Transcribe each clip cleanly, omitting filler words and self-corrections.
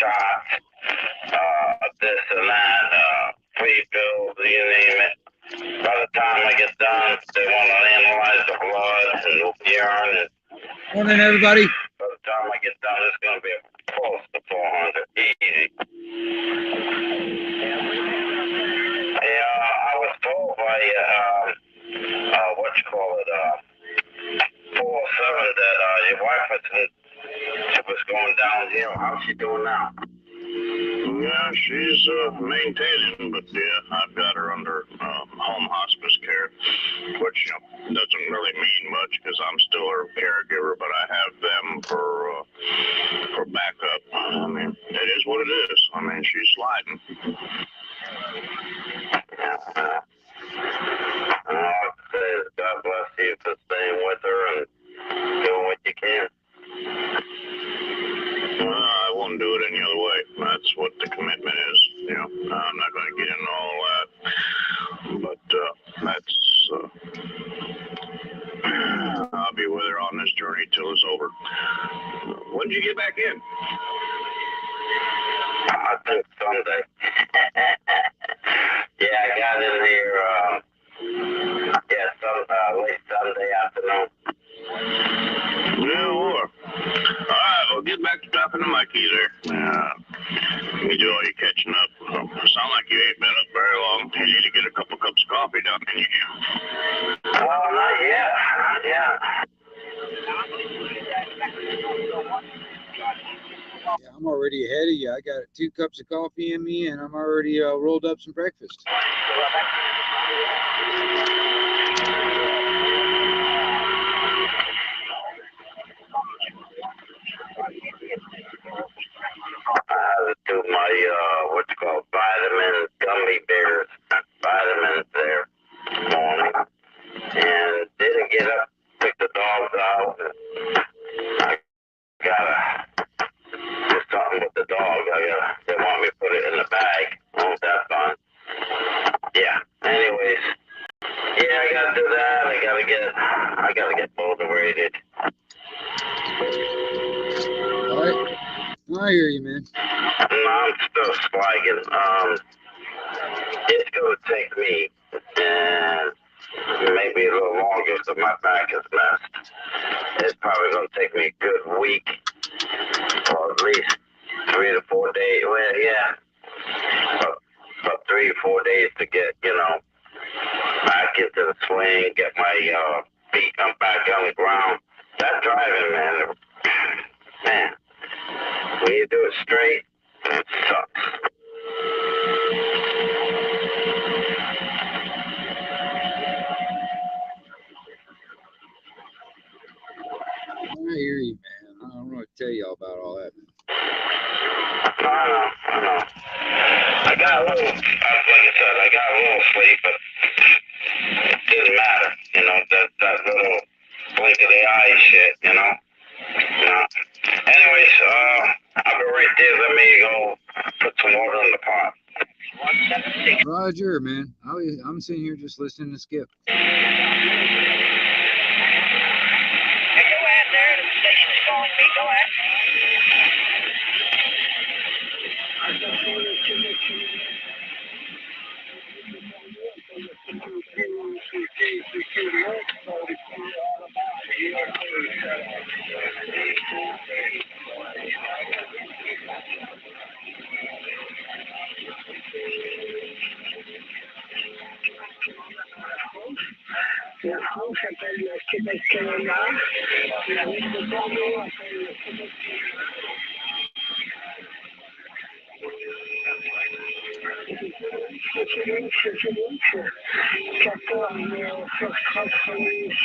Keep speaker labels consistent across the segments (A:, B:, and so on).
A: shots, this and that, free pills, you name it. By the time I get done, they want to analyze the blood and the urine. And
B: morning, everybody.
A: by the time I get done, it's going to be close to 400, easy. I was told by, that 407 that your wife was going downhill. How's she doing now?
C: Yeah, she's maintaining, but yeah, I've got her under home hospice care, which doesn't really mean much because I'm still her caregiver, but I have them for backup. I mean, it is what it is. I mean, she's sliding.
A: God bless you for staying with her and doing what you can.
C: I won't do it any other way. That's what the commitment is. I'm not going to get into all that, but I'll be with her on this journey till it's over. When did you get back in?
A: I think Sunday. Yeah, I got in here, late Sunday afternoon.
C: Yeah, or. All right, well, get back to talking to Mikey there. You do all your catching up. Sound like you ain't been up very long. You need to get a couple cups of coffee down in you.
A: Oh, not yet. Yeah.
B: Yeah, I'm already ahead of you. I got 2 cups of coffee in me, and I'm already rolled up some breakfast.
A: I had to do my, vitamin gummy bears, vitamins there this morning. And didn't get up, pick the dogs out. I gotta do something with the dog. They want me to put it in the bag. Oh, that's fine. Yeah. Anyways. Yeah, I gotta do that. I gotta get motivated.
B: All right. I hear you, man.
A: I'm still swagging. It's gonna take me maybe a little longer because my back is messed. It's probably gonna take me a good week, or at least 3 to 4 days. Well, yeah, about 3 or 4 days to get, back into the swing, get my feet back on the ground. That driving, man, when you do it straight, it sucks.
B: I hear you, man. I don't know what to tell y'all about all that, man.
A: I know. I got a little, like I said, I got a little sleep, but it didn't matter, that little blink of the eye shit, Anyways, I'll be right there. Let me go put some water in the pot.
B: Roger, man. I'm sitting here just listening to Skip.
D: Go ahead there. The station's calling me. Go ahead. La France appelle le Québec-Canada. La ville de Bordeaux appelle le Québec-Canada. Félix, 14 First Cross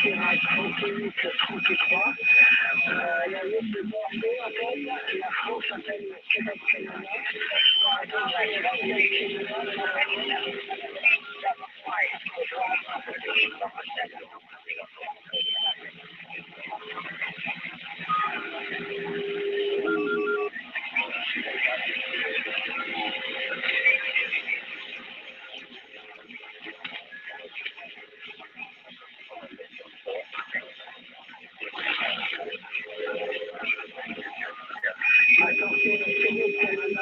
D: Sierra 38-33. La ville de Bordeaux appelle, la France appelle le Québec-Canada. Attention, le Québec-Canada.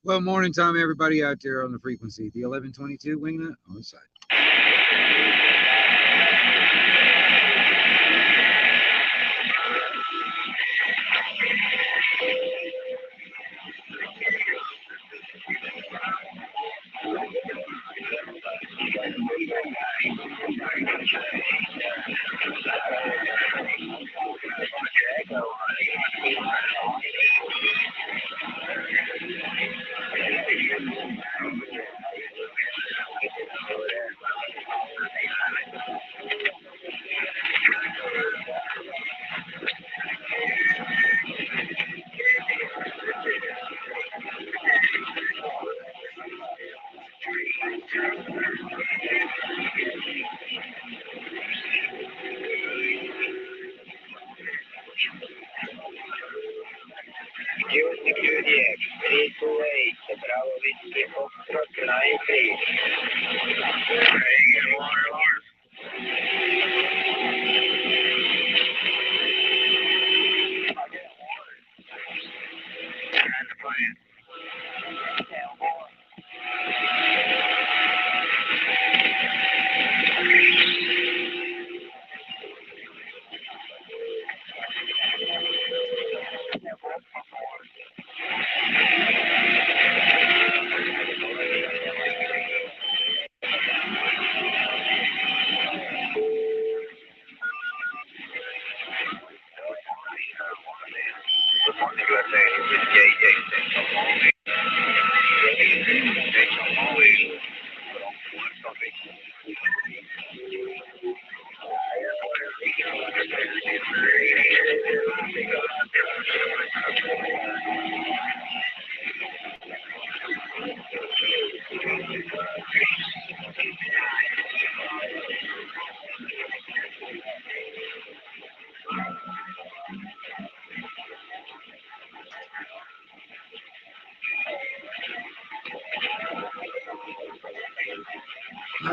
B: Well, morning time, everybody out there on the frequency. The 1122 wingnut on the side.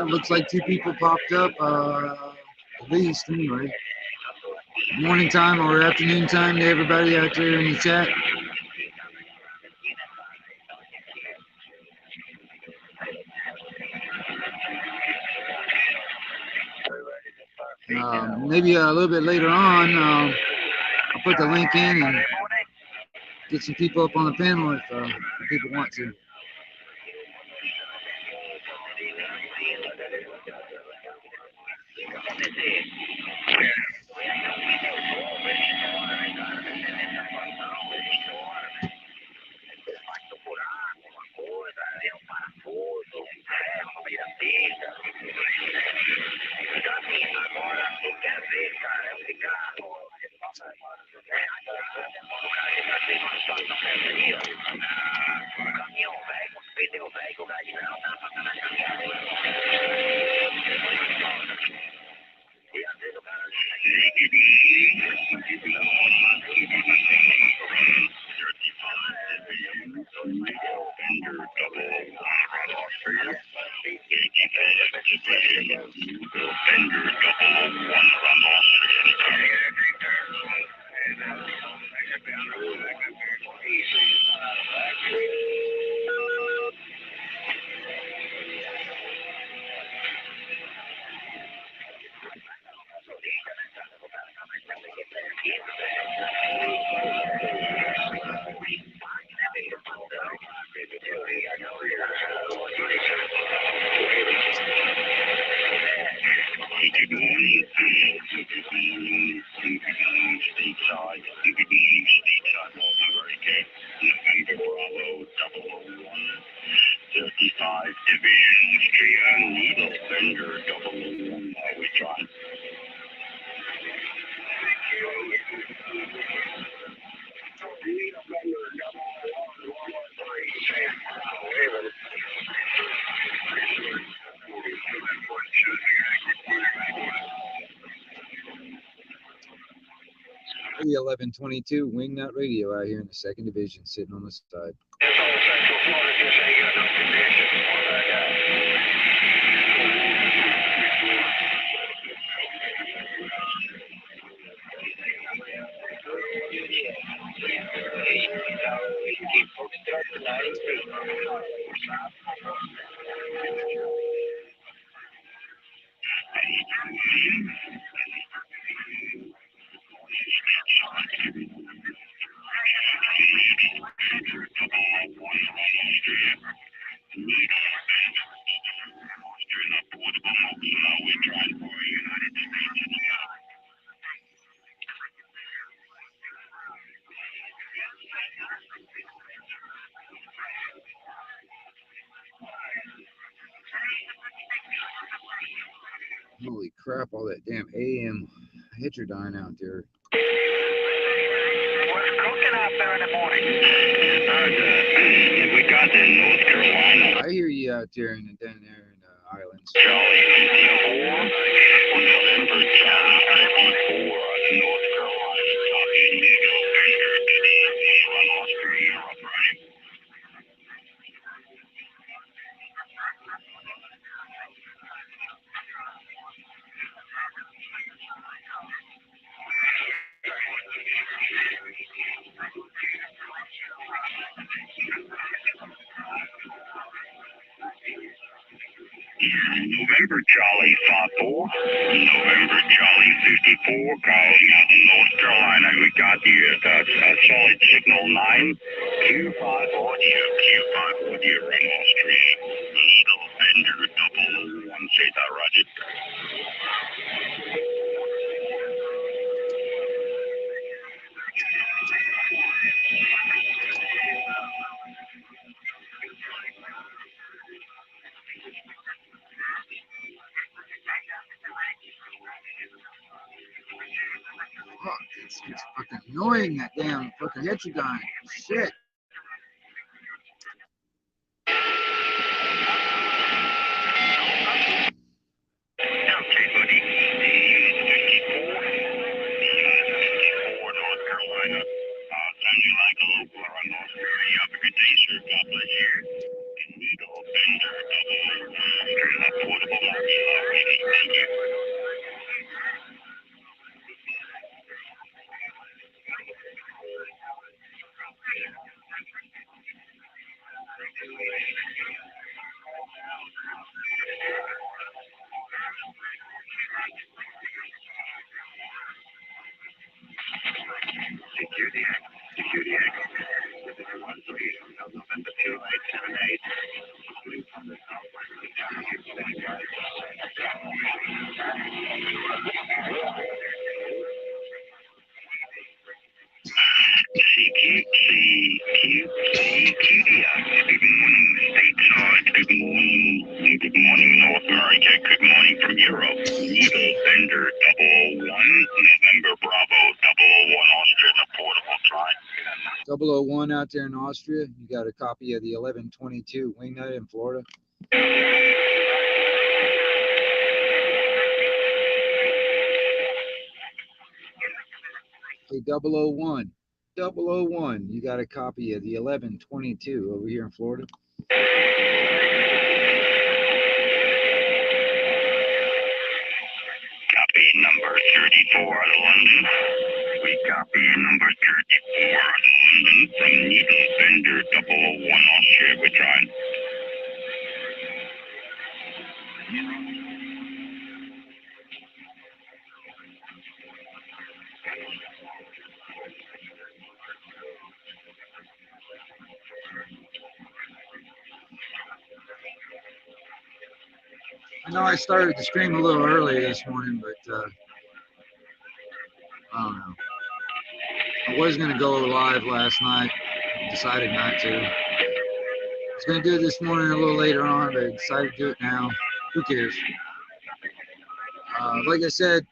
B: Looks like two people popped up, at least, anyway. Morning time or afternoon time to everybody out there in the chat. Maybe a little bit later on, I'll put the link in and get some people up on the panel if people want to. The 1122 Wingnut Radio out here in the second division, sitting on the side. Holy crap, all that damn AM heterodyne out there.
C: What's cooking out there in the morning? We got the North Carolina.
B: I hear you out there in the islands.
C: Charlie 54, November Charlie 54, North Carolina, copy Eagle, run Austria, Europe, right? November Charlie 54, November Charlie 54, calling out of North Carolina. We got you at solid signal 9, Q5 audio, Q5 audio, run Austria, Eagle, Bender, 001, say that, Roger.
B: Fuck, it's fucking annoying, that damn fucking heterodyne. Shit.
C: Okay, buddy. 54, 54, North Carolina. Sound you like a local around Austria. You have a good day, sir. God bless you. Needle, Bender, 001, portable marshal. Thank you. Security Act. November 2878. Good morning, stateside. Good morning. Good morning, North America. Good morning from Europe. Eagle Bender 001, November Bravo 001, Austria, the portable try.
B: 001 out there in Austria. You got a copy of the 1122 wingnut in Florida. Hey, 001. 001. You got a copy of the 1122 over here in Florida.
C: Copy number 34 out of London. We copy number 34 out of London from Needle Bender 001 Austria. We're trying.
B: I know I started the stream a little early this morning, but I don't know. I was going to go live last night. Decided not to. I was going to do it this morning a little later on, but I decided to do it now. Who cares? Like I said,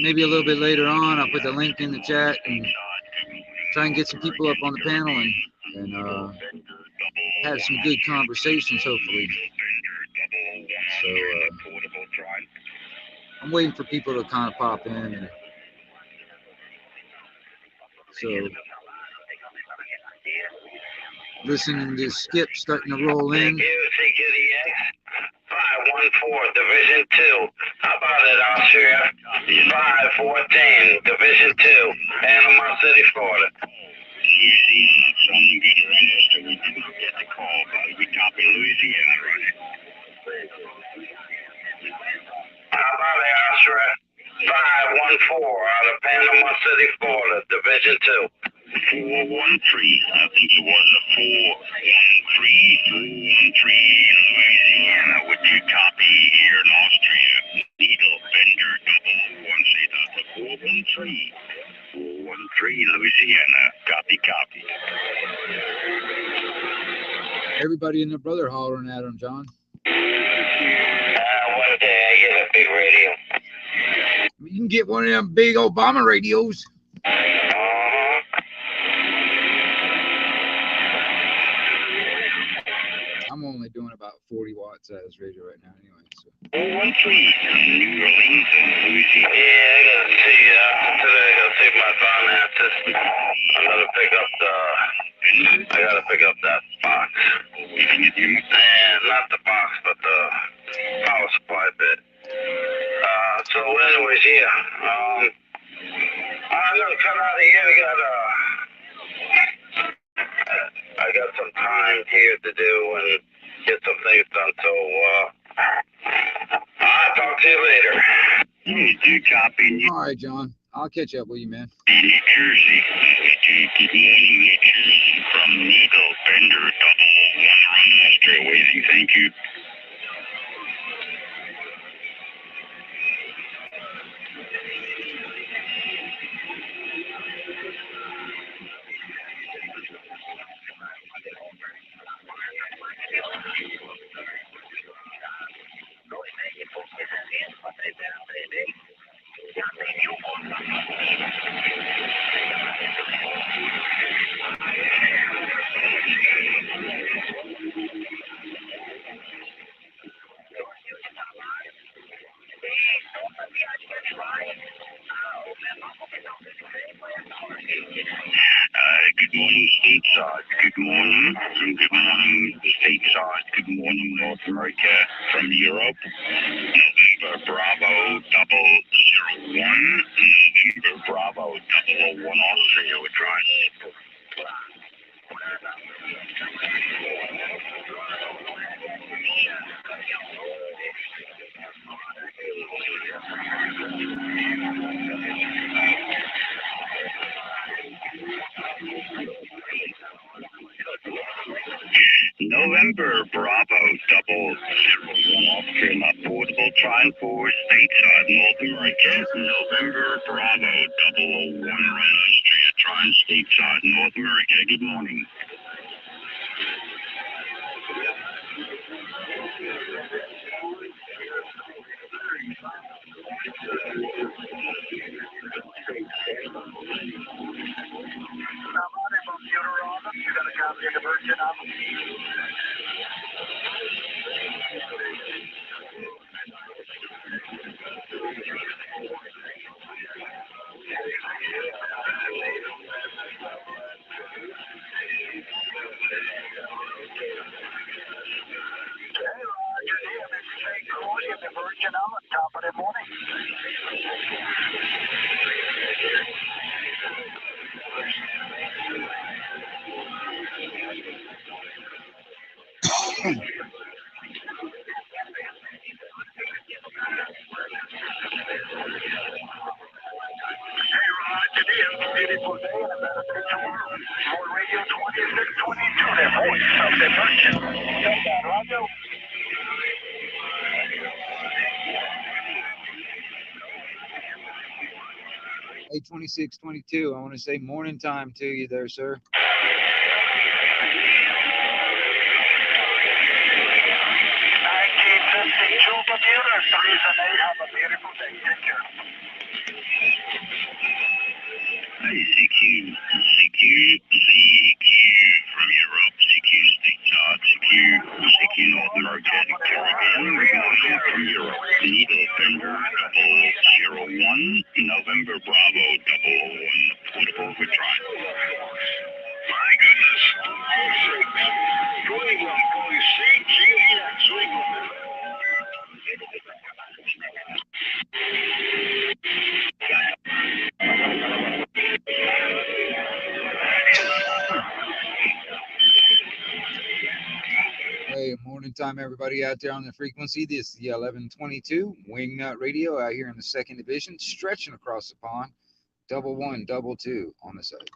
B: maybe a little bit later on, I'll put the link in the chat and try and get some people up on the panel and have some good conversations, hopefully. So I'm waiting for people to kind of pop in. And so listening to Skip starting to roll in.
A: Thank you, CQDX. 514, Division 2. How about it, Austria? 5410, Division 2, Panama City, Florida. 514 out of Panama City, Florida, Division 2.
C: 413. I think it was a 413, 413 in Louisiana. Would you copy here in Austria? Needle Bender 001. Say that. 413. 413 Louisiana. Copy, copy.
B: Everybody and their brother hollering at him, John.
A: One day I get a big radio.
B: You can get one of them big Obama radios. I'm only doing about 40 watts at this radio right now anyway. So.
C: 413 New Orleans and Louisiana.
A: Yeah, I gotta see, today I gotta see my finances. I gotta pick up that box. And not the box, but the power supply bit. So anyways, yeah. I'm gonna cut out of here. I got some time here to do and get some things done. So I'll talk to you later.
C: You copy?
B: All right, John. I'll catch up with you, man.
C: New Jersey. Good morning, New Jersey. From Needle Bender 001 Run Astro waiting. Thank you. Good morning, stateside. Good morning. Good morning, stateside. Good morning, North America. From Europe, November Bravo 001. November Bravo 001 Austria. We're trying. November Bravo 001 Austria, not portable, trying for stateside North America. November Bravo 001 Run Austria, trying stateside North America. Good morning.
B: Hey, 2622. I want to say morning time to you there, sir.
C: 1952 Bermuda, 3s and 8. Have a beautiful day. Take care. Hey, CQ from Europe, CQ stateside, CQ North America, Caribbean, remote from Europe, Needle Bender 001, November Bravo 001, portable, we're trying. My goodness. Going on, boys, CQ,
B: Hey, morning time, everybody out there on the frequency. This is the 1122 Wingnut Radio out here in the second division, stretching across the pond. 1122 on the side.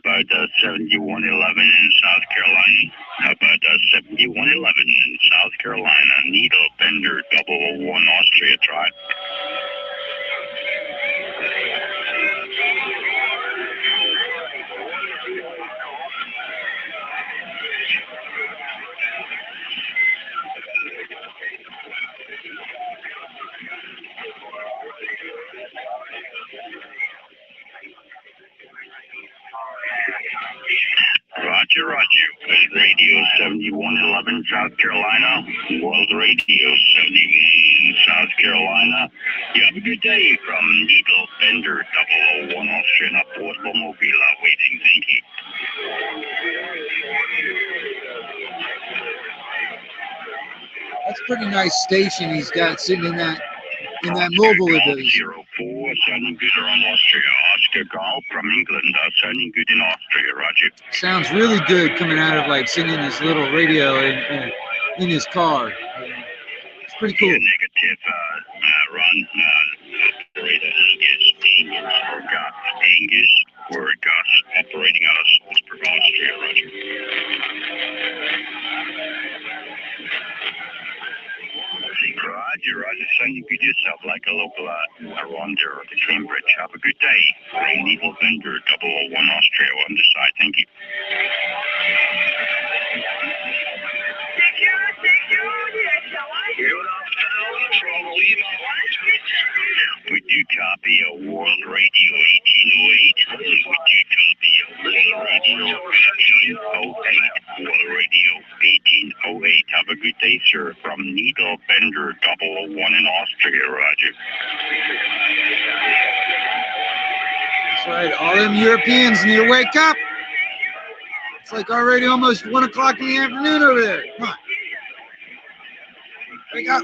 C: About 7111 in South Carolina. About 7111 in South Carolina. Needle Bender 001 Austria Drive. Roger, Roger. Radio 7111 South Carolina. World Radio 71 South Carolina. You have a good day from Needle Bender 001 Austrian Affordable Mobile waiting. Thank you.
B: That's a pretty nice station he's got sitting in that mobile of his.
C: 04, sounding good around Austria. Oscar Golf from England, sounding good in Austria, Roger.
B: Sounds really good coming out of like sitting in his little radio in his car. It's pretty cool.
C: Yeah, negative, run, operator Angus, Angus, we're operating out of Salzburg, Austria, Roger. Roger, sounding good yourself like a local around there at the Cambridge. Have a good day. From Needle Bender 001 Austria on the side. Thank you. We do copy a World Radio 1808. We do copy a World Radio 1808. World Radio 1808. Have a good day, sir. From Needle Bender 001 in Austria, Roger.
B: That's right. All them Europeans need to wake up. It's like already almost 1 o'clock in the afternoon over there. Come on. Wake up.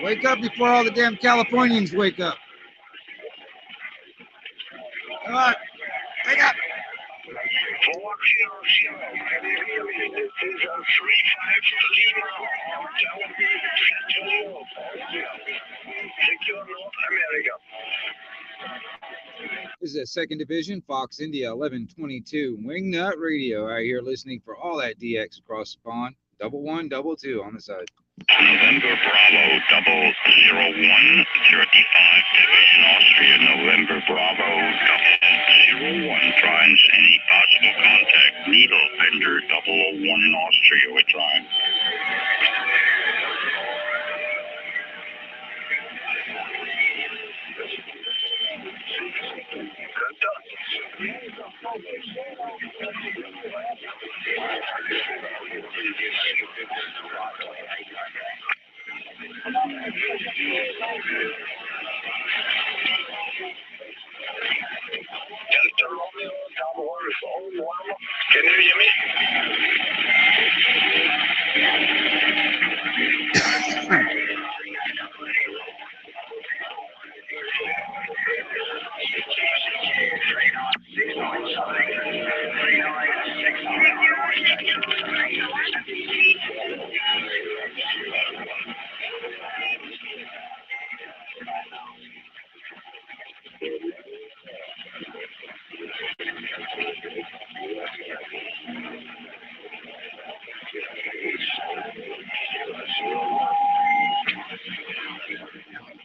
B: Wake up before all the damn Californians wake up. Come on. Wake up. This is a second division, Fox India 1122 Wingnut Radio out here listening for all that DX across the pond. 1122 on the side.
C: November Bravo 001 35 Division Austria. November Bravo 001 tries any possible contact. Needle Bender 001 in Austria. We're trying.
A: Can you hear me?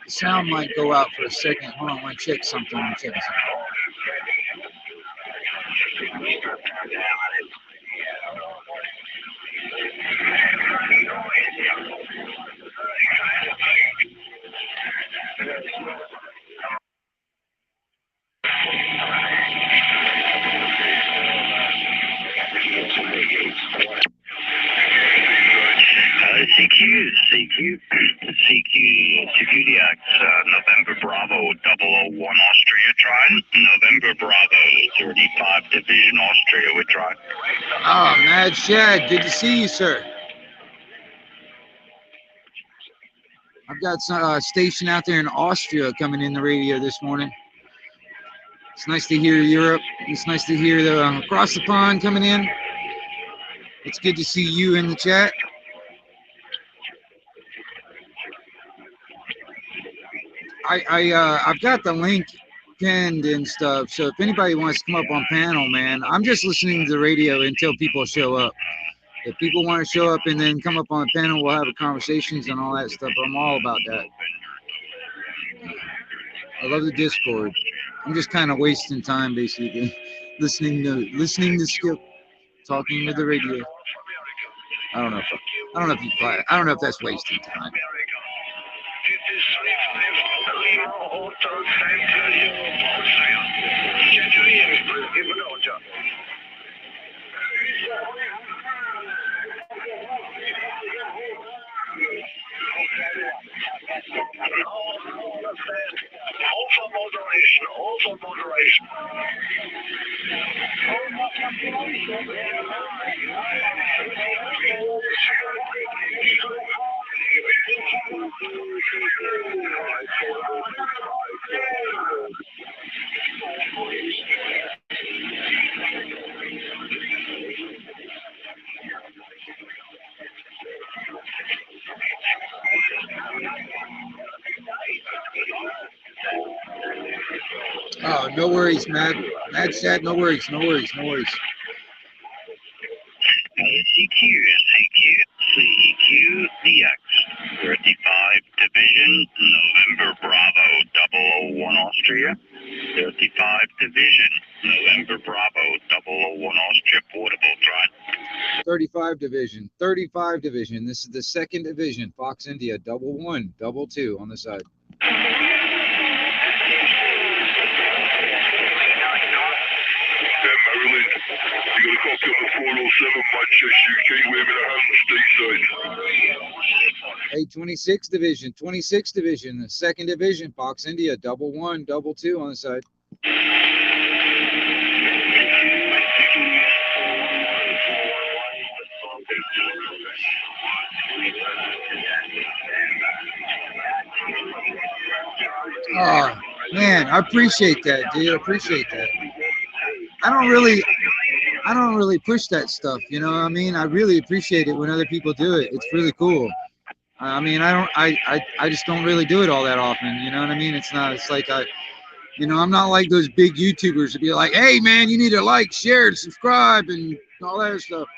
B: The sound might go out for a second. Hold on, I want to check something.
C: CQ, Czechiniak, November Bravo, 001 Austria trying. November Bravo, 35 Division Austria, we're trying.
B: Oh, Mad Shad, good to see you, sir. I've got some station out there in Austria coming in the radio this morning. It's nice to hear Europe. It's nice to hear the across the pond coming in. It's good to see you in the chat. I've got the link pinned and stuff, so if anybody wants to come up on panel, man, I'm just listening to the radio until people show up. If people want to show up and then come up on the panel, we'll have conversations and all that stuff. I'm all about that. I love the Discord. I'm just kind of wasting time, basically, listening to Skip talking to the radio. I don't know if that's wasting time.
C: Also moderation.
B: Oh, no worries, Mad Shad, no worries.
C: CQ, 35 Division, November Bravo, 001 Austria. 35 Division, November Bravo, 001 Austria, portable try.
B: 35 Division. This is the 2nd Division, Fox India, 1, 2 on the side.
C: Maryland, you got a copy on the 407 Manchester, UK, waving a hand stateside.
B: Hey, 26 Division, the 2nd Division, Fox India, 1, 2 on the side. Oh, man, I appreciate that, dude. I appreciate that. I don't really push that stuff, you know what I mean? I really appreciate it when other people do it. It's really cool. I mean, I just don't really do it all that often, you know what I mean? It's like I'm not like those big YouTubers to be like, hey man, you need to like, share, and subscribe and all that stuff.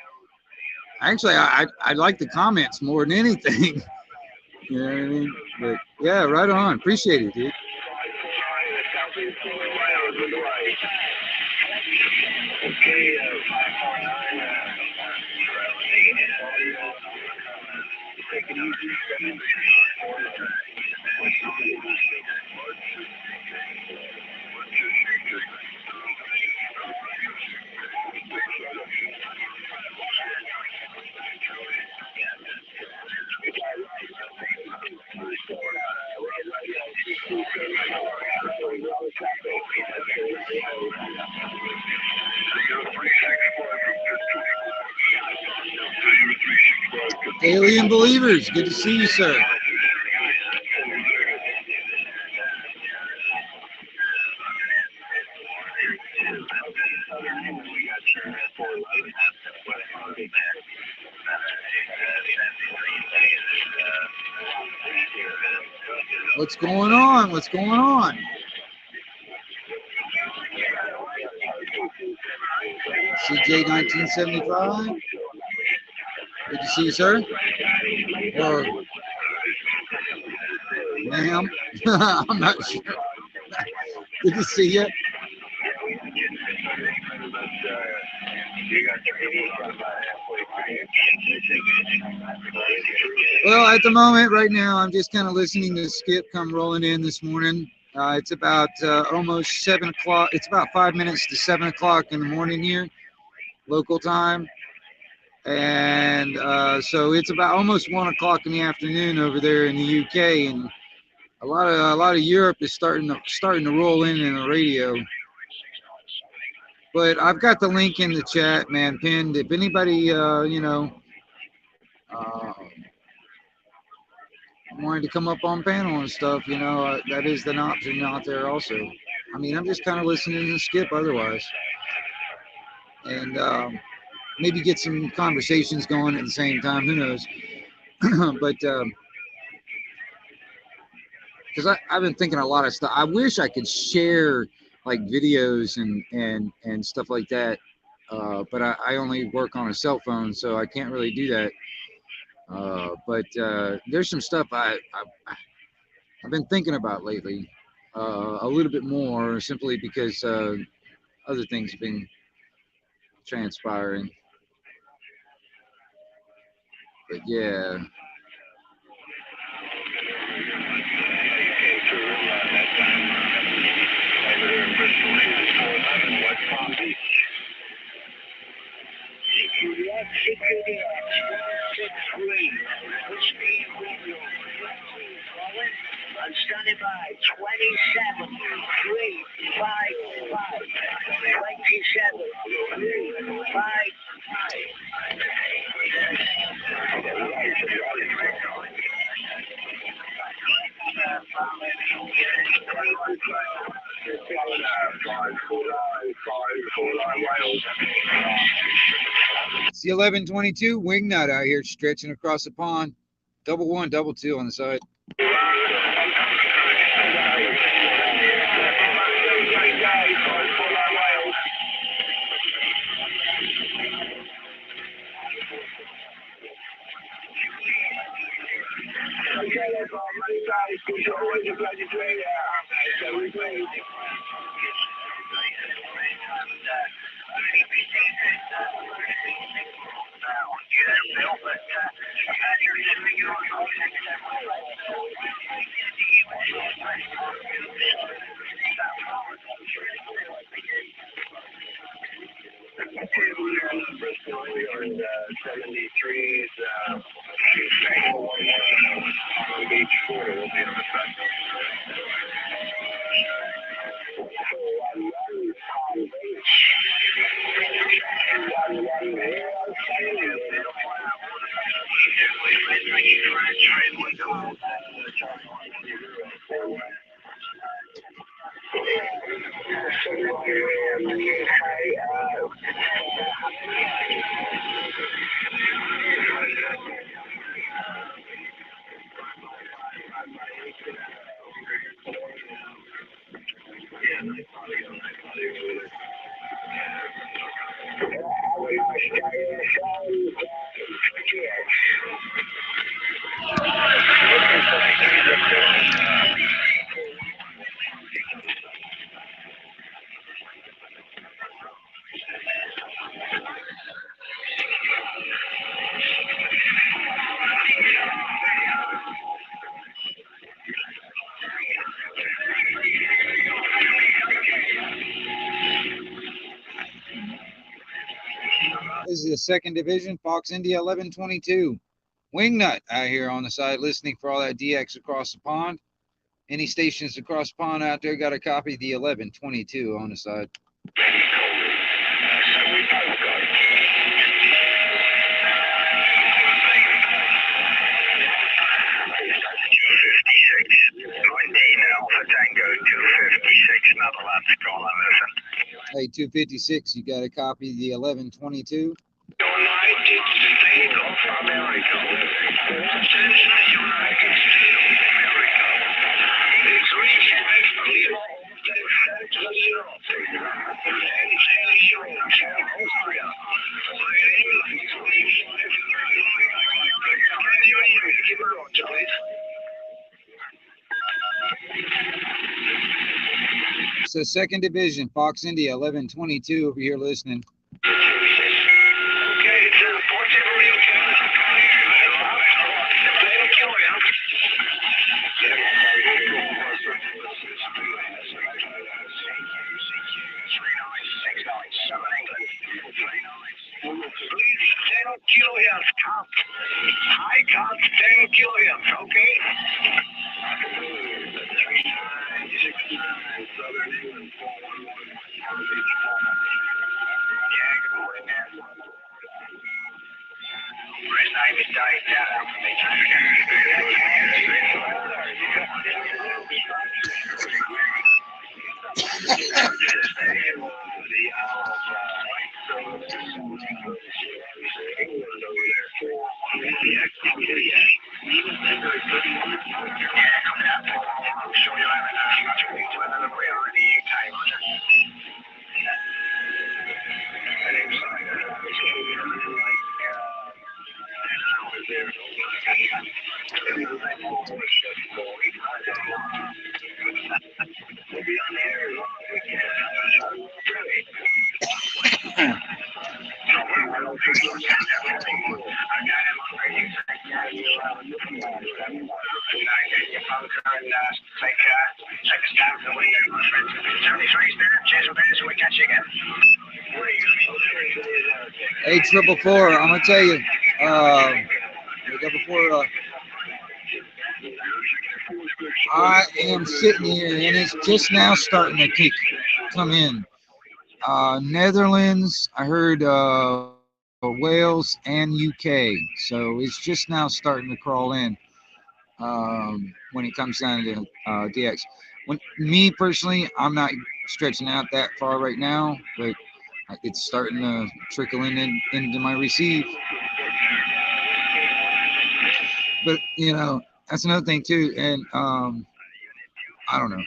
B: Actually, I like the comments more than anything. You know what I mean? But yeah, right on. Appreciate it, dude.
C: Okay, take it easy.
B: Alien Believers, good to see you, sir. What's going on? What's going on? CJ 1975. Good to see you, sir. Or ma'am. I'm not sure. Good to see you. Well, at the moment, right now, I'm just kind of listening to Skip come rolling in this morning. It's about almost 7 o'clock. It's about 5 minutes to 7 o'clock in the morning here, local time. And so it's about almost 1 o'clock in the afternoon over there in the UK, and a lot of Europe is starting to roll in the radio. But I've got the link in the chat, man, pinned. If anybody, uh, wanted to come up on panel and stuff, that is an option out there also. I mean, I'm just kind of listening to Skip otherwise, and maybe get some conversations going at the same time. Who knows? But because I've been thinking a lot of stuff. I wish I could share like videos and stuff like that, but I only work on a cell phone, so I can't really do that. But there's some stuff I've been thinking about lately, a little bit more, simply because other things have been transpiring. But yeah.
D: I'm standing by 27, 3, 5, 5, 27, 3, 5, 5.
B: It's the 11:22 Wingnut out here stretching across the pond. 1, 2 on the side. This is the 2nd Division, Fox India 1122. Wingnut out here on the side listening for all that DX across the pond. Any stations across the pond out there got a copy of the 1122 on the side. Hey, 256, you got a copy of the 1122? So 2nd Division, Fox India 1122 over here listening. Hey, 444, I'm gonna tell you, I am sitting here and it's just now starting to come in. Netherlands, I heard Wales and UK, so it's just now starting to crawl in when it comes down to DX. When me personally, I'm not stretching out that far right now, but it's starting to trickle into my receive. But you know, that's another thing too, and I don't know.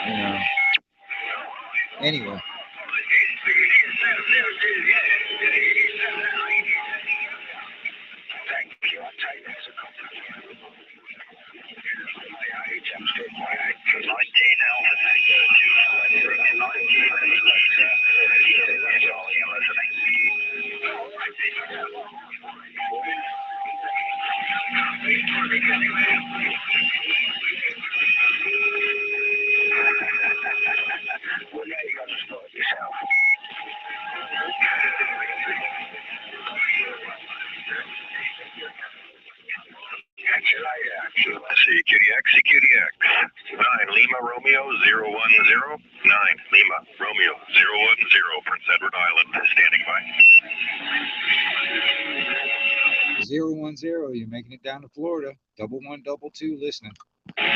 B: You know. Anyway.
C: CQDX. 9 Lima Romeo 010. 9 Lima Romeo 010. Prince Edward Island. Standing by.
B: 010, you're making it down to Florida. 1122 listening.
C: Roger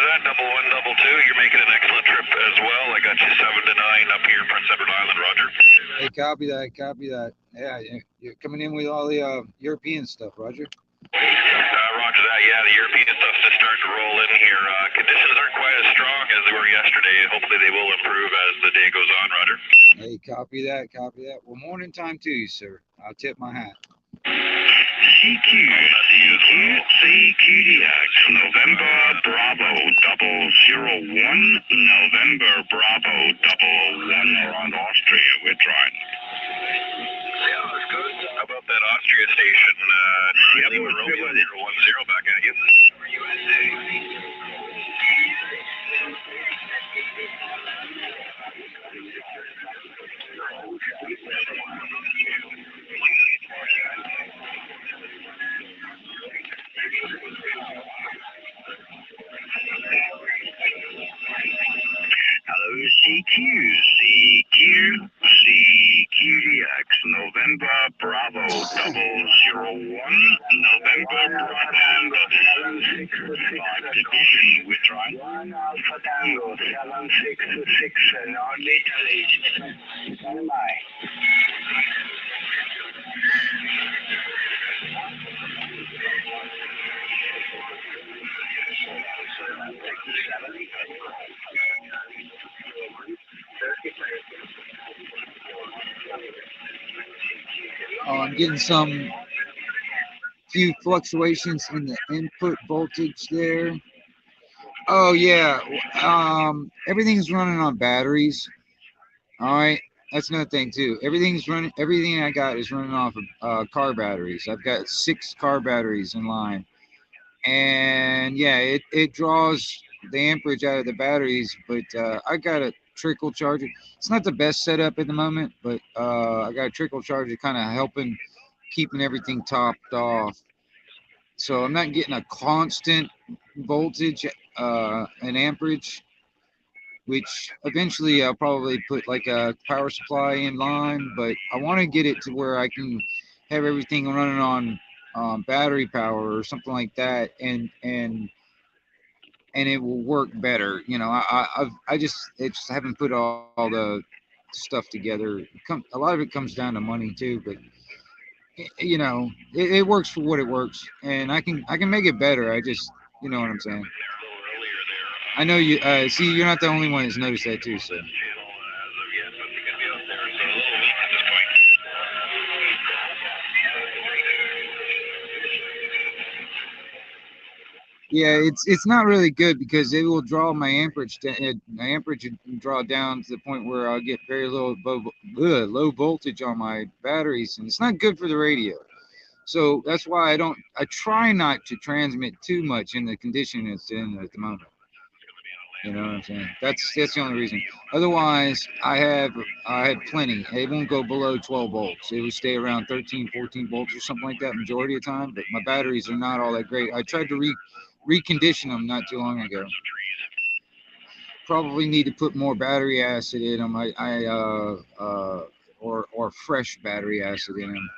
C: that, 1122. You're making an excellent trip as well. I got you 7 to 9 up here in Prince Edward Island, Roger.
B: Hey, copy that. Yeah, you're coming in with all the European stuff, Roger.
C: Roger that. Yeah, the European stuff's just starting to roll in here. Conditions aren't quite as strong as they were yesterday. Hopefully they will improve as the day goes on, Roger.
B: Hey, copy that. Well, morning time to you, sir. I'll tip my hat.
C: CQDX, November Bravo 001, November Bravo 001, around Austria, we're trying. Yeah, that's good. How about that Austria station? Romeo 010 back at you. Hello, CQDX, November Bravo 001, November Bravo 5 we're trying. 1 Alpha Tango 766, North Italy. Stand by.
B: I'm getting some few fluctuations in the input voltage there. Oh yeah, everything's running on batteries. All right, that's another thing too. Everything I got is running off of car batteries. I've got 6 car batteries in line, and yeah, it draws the amperage out of the batteries. But I got a trickle charger. It's not the best setup at the moment, but I got a trickle charger kind of helping keeping everything topped off. So I'm not getting a constant voltage and amperage, which eventually I'll probably put like a power supply in line, but I want to get it to where I can have everything running on battery power or something like that, and it will work better. You know, I just haven't put all the stuff together. A lot of it comes down to money too, but you know, it works for what it works, and I can make it better. I just, you know what I'm saying. I know you. See, you're not the only one that's noticed that too. So. Yeah, it's not really good because it will draw my amperage. My amperage will draw down to the point where I'll get very low voltage on my batteries, and it's not good for the radio. So that's why I try not to transmit too much in the condition it's in at the moment. You know what I'm saying? That's the only reason. Otherwise, I have plenty. It won't go below 12 volts. It would stay around 13, 14 volts or something like that majority of the time. But my batteries are not all that great. I tried to recondition them not too long ago. Probably need to put more battery acid in them. Or fresh battery acid in them.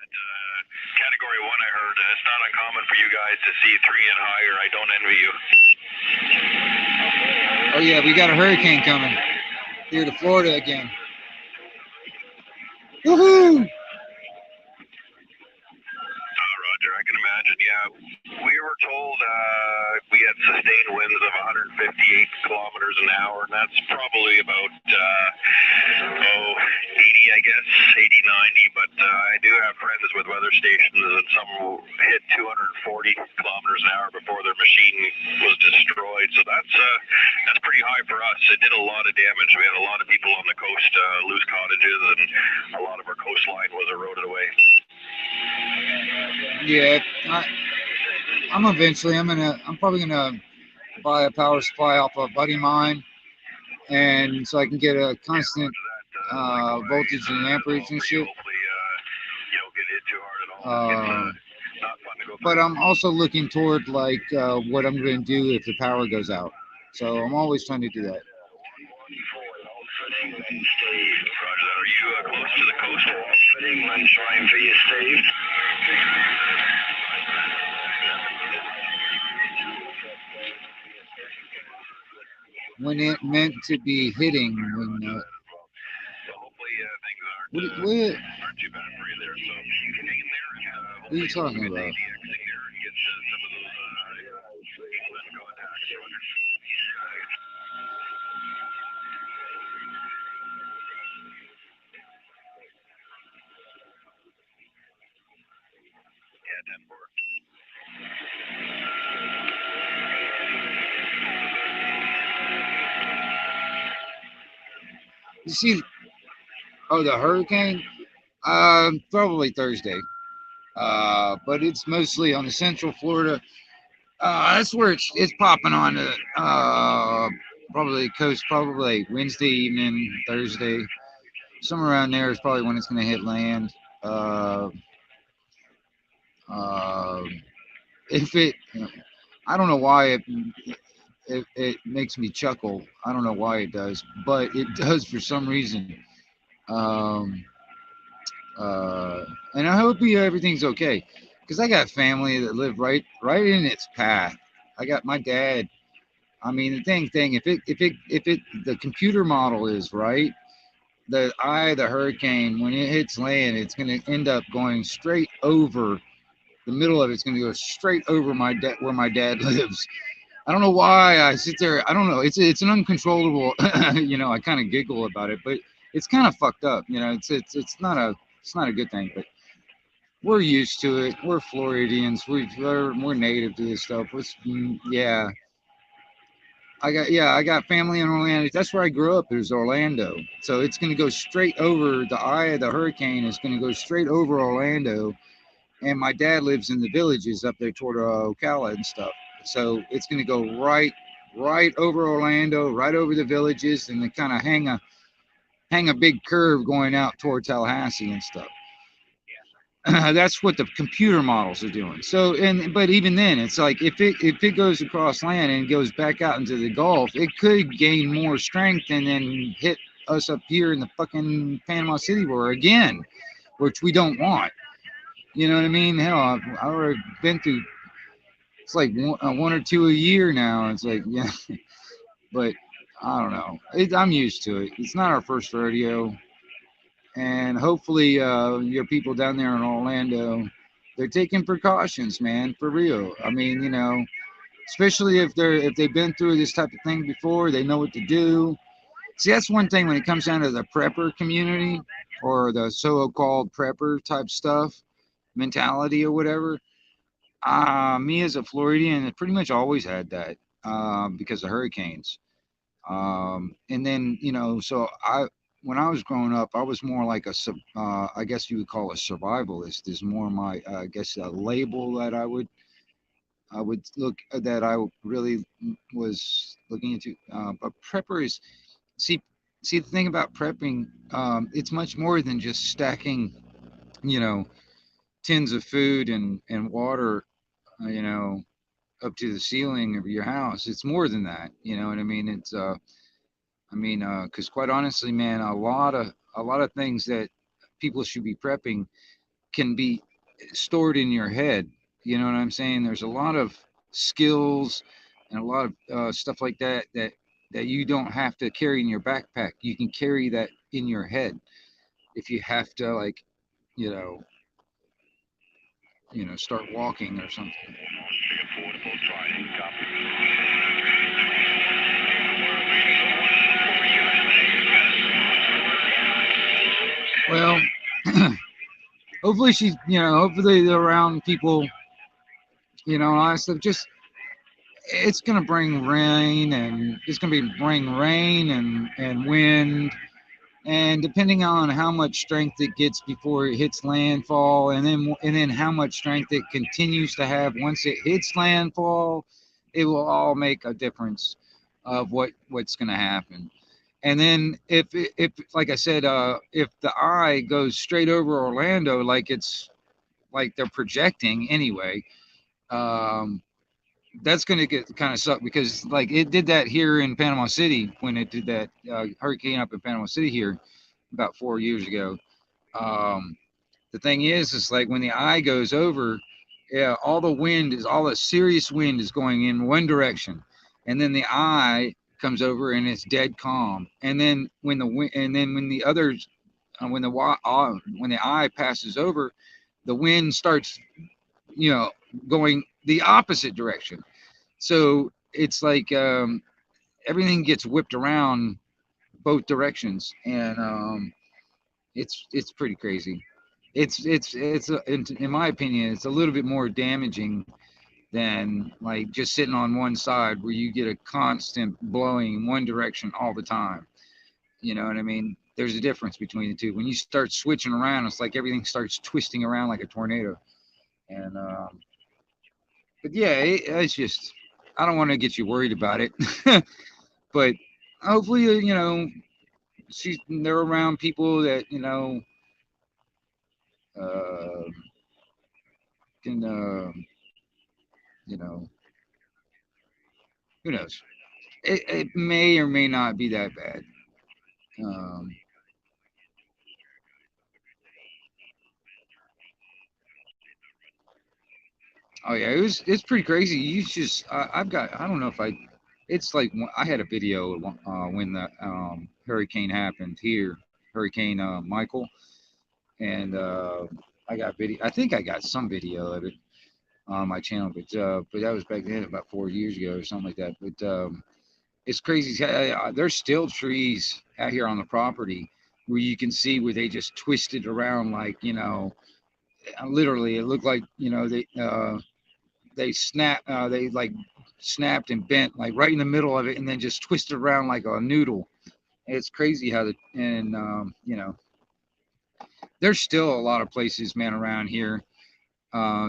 C: Category 1, I heard. It's not uncommon for you guys to see 3 and higher. I don't envy you.
B: Oh yeah, we got a hurricane coming here to Florida again. Woohoo!
C: Roger, I can imagine. Yeah, we were told we had sustained winds of 158 kilometers an hour, and that's probably about 80, I guess, 80, 90. But I do have friends with weather stations, and some hit 240 kilometers an hour before their machine was destroyed. So that's pretty high for us. It did a lot of damage. We had a lot of people on the coast lose cottages, and a lot of our coastline was eroded away.
B: Yeah, I'm probably gonna buy a power supply off a buddy of mine, and so I can get a constant voltage and amperage and shit. But I'm also looking toward like what I'm going to do if the power goes out. So I'm always trying to do that.
C: Roger that. Are you close to the coast? Fitting one trying for you, Steve.
B: When it meant to be hitting, when
C: hopefully things
B: what
C: aren't too bad for you there. So you can hang in there, and
B: what are you talking about? You see, oh, the hurricane? Probably Thursday. But it's mostly on the central Florida. That's where it's popping on the probably coast, probably Wednesday evening, Thursday, somewhere around there is probably when it's going to hit land. If it, I don't know why it makes me chuckle. I don't know why it does, but it does for some reason. Um, and I hope everything's okay, because I got family that live right in its path. I got my dad. I mean, the thing, if the computer model is right, the hurricane, when it hits land, it's going to end up going straight over the middle of it's going to go straight over where my dad lives. I don't know why I sit there. I don't know. It's an uncontrollable. I kind of giggle about it, but it's kind of fucked up. It's not a good thing. But we're used to it. We're Floridians. We're native to this stuff. Yeah. I got family in Orlando. That's where I grew up. Is Orlando. So it's going to go straight over the eye of the hurricane. Is going to go straight over Orlando, and my dad lives in the villages up there toward Ocala and stuff. So it's going to go right over Orlando, right over the villages, and then kind of hang a big curve going out toward Tallahassee and stuff. That's what the computer models are doing. So, but even then, it's like if it goes across land and goes back out into the Gulf, it could gain more strength and then hit us up here in the fucking Panama City War again, which we don't want. You know what I mean? Hell, I've already been through. It's like one or two a year now. It's like yeah, but I don't know. I'm used to it. It's not our first rodeo, and hopefully, your people down there in Orlando, they're taking precautions, man, for real. I mean, especially if they've been through this type of thing before, they know what to do. See, that's one thing when it comes down to the prepper community or the so-called prepper type stuff mentality or whatever. Me as a Floridian, pretty much always had that because of hurricanes. And then so when I was growing up, I was more like I guess you would call a survivalist. Is more my I guess a label that I would look that I really was looking into. But prepper is see see the thing about prepping. It's much more than just stacking, you know, tins of food and water, you know, up to the ceiling of your house. It's more than that. You know what I mean? Because quite honestly, man, a lot of things that people should be prepping can be stored in your head. You know what I'm saying? There's a lot of skills and a lot of stuff like that you don't have to carry in your backpack. You can carry that in your head if you have to, like, you know, start walking or something. Well, hopefully hopefully they're around people, all that stuff. Just it's gonna bring rain, and it's gonna bring rain and wind, and depending on how much strength it gets before it hits landfall, and then how much strength it continues to have once it hits landfall, it will all make a difference of what's gonna happen. And then if like I said, if the eye goes straight over Orlando, like it's like they're projecting anyway, um, that's going to get kind of suck because like it did that here in Panama City when it did that hurricane up in Panama City here about 4 years ago. Um, the thing is like when the eye goes over, yeah, all the serious wind is going in one direction, and then the eye comes over and it's dead calm. And then when the others when the eye passes over, the wind starts, you know, going the opposite direction. So it's like everything gets whipped around both directions, and it's pretty crazy. In my opinion, it's a little bit more damaging than like just sitting on one side where you get a constant blowing in one direction all the time. You know what I mean? There's a difference between the two. When you start switching around, it's like everything starts twisting around like a tornado. And but yeah, it's just I don't want to get you worried about it, but hopefully, they're around people that uh, can you know who knows. It may or may not be that bad. Um, oh yeah, it's pretty crazy. I've got I don't know if I it's like I had a video when the hurricane happened here, Hurricane Michael, and I got video. I think I got some video of it on my channel, but that was back then about 4 years ago or something like that. But it's crazy. There's still trees out here on the property where you can see where they just twisted around like literally it looked like they like snapped and bent like right in the middle of it and then just twisted around like a noodle. It's crazy how there's still a lot of places, man, around here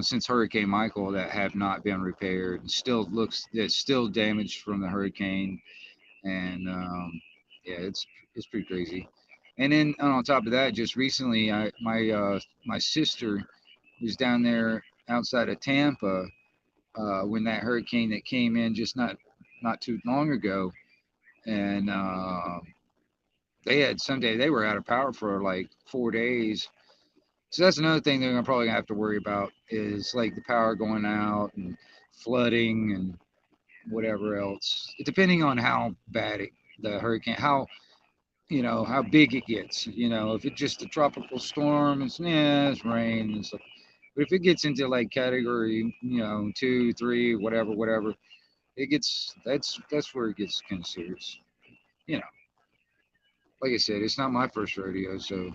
B: since Hurricane Michael that have not been repaired. It's still damaged from the hurricane, and yeah, it's pretty crazy. And then on top of that, just recently, my sister was down there outside of Tampa when that hurricane that came in just not too long ago, and they had someday they were out of power for like 4 days. So that's another thing they're probably gonna have to worry about is like the power going out and flooding and whatever else. Depending on how bad the hurricane, how how big it gets. If it's just a tropical storm, it's rain and stuff. But if it gets into like category, 2, 3, whatever, it gets that's where it gets kind of serious. You know, like I said, it's not my first rodeo, so.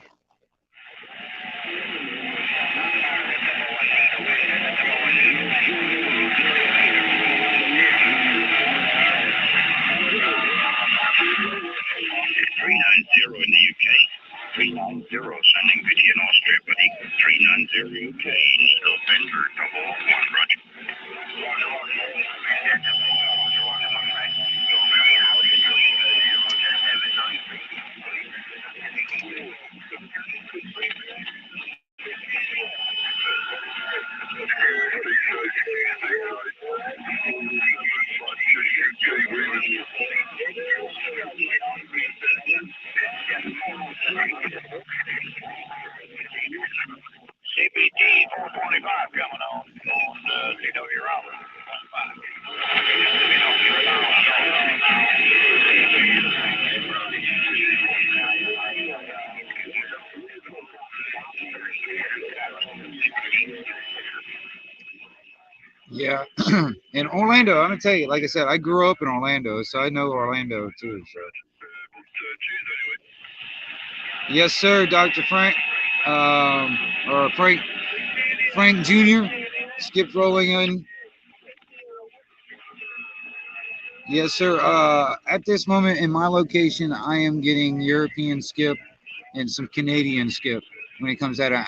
C: In the UK, 390 sending video in Austria, buddy. 390 UK, November 111, Roger. CBT 445 coming on CW Robert 15.
B: Yeah, in Orlando, I'm gonna tell you, like I said, I grew up in Orlando, so I know Orlando too. So. Yes, sir, Dr. Frank, or Frank Jr. Skip rolling in. Yes, sir. At this moment in my location, I am getting European skip and some Canadian skip when it comes out of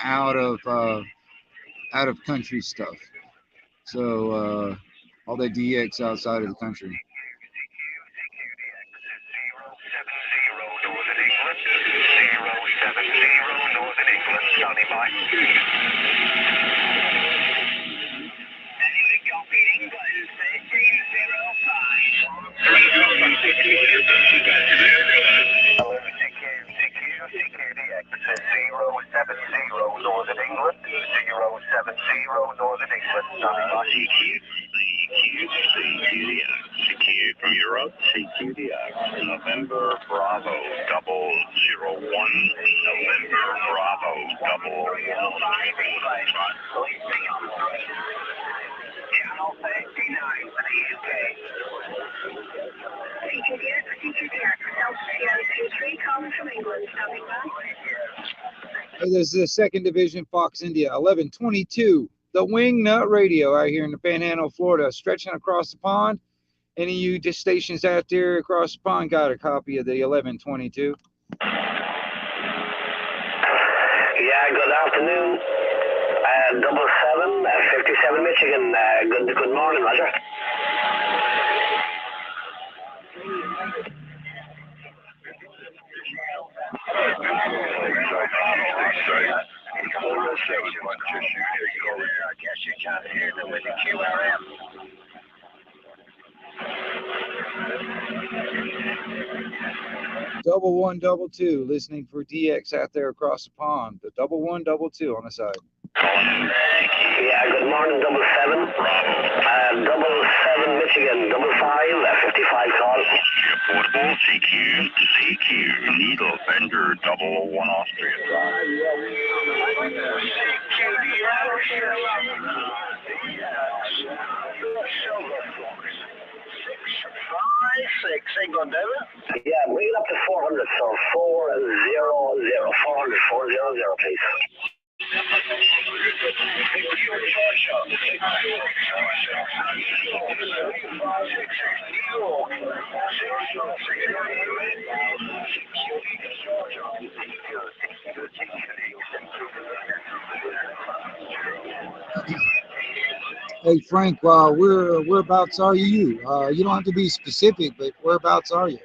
B: country stuff. So all the DX outside of the country.
C: CQ from Europe, CQDX, November Bravo 001, November Bravo 000.
B: This is the 2nd Division Fox India 1122. The Wing Nut Radio out here in the Panhandle, Florida, stretching across the pond. Any of you just stations out there across the pond got a copy of the 1122?
E: Yeah, good afternoon. 77, 57 Michigan. Good morning, Roger. I guess you can't hear them with the QRM.
B: 1122, listening for DX out there across the pond. The 1122 on the side.
E: Yeah, good morning, 77. 77 Michigan, 55, 55 call.
C: Portable CQ, Needle Bender 001 Austria Drive.
E: Yeah, bring it up to 400, so 400, 400, please.
B: Hey Frank, whereabouts are you? You don't have to be specific, but whereabouts are you?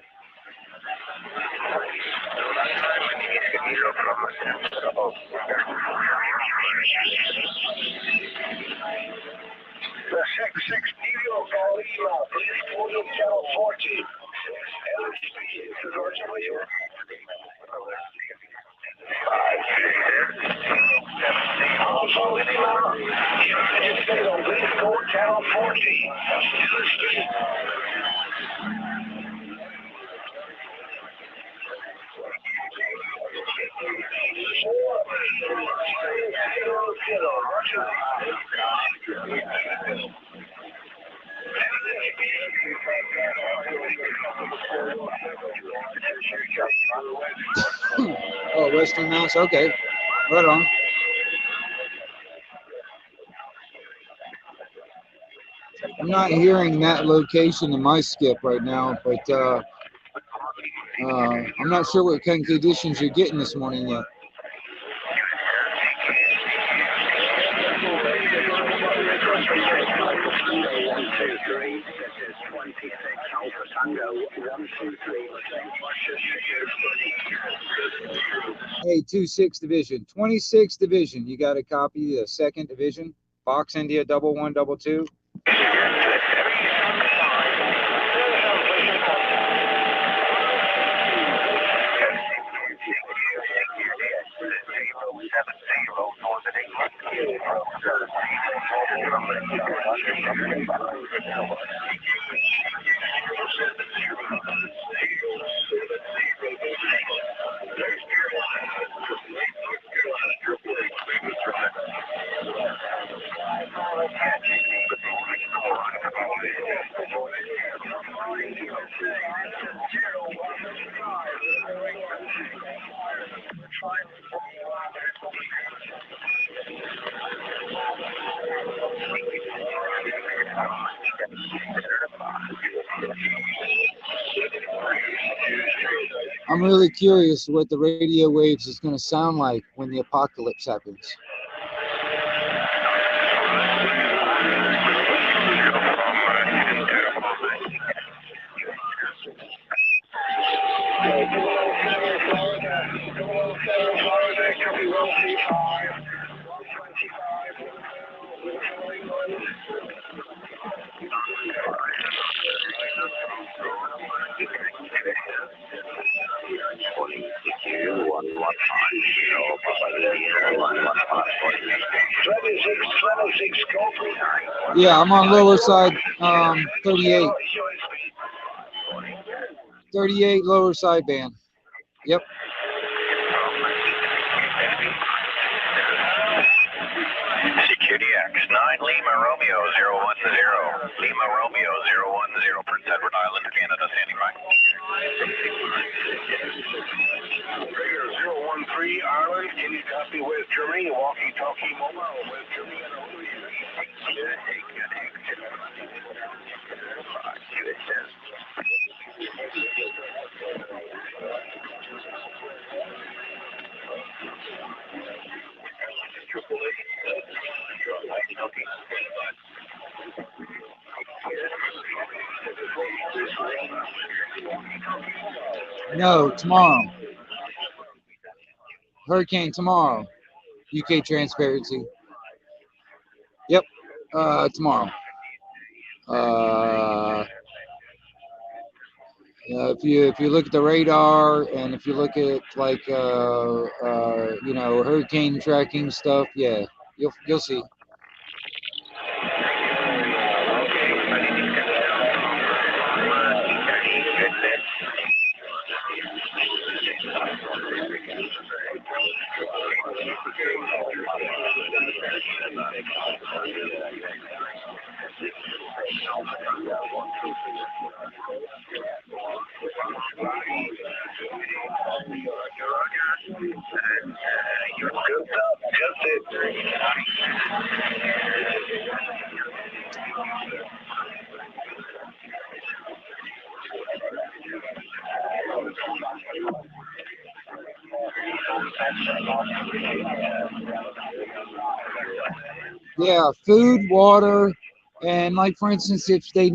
E: The 66 New York call email, please phone in channel 14. Also, United States on Police Court, Channel 14.
B: Oh, Western Mounts. Okay, right on. I'm not hearing that location in my skip right now, but I'm not sure what kind of conditions you're getting this morning yet. Hey, 26th Division, 26th Division. You got a copy of the 2nd Division, Fox India 1122. I'm really curious what the radio waves is going to sound like when the apocalypse happens. Yeah, I'm on lower side 38. 38 lower side band. Yep.
C: Security X9 Lima Romeo 010. Lima Romeo 010. Prince Edward Island, Canada, standing by.
E: Trader 013 Ireland, can you copy West Germany? Walkie-talkie mobile, West Germany.
B: No, tomorrow. Hurricane tomorrow. UK Transparency. Yep. Tomorrow. If you look at the radar and if you look at like hurricane tracking stuff, yeah, you'll see. Yeah, food, water, and like for instance, if they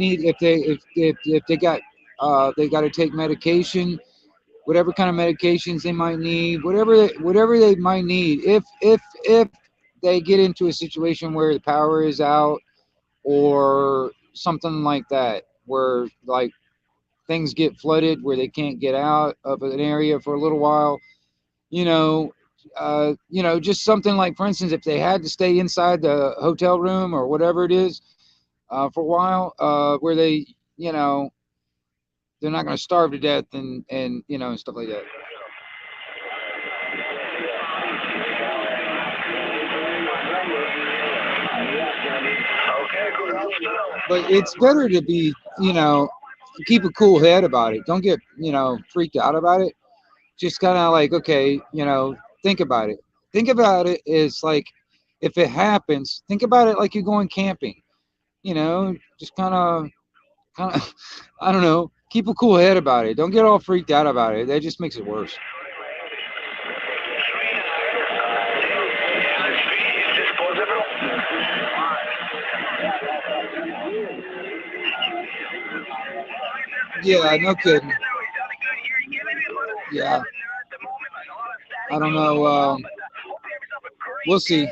B: got to take medication, whatever kind of medications they might need, whatever they might need, if they get into a situation where the power is out or something like that, where like things get flooded where they can't get out of an area for a little while, You know, just something like, for instance, if they had to stay inside the hotel room or whatever it is for a while, where they, you know, they're not going to starve to death and you know, and stuff like that.
E: Okay, good.
B: But it's better to be, you know, keep a cool head about it. Don't get, you know, freaked out about it. Just kind of like, okay, you know, think about it. Think about it as like, if it happens, think about it like you're going camping. You know, just kind of, I don't know, keep a cool head about it. Don't get all freaked out about it. That just makes it worse. Yeah, no kidding. Yeah, I don't know. We'll see.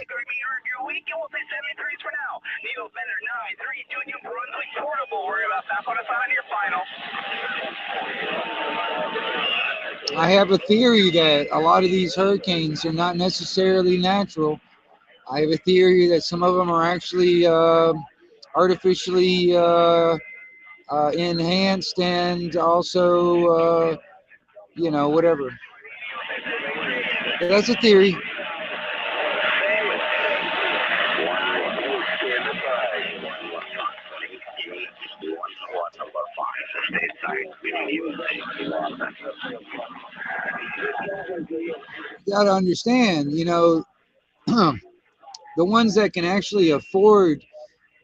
B: I have a theory that a lot of these hurricanes are not necessarily natural. I have a theory that some of them are actually artificially enhanced and also, you know, whatever. That's a theory. You got to understand, you know, the ones that can actually afford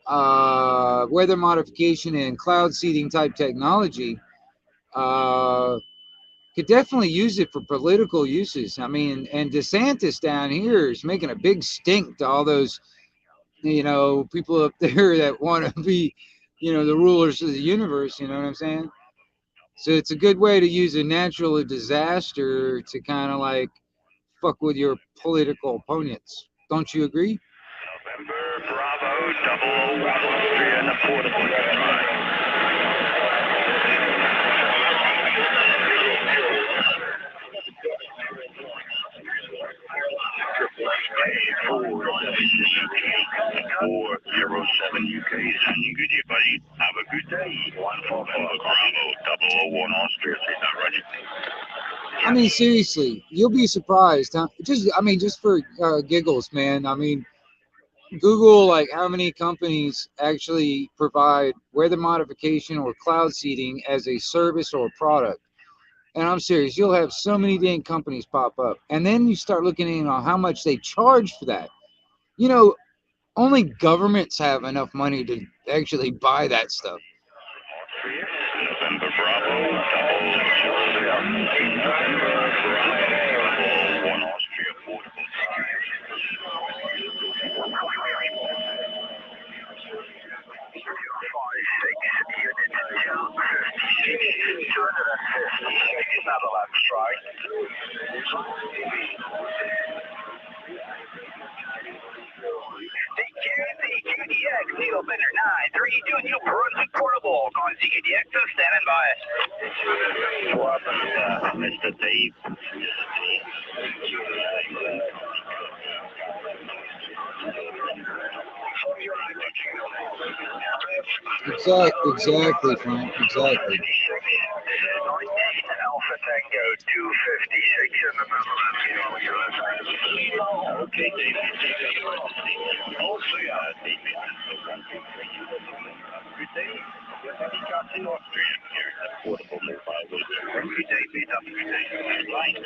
B: weather modification and cloud seeding type technology uh, could definitely use it for political uses. I mean, and DeSantis down here is making a big stink to all those, you know, people up there that want to be, you know, the rulers of the universe. You know what I'm saying? So it's a good way to use a natural disaster to kind of like fuck with your political opponents. Don't you agree?
E: November Bravo 001 Austria and affordable drive. UK. Sounding good here, buddy. Have a good day. 144 Bravo 001 Austria. Is that ready?
B: I mean, seriously, you'll be surprised. Huh? Just, I mean, just for giggles, man. I mean, Google like how many companies actually provide weather modification or cloud seeding as a service or a product. And I'm serious, you'll have so many dang companies pop up. And then you start looking at how much they charge for that. You know, only governments have enough money to actually buy that stuff.
E: November Bravo 001 November Bravo 001 Austria affordable. Needle Bender 932 New Brunswick Portable. Calling CKDX, standing by. Mr. Dave.
B: Exactly, Frank. Exactly.
E: Alpha Tango 256 in the middle. Okay, David. Also, David. Good day. Heavy Captain Austrian here at Portable Mobile. Good day, David. Line.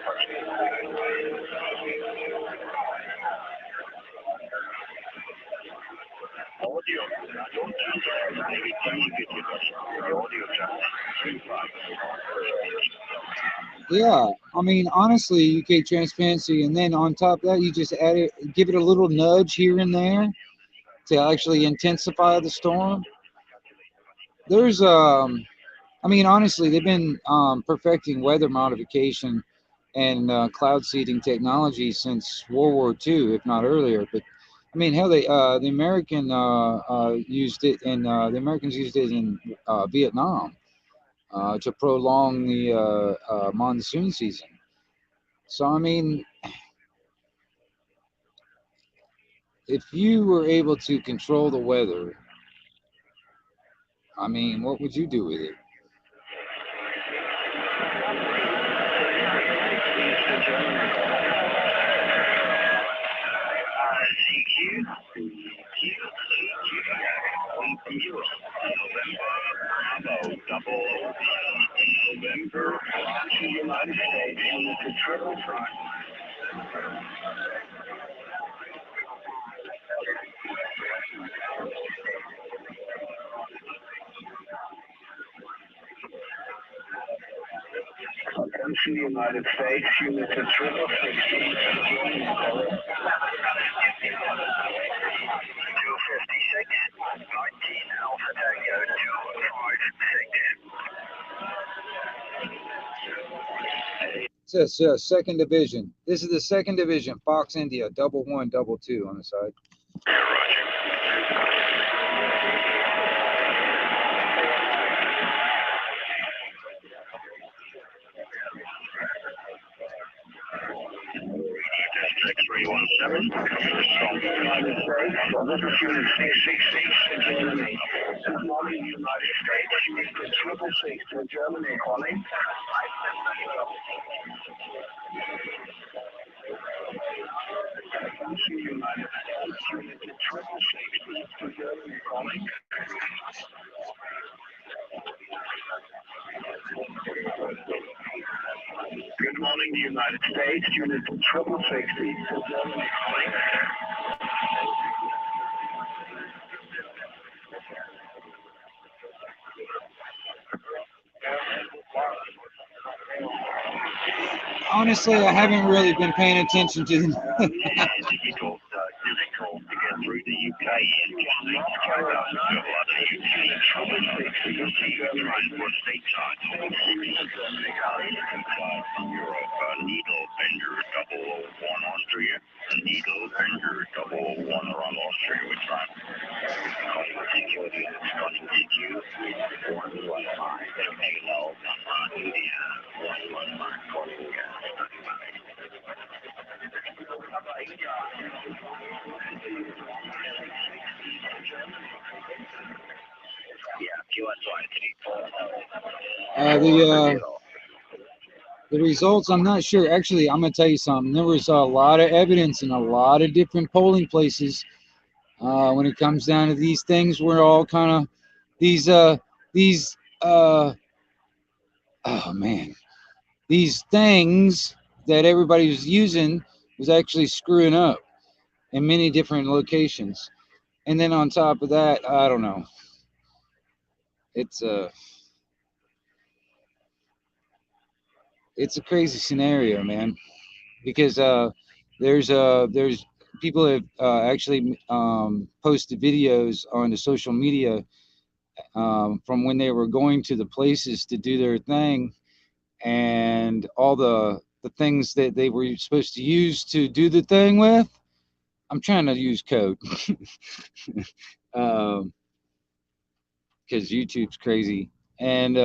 E: Audio. Don't answer. Maybe you get your audio jack.
B: Yeah, I mean, honestly, UK transparency, and then on top of that, you just add it, give it a little nudge here and there to actually intensify the storm. There's, I mean, honestly, they've been perfecting weather modification and cloud seeding technology since World War II, if not earlier. But I mean, hell, the American used it, and the Americans used it in Vietnam to prolong the monsoon season. So I mean, if you were able to control the weather, I mean, what would you do with it?
E: November to United States unit to triple front. To United States unit to triple 60. Join caller. 256, 19 Alpha Tango 256.
B: It says second division. This is the second division, Fox India, 1122 on the side.
E: United States, this is unit 666 to Germany. Good morning, United States. Unit to triple 6 to Germany calling. To United States, unit to triple 6 to Germany calling. Good morning, United States. Unit to triple 60 to Germany calling.
B: Honestly, I haven't really been paying attention to them.
C: difficult to get through the UK and a lot of UK try and put stateside Europe, Needle Bender 001 Austria, Needle Bender 001 around Austria, we're trying security and starting to use 115 Halo, India 115 calling
B: The results, I'm not sure. Actually, I'm gonna tell you something. There was a lot of evidence in a lot of different polling places. When it comes down to these things, we're all kind of these oh man, these things that everybody was using was actually screwing up in many different locations. And then on top of that, I don't know. It's a crazy scenario, man, because there's people have actually posted videos on the social media from when they were going to the places to do their thing, and all the things that they were supposed to use to do the thing with. I'm trying to use code because YouTube's crazy, and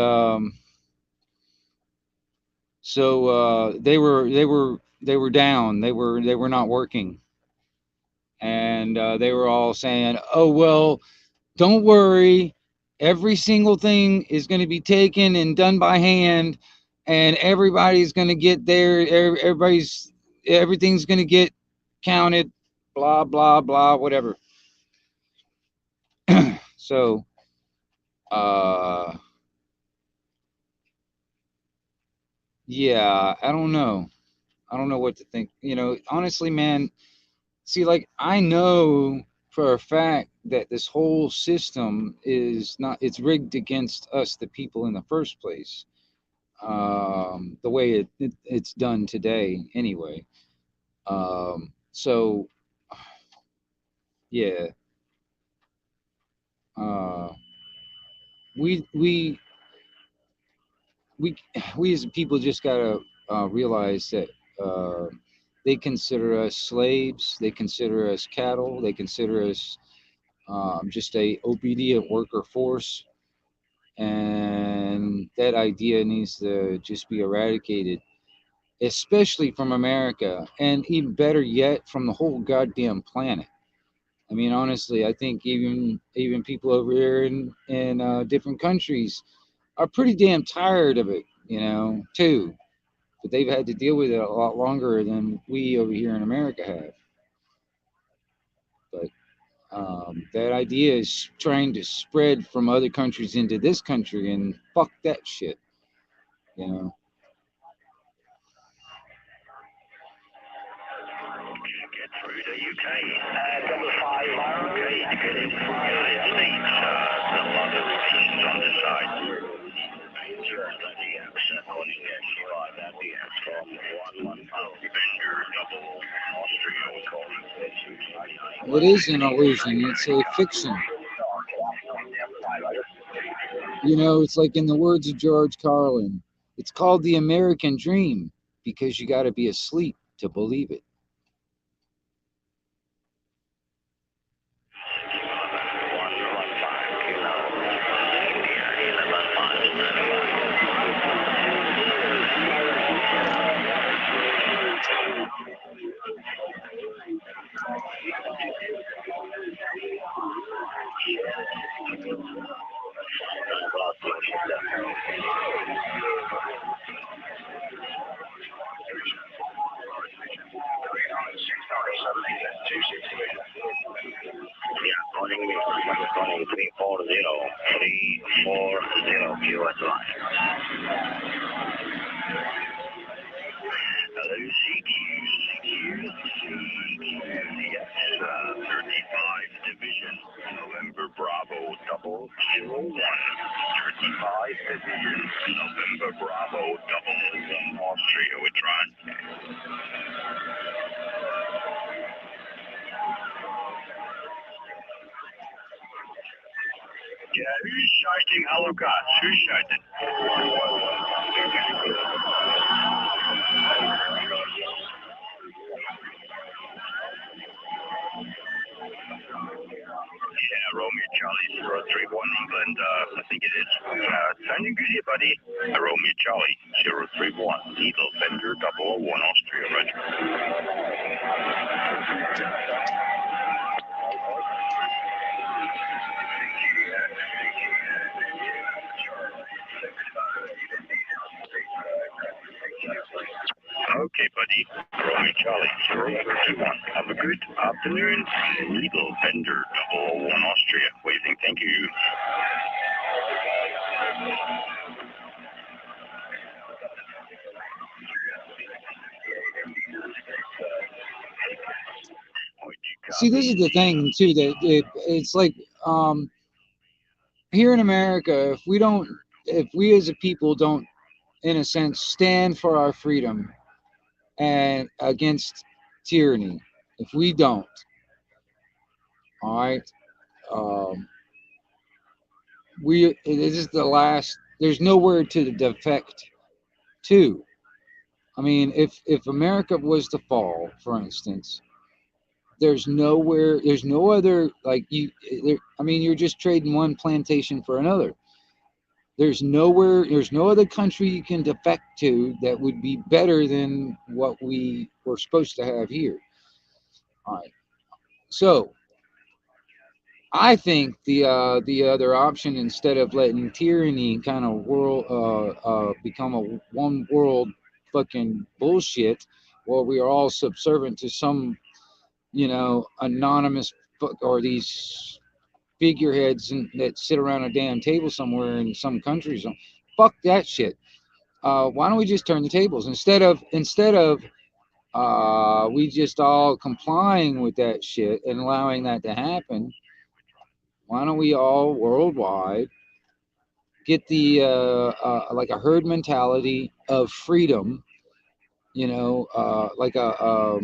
B: so they were down. They were not working, and they were all saying, "Oh well, don't worry. Every single thing is going to be taken and done by hand, and everybody's going to get there. Everything's going to get counted. Blah blah blah. Whatever." So, yeah, I don't know. I don't know what to think. Honestly, man. See, like, I know for a fact that this whole system is not, it's rigged against us, the people, in the first place. The way it's done today, anyway. So, yeah. Uh, we, we, we, we as people just gotta realize that they consider us slaves, they consider us cattle, they consider us just a obedient worker force, and that idea needs to just be eradicated, especially from America, and even better yet, from the whole goddamn planet. I mean, honestly, I think even people over here in different countries are pretty damn tired of it, too. But they've had to deal with it a lot longer than we over here in America have. But that idea is trying to spread from other countries into this country, and fuck that shit, you know.
E: Get through to UK. Double five, okay, good in United States. A lot of restrictions on this side. Just at the accent calling SUI, that the from 115. Vendor double Austria calling
B: It is an illusion. It's a fiction. It's like in the words of George Carlin. It's called the American dream because you got to be asleep to believe it.
E: Calling 340 US line. Hello, CQ, yes, 35 Division, November Bravo, 001, 35 Division, November Bravo, 001, Austria, we try. Yeah, who's shouting hello, guys? Who's shouting? Yeah, Romeo Charlie 031 England, I think it is. Sounding good here, buddy. Romeo Charlie 031, Needle Fender 001 Austria, Roger. Okay, buddy. Romeo Charlie 031. Have a good afternoon. Needle Fender 001 Austria. Waving, thank you.
B: See, this is the thing too, that it's like here in America, if we as a people don't, in a sense, stand for our freedom and against tyranny, if we don't, all right, um, this is the last. There's nowhere to defect to. I mean, if America was to fall, for instance, there's nowhere. There's no other like you. I mean, you're just trading one plantation for another. There's nowhere. There's no other country you can defect to that would be better than what we were supposed to have here. All right. So I think the other option, instead of letting tyranny kind of become a one world fucking bullshit, where we are all subservient to some anonymous or these figureheads that sit around a damn table somewhere in some countries. Fuck that shit. Why don't we just turn the tables instead of we just all complying with that shit and allowing that to happen? Why don't we all worldwide get the like a herd mentality of freedom? Like a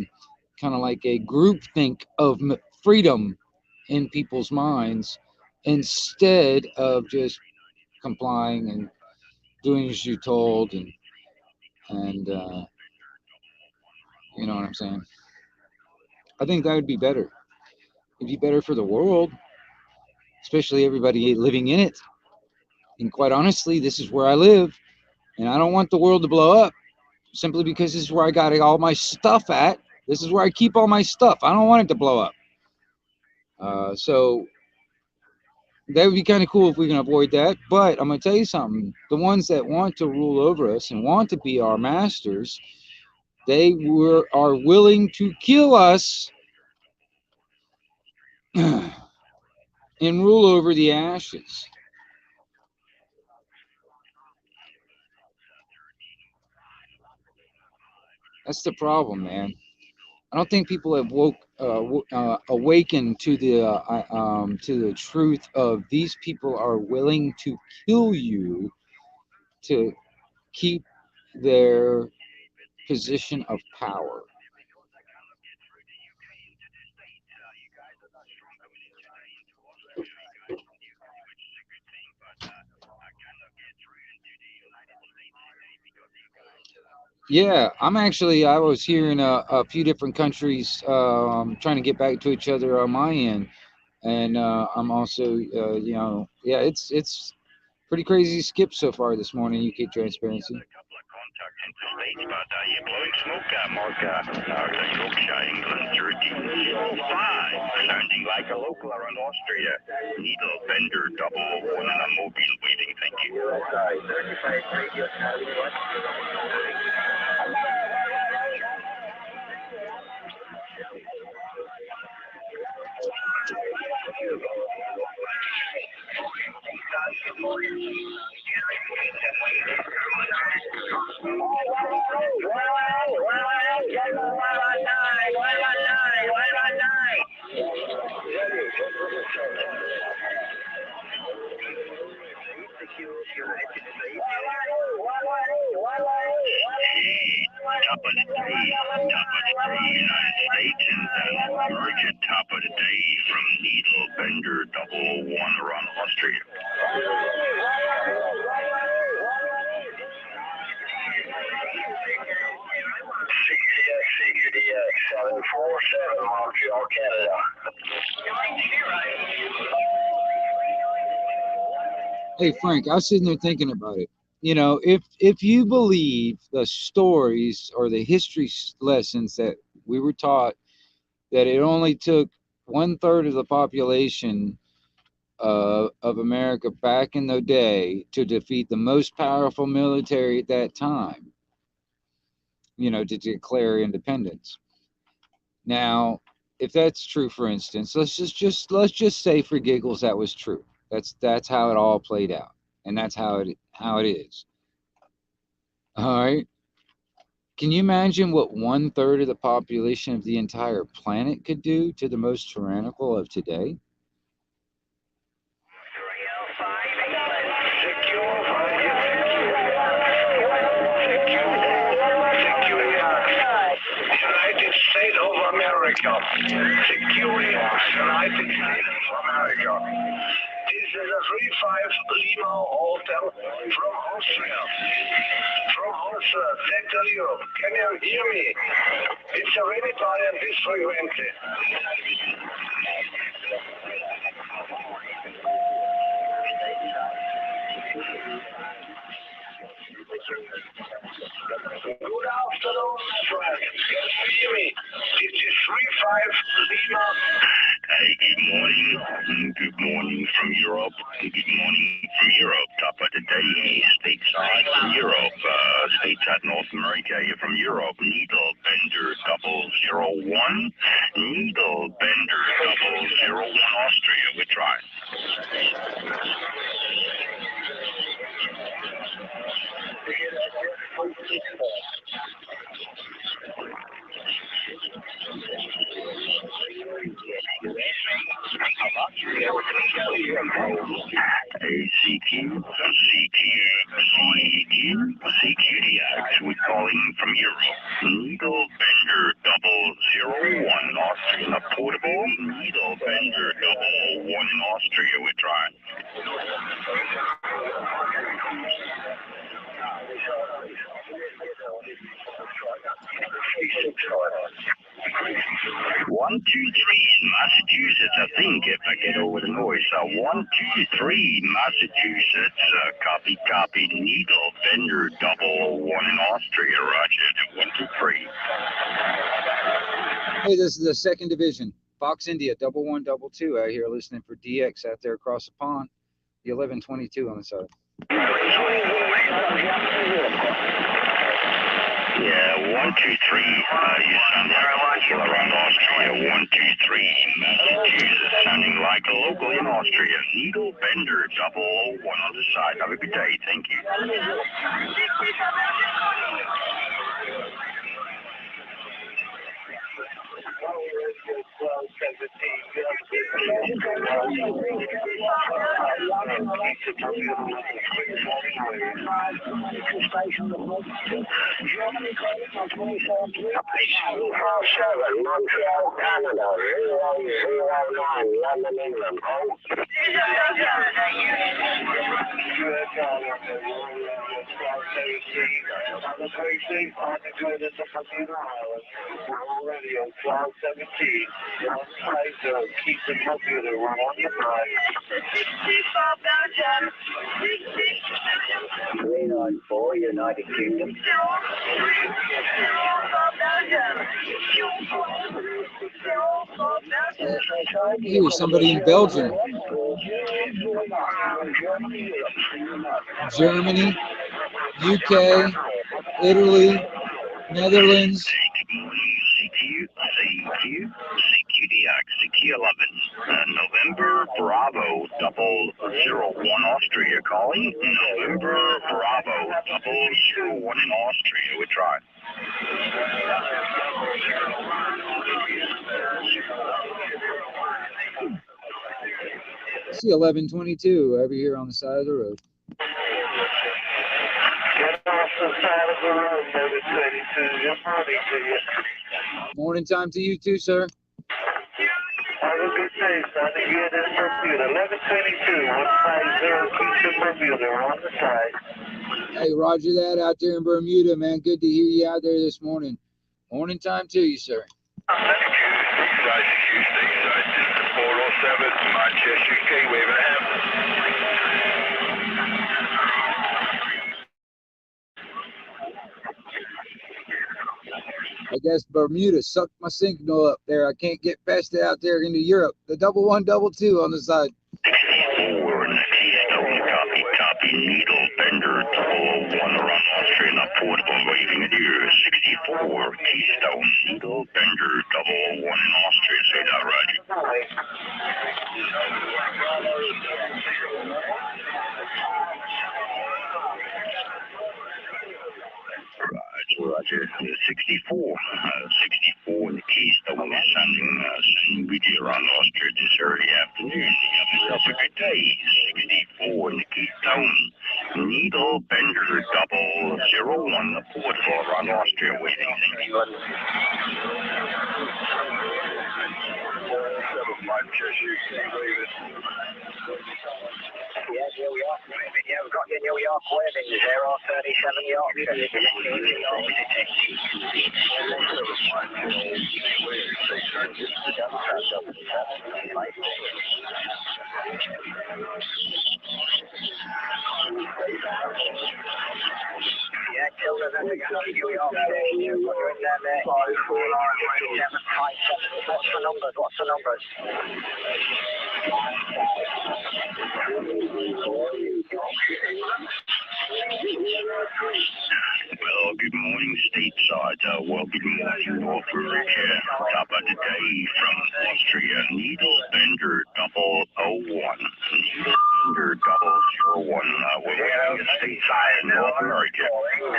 B: kind of like a group think of freedom in people's minds, instead of just complying and doing as you're told, and you know what I'm saying. I think that would be better. It'd be better for the world, especially everybody living in it. And quite honestly, this is where I live, and I don't want the world to blow up simply because this is where I got all my stuff at. This is where I keep all my stuff. I don't want it to blow up. So that would be kind of cool if we can avoid that. But I'm going to tell you something. The ones that want to rule over us and want to be our masters, are willing to kill us and rule over the ashes. That's the problem, man. I don't think people have awakened to the truth of these people are willing to kill you to keep their position of power. Yeah, I was here in a few different countries trying to get back to each other on my end. And I'm also, yeah, it's pretty crazy skip so far this morning, UK Transparency.
E: Contacts into States, but you're blowing smoke, Mark, out of Yorkshire, England, Jersey. 05, sounding like a local around Austria. Needle bender, double one, and a mobile waiting, thank you. Okay, 35 radio Charlie, what? Top of the day, United States, and urgent top of the day from Needle Bender, double one around Austria.
A: CQDX 747, Montreal, Canada.
B: Hey Frank, I was sitting there thinking about it. You know, if you believe the stories or the history lessons that we were taught, that it only took 1/3 of the population of America back in the day to defeat the most powerful military at that time, to declare independence. Now, if that's true, for instance, let's just say for giggles that was true. That's how it all played out, and that's how it is. All right. Can you imagine what 1/3 of the population of the entire planet could do to the most tyrannical of today?
E: United States of America. Security, United States of America. This is a 35 Lima Hotel from Austria. From Austria, Central Europe. Can you hear me? It's a very Italian this frequency. Good afternoon, friend. Can you hear me? It is 35 Lima. Hey, good morning. Good morning from Europe. Good morning from Europe. Top of the day, stateside from Europe. Stateside North America. You're from Europe. Needle Bender 001. Needle Bender 001 Austria. We try. CQDX, we're calling from Europe. Needle Bender 001 Austria. Portable Needle Bender 001 in Austria, we're trying. 1, 2, 3 in Massachusetts, I think, if I get over the noise. 1, 2, 3 Massachusetts, copy, Needle Bender 001 in Austria, Roger, 1, 2, 3.
B: Hey, this is the second division. Fox India 1122 out here listening for DX out there across the pond. The 1122 on the side.
E: Yeah, 123. You sound like around Austria. 123. Massachusetts, sounding like a local in Austria. Needle Bender 001 on the side. Have a good day. Thank you.
D: Montreal, Canada, 009, London, England. Radio 1217. Keep the computer on the line. 394, United Kingdom.
B: Here was somebody in Belgium, Germany, UK, Italy, Netherlands.
E: November Bravo 001 Austria calling. November Bravo 001 in Austria. We try.
B: See 1122 over here on the side of the road.
D: Get off the side of the road, number 22. Good morning to you.
B: Morning time to you too, sir.
D: Have a good day, son. Here it is, Bermuda. 1122, 150, keep the Bermuda on the side.
B: Hey, roger that out there in Bermuda, man. Good to hear you out there this morning. Morning time to you, sir.
E: Stateside, District 407, Manchester, UK, wave and a half.
B: I guess Bermuda sucked my signal up there. I can't get past it out there into Europe. The 1122 on the side.
E: 64 in the Keystone, copy, Needle Bender 001 around Austrian portable waving at you. 64 Keystone, Needle Bender 001 in Austria. Say that right. Roger. 64. 64 in the Keystone is sending video around Austria this early afternoon. Have yourself a good day. 64 in the Keystone. Needle Bender 001, the port for around Austria waiting. Thank you.
D: Yeah, New York. Yeah, we've got your New York waving 037 Yorkshire. Yeah, children, I think I'm New York. You're in there, 5757. What's the numbers? What's the numbers?
E: Well, good morning, stateside. Well, good morning, Norfolk. Top of the day from Austria, Needle Bender 001. Needle Bender 001. We're waiting stateside in North America.
D: 025,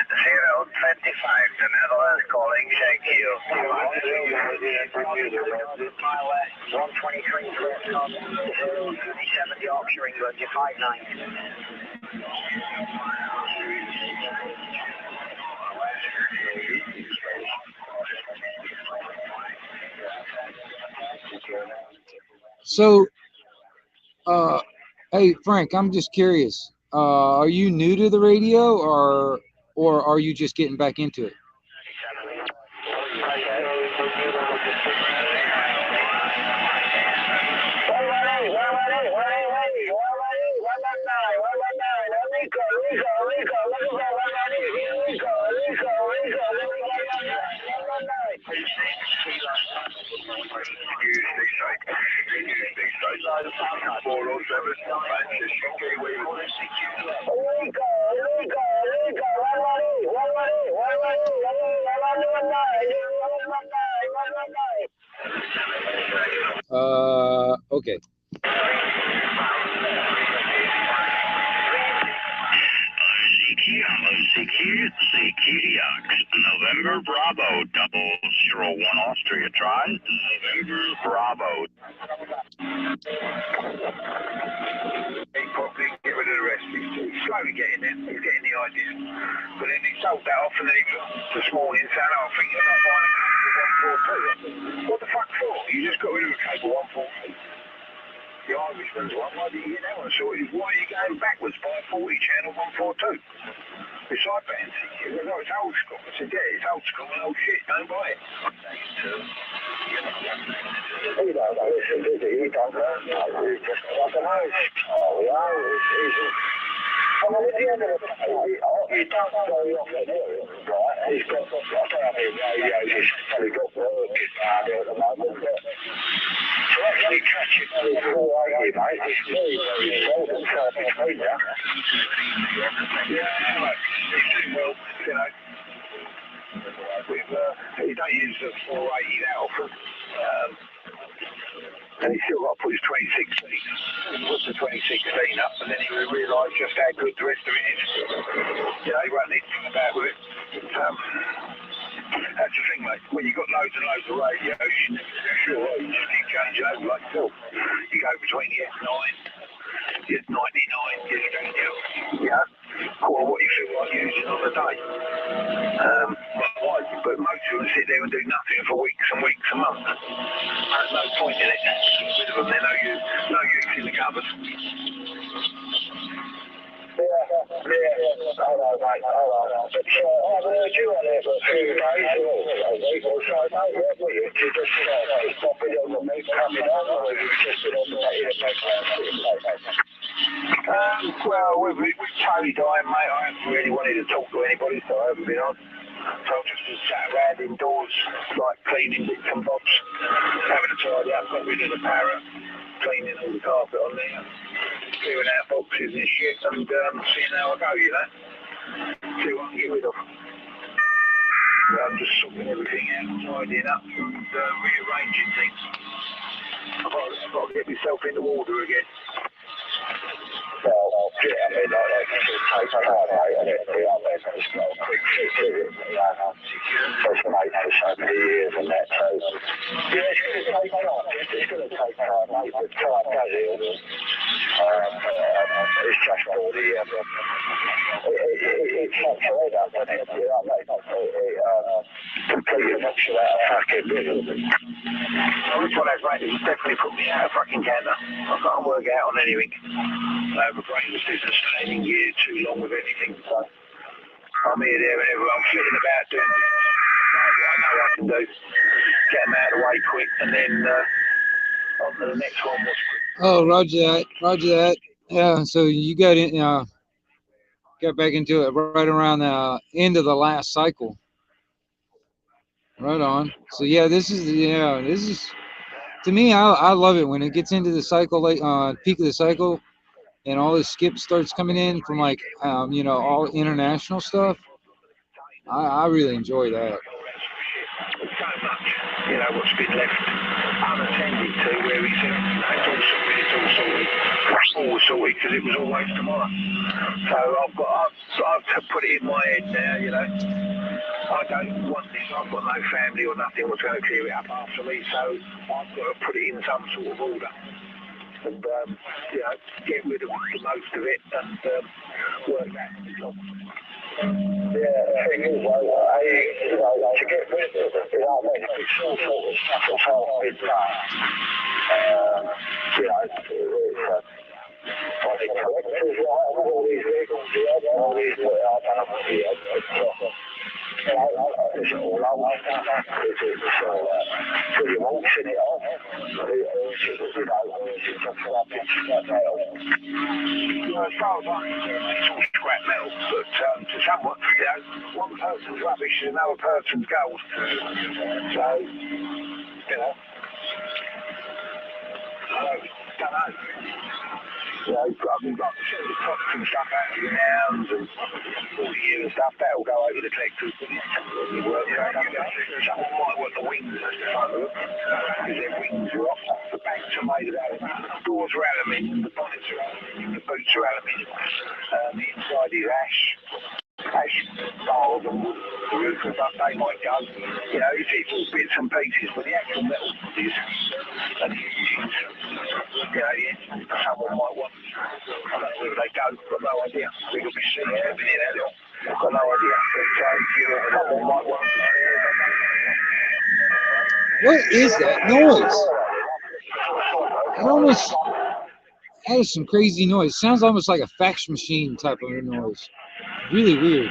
D: the Netherlands calling, thank you. 123, 037 Yorkshire, England, you're 59.
B: So, hey Frank, I'm just curious. Are you new to the radio, or are you just getting back into it? Okay.
E: CQDX, November Bravo 001 Austria, try. November Bravo.
C: Probably get rid of the rest. He's slowly getting there. He's getting the idea. But then he sold that off and then he this morning said, I think you're not buying a cable 142. What the fuck for? You just got rid of a cable 142. The Irishman's one, why did you get that one sorted? Why are you going backwards by a 40 channel 142? Beside fancy, you know, it's old school. I said, yeah, it's old school and old shit, don't buy it. He don't know, listen, does he? He don't know. He's just, I don't know. Oh, yeah, he's I mean, at the end of the day, he don't go off an area, right? He's got, I don't know how many radios he's probably got working down there at the moment, but to actually catch it on 480, mate, it's very, very seldom far between now. Yeah, he's doing well, you know. He don't use the 480 that often. And he's still got to put his 2016. He puts the 2016 up, and then he will realise just how good the rest of it is. You know, he won't need to think about it. That's the thing, mate. When you've got loads and loads of radios, sure, you just keep changing over like Phil. You go between the S9, the S99, the Studio, you know, or what you feel like using on the day. But most of them sit there and do nothing for weeks and weeks and months. There's no point in it. Get rid of them, they're no use in the cupboard. Yeah, I know, mate, I know. But I've heard you on it for a few days or a week or so, mate, haven't you? You just popping on the meat coming on, or have you just been on the well, with Tony dying, mate, I haven't really wanted to talk to anybody, so I haven't been on. So I've just been sat around indoors, like cleaning bits and bobs, having a tidy up, got rid of the parrot, cleaning all the carpet on there, clearing out boxes and shit, and seeing how I go, you know. See what I can get rid of. I'm just sorting everything out, tidying up and rearranging things. I've got to get myself in the water again. Well, yeah, I mean, like, it takes time, mate, and it's not a quick fix, is it? You know, it's been made for so many years and that, so, yeah, it's going to take time. It's going to take time, mate, but time does heal. It's just all the, it fucks your head up, doesn't it? You know what I mean? It completely knocks you out of fucking rhythm. Which one has, mate? It's definitely put me out of fucking canter. I can't work out on anything. I have a brain business standing here too long with anything. So I'm here, there, and everywhere. I'm flitting about doing what I know I can do. Get them out of the way quick, and then on to the next one.
B: Oh, roger that. Roger that. Yeah, so you got in, got back into it right around the end of the last cycle. Right on. So yeah, this is to me. I love it when it gets into the cycle, like peak of the cycle, and all the skips starts coming in from like all international stuff. I really enjoy that.
C: So much, what's been left unattended to, where he said, it's all sorted, because it was always tomorrow. So I've put it in my head now, I don't want this, I've got no family or nothing was going to clear it up after me, so I've got to put it in some sort of order. And, get rid of the most of it and work that job. Yeah, the thing is, to get rid of it, if it's all sort of stuff that's half been done, it's I think collectors, all these vehicles, all these, I don't know what the it's all old stuff, so you're auctioning it off, it's just rubbish, scrap metal. As far as I'm concerned, it's all scrap metal, but to someone, one person's rubbish is another person's gold. So, I don't know.
E: You know, I've got the tops and stuff out of your nouns and all you and stuff, that'll go over the collectors. Someone might want the wings at the front of them, because their wings are off. The backs are made of aluminium, the doors are aluminium, the bonnets are aluminium, the boots are aluminium. The inside is ash bars and wood, the roof and stuff, they might go. You know, it's all bits and pieces, but the actual metal is, and the engines, you know, the engines someone might want. I don't know where they go, I've got no idea. We could be sitting there, been in that little, I've got no idea. Someone might want.
B: What is that noise? It almost has some crazy noise. Sounds almost like a fax machine type of a noise. Really weird.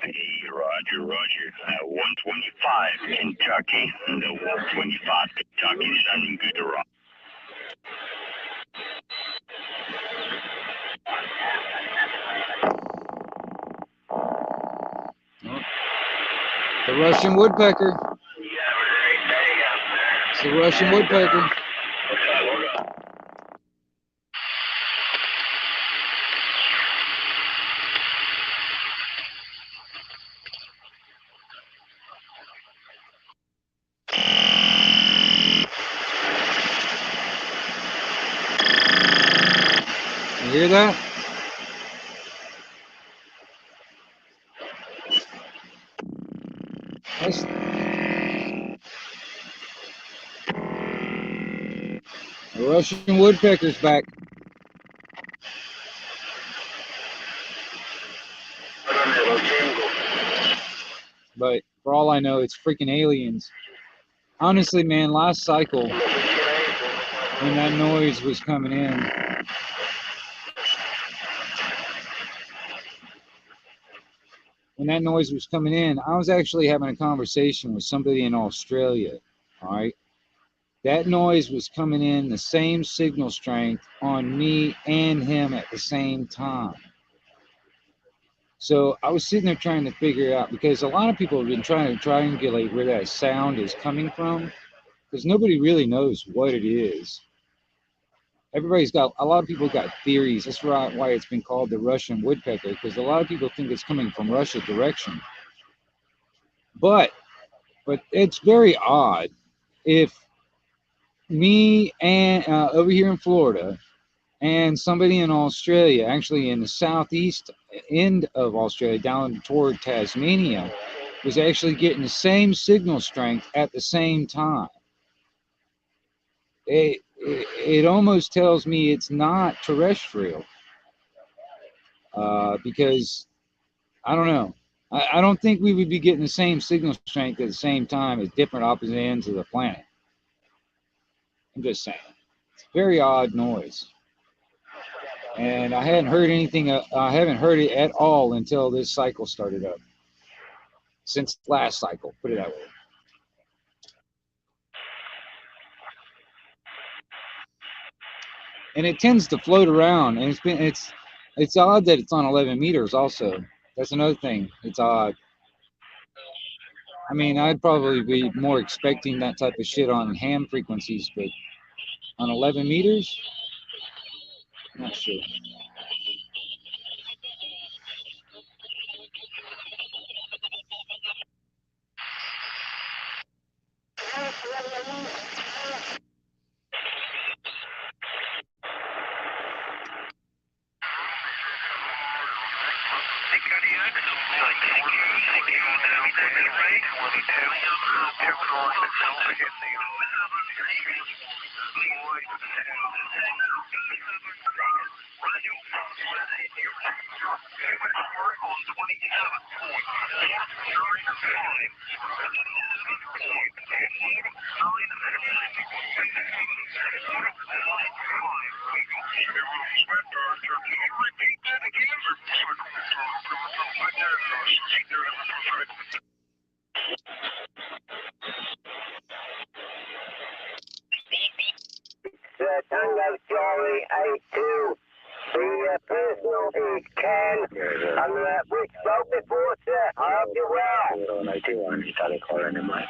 C: Hey, Roger, Roger. 125 Kentucky. The 125 Kentucky sounding good to rock.
B: The Russian woodpecker. It's the Russian woodpecker. You hear that? That's the Russian woodpecker's back. But for all I know, it's freaking aliens. Honestly, man, last cycle, when that noise was coming in, I was actually having a conversation with somebody in Australia, all right? That noise was coming in the same signal strength on me and him at the same time. So I was sitting there trying to figure out, because a lot of people have been trying to triangulate where that sound is coming from, because nobody really knows what it is. A lot of people got theories. That's why it's been called the Russian woodpecker, because a lot of people think it's coming from Russia direction. But it's very odd if me and over here in Florida and somebody in Australia, actually in the southeast end of Australia, down toward Tasmania, was actually getting the same signal strength at the same time. It almost tells me it's not terrestrial, because I don't know. I don't think we would be getting the same signal strength at the same time as different opposite ends of the planet. I'm just saying. It's a very odd noise. And I hadn't heard anything, I haven't heard it at all until this cycle started up. Since last cycle, put it that way. And it tends to float around, and it's odd that it's on 11 meters also. That's another thing. It's odd. I mean, I'd probably be more expecting that type of shit on ham frequencies, but on 11 meters, not sure.
D: Tango Charlie 82. The personal is Ken. And we spoke before, sir. I hope you're well. 81, Charlie calling in, mate.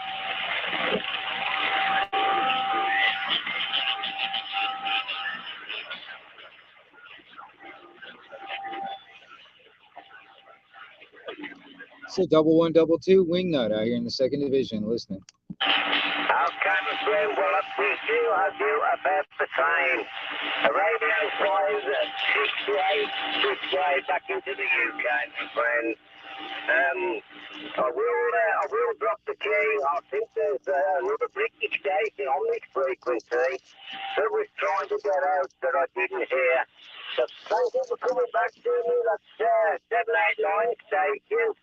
B: It's a 1122 wingnut out here in the 2nd Division listening.
D: Okay, my friend, well, up to you, I do about the same. The radio flies at 68 back into the UK, my friend. I will drop the key. I think there's another British station on this frequency that was trying to get out that I didn't hear. So thank you for coming back to me. That's 789 station.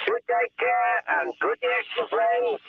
D: You take care and good day, my friends.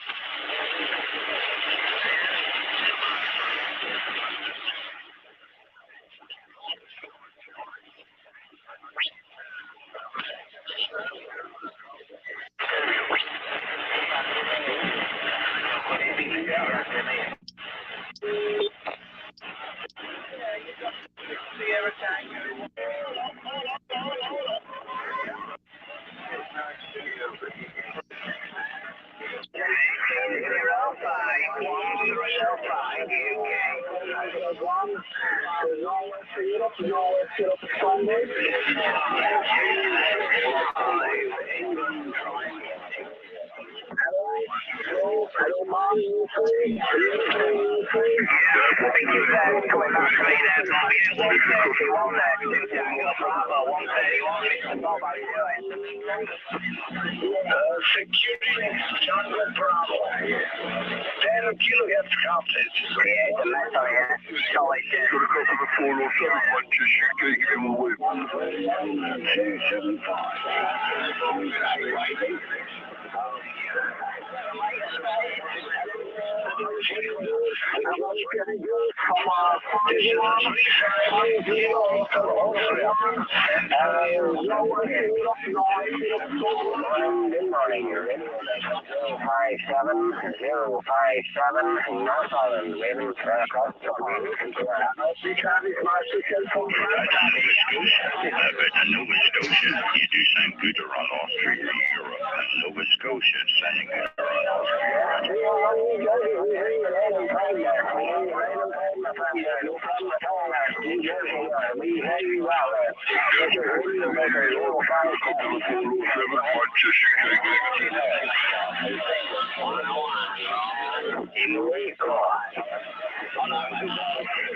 E: Nova Scotia, you do sound good around Austria, Europe. Nova Scotia sounding good around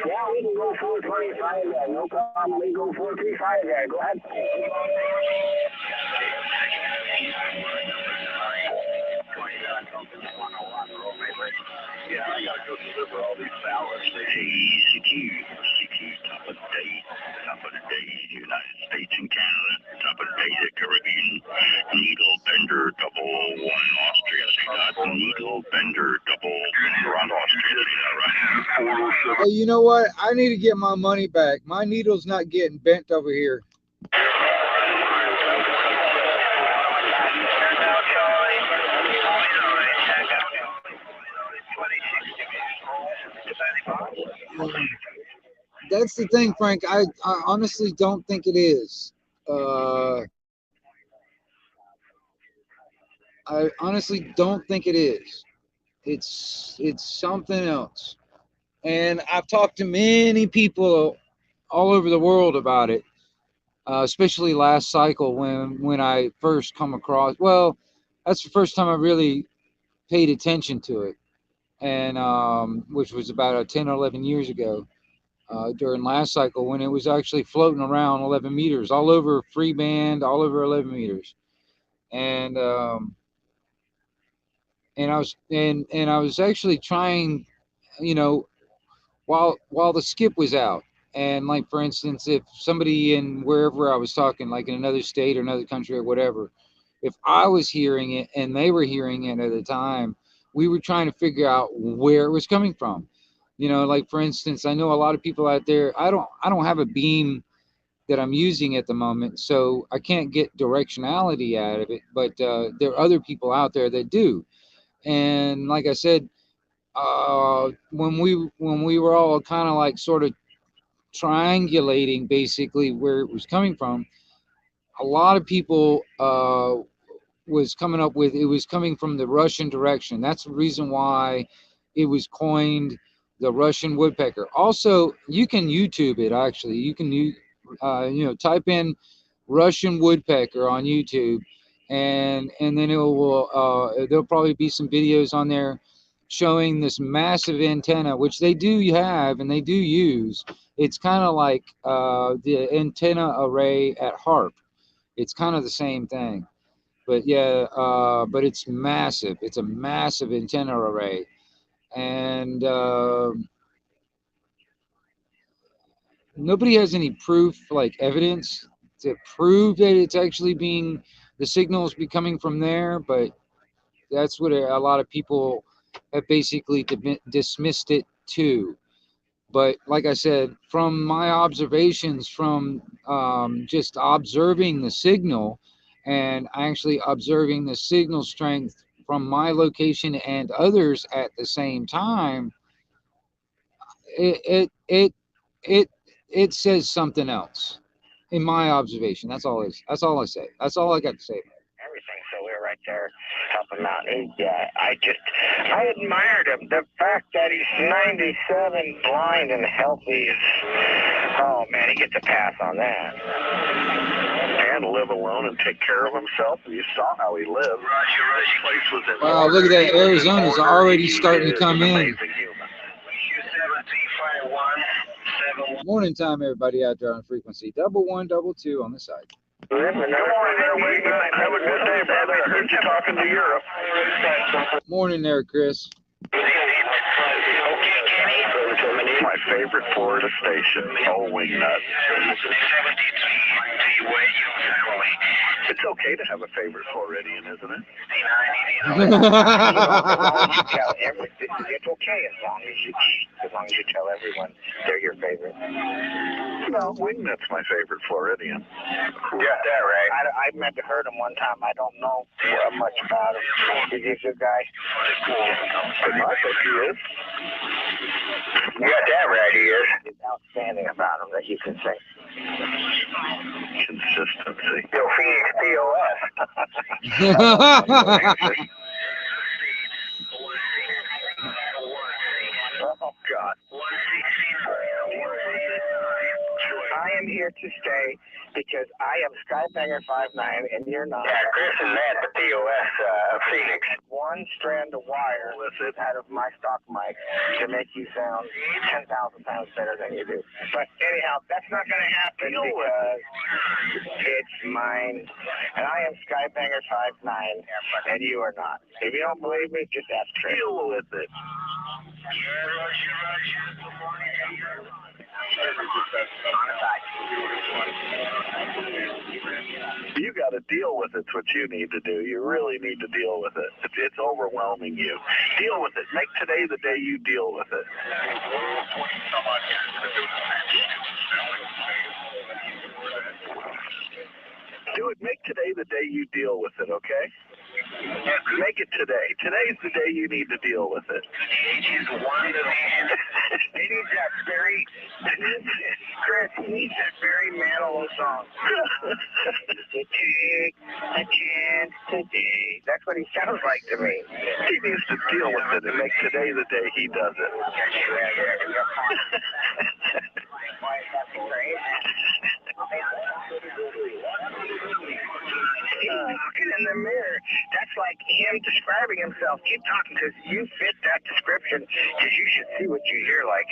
D: Yeah, we can go 425 there. No problem. We go 435 there. Go ahead.
E: Yeah, I gotta go deliver all these ballots. CQ, top of the day, United States and Canada, top of the day, the Caribbean, needle bender, double one, Austria, needle bender, double around Austria, right?
B: Hey, you know what? I need to get my money back. My needle's not getting bent over here. That's the thing, Frank. I honestly don't think it is. I honestly don't think it is. It's something else. And I've talked to many people all over the world about it, especially last cycle when I first come across. Well, that's the first time I really paid attention to it, and which was about 10 or 11 years ago. During last cycle when it was actually floating around 11 meters all over free band, all over 11 meters. And I was actually trying, you know, while the skip was out. And like, for instance, if somebody in wherever I was talking, like in another state or another country or whatever, if I was hearing it and they were hearing it at the time, we were trying to figure out where it was coming from. You know, like for instance, I know a lot of people out there. I don't have a beam that I'm using at the moment, so I can't get directionality out of it. But there are other people out there that do, and like I said, when we were all kind of like sort of triangulating basically where it was coming from, a lot of people was coming up with it was coming from the Russian direction. That's the reason why it was coined the Russian woodpecker. Also, you can YouTube it. Actually, you can type in Russian woodpecker on YouTube, and then it will there'll probably be some videos on there showing this massive antenna, which they do have and they do use. It's kind of like the antenna array at HARP. It's kind of the same thing. But yeah, but it's massive. It's a massive antenna array, and nobody has any proof, like evidence, to prove that it's actually being the signals be coming from there. But that's what a lot of people have basically dismissed it to. But like I said, from my observations, from just observing the signal and actually observing the signal strength from my location and others at the same time, it it it it says something else. In my observation, that's all. That's all I say. That's all I got to say.
D: Everything, so we're right there helping out. I admired him. The fact that he's 97, blind and healthy is, oh man, he gets a pass on that.
C: And live alone and take care of himself. You saw how he lived.
B: Wow, look at that. Arizona's already starting to come in. Morning time, everybody out there on frequency. 1122 on the side.
C: Good morning there, Wayne. Have a good day, brother. I heard you talking to Europe.
B: Morning there, Chris.
C: My favorite Florida station, Wingnut. It's okay to have a favorite Floridian, isn't it?
D: It's okay as long as you tell everyone they're your favorite.
C: No, Wingnut's my favorite Floridian.
D: Yeah, that right. I meant to heard him one time. I don't know much about him. Is he a good guy?
C: I think he is.
D: You got that right, he is. It's outstanding about him that you can say.
C: Consistency.
D: Yo, Phoenix POS. Oh, God. I am here to stay because I am Skybanger 59 and you're not.
A: Yeah, Chris is at the POS Phoenix.
D: One strand of wire out of my stock mic to make you sound 10,000 times better than you do. But anyhow, that's not going to happen because it's mine. And I am Skybanger 59 and you are not. If you don't believe me, just ask Chris.
C: Deal with it. You got to deal with it's what you need to do. You really need to deal with it. It's overwhelming you. Deal with it. Make today the day you deal with it. Do it. Make today the day you deal with it, okay? Make it today. Today's the day you need to deal with it.
D: He needs that very, Chris, he needs that very Manilow song. Take a chance today. That's what he sounds like to me.
C: He needs to deal with it and make today the day he does it.
D: He's talking in the mirror. That's like him describing himself. Keep talking because you fit that description because you should see what you hear like.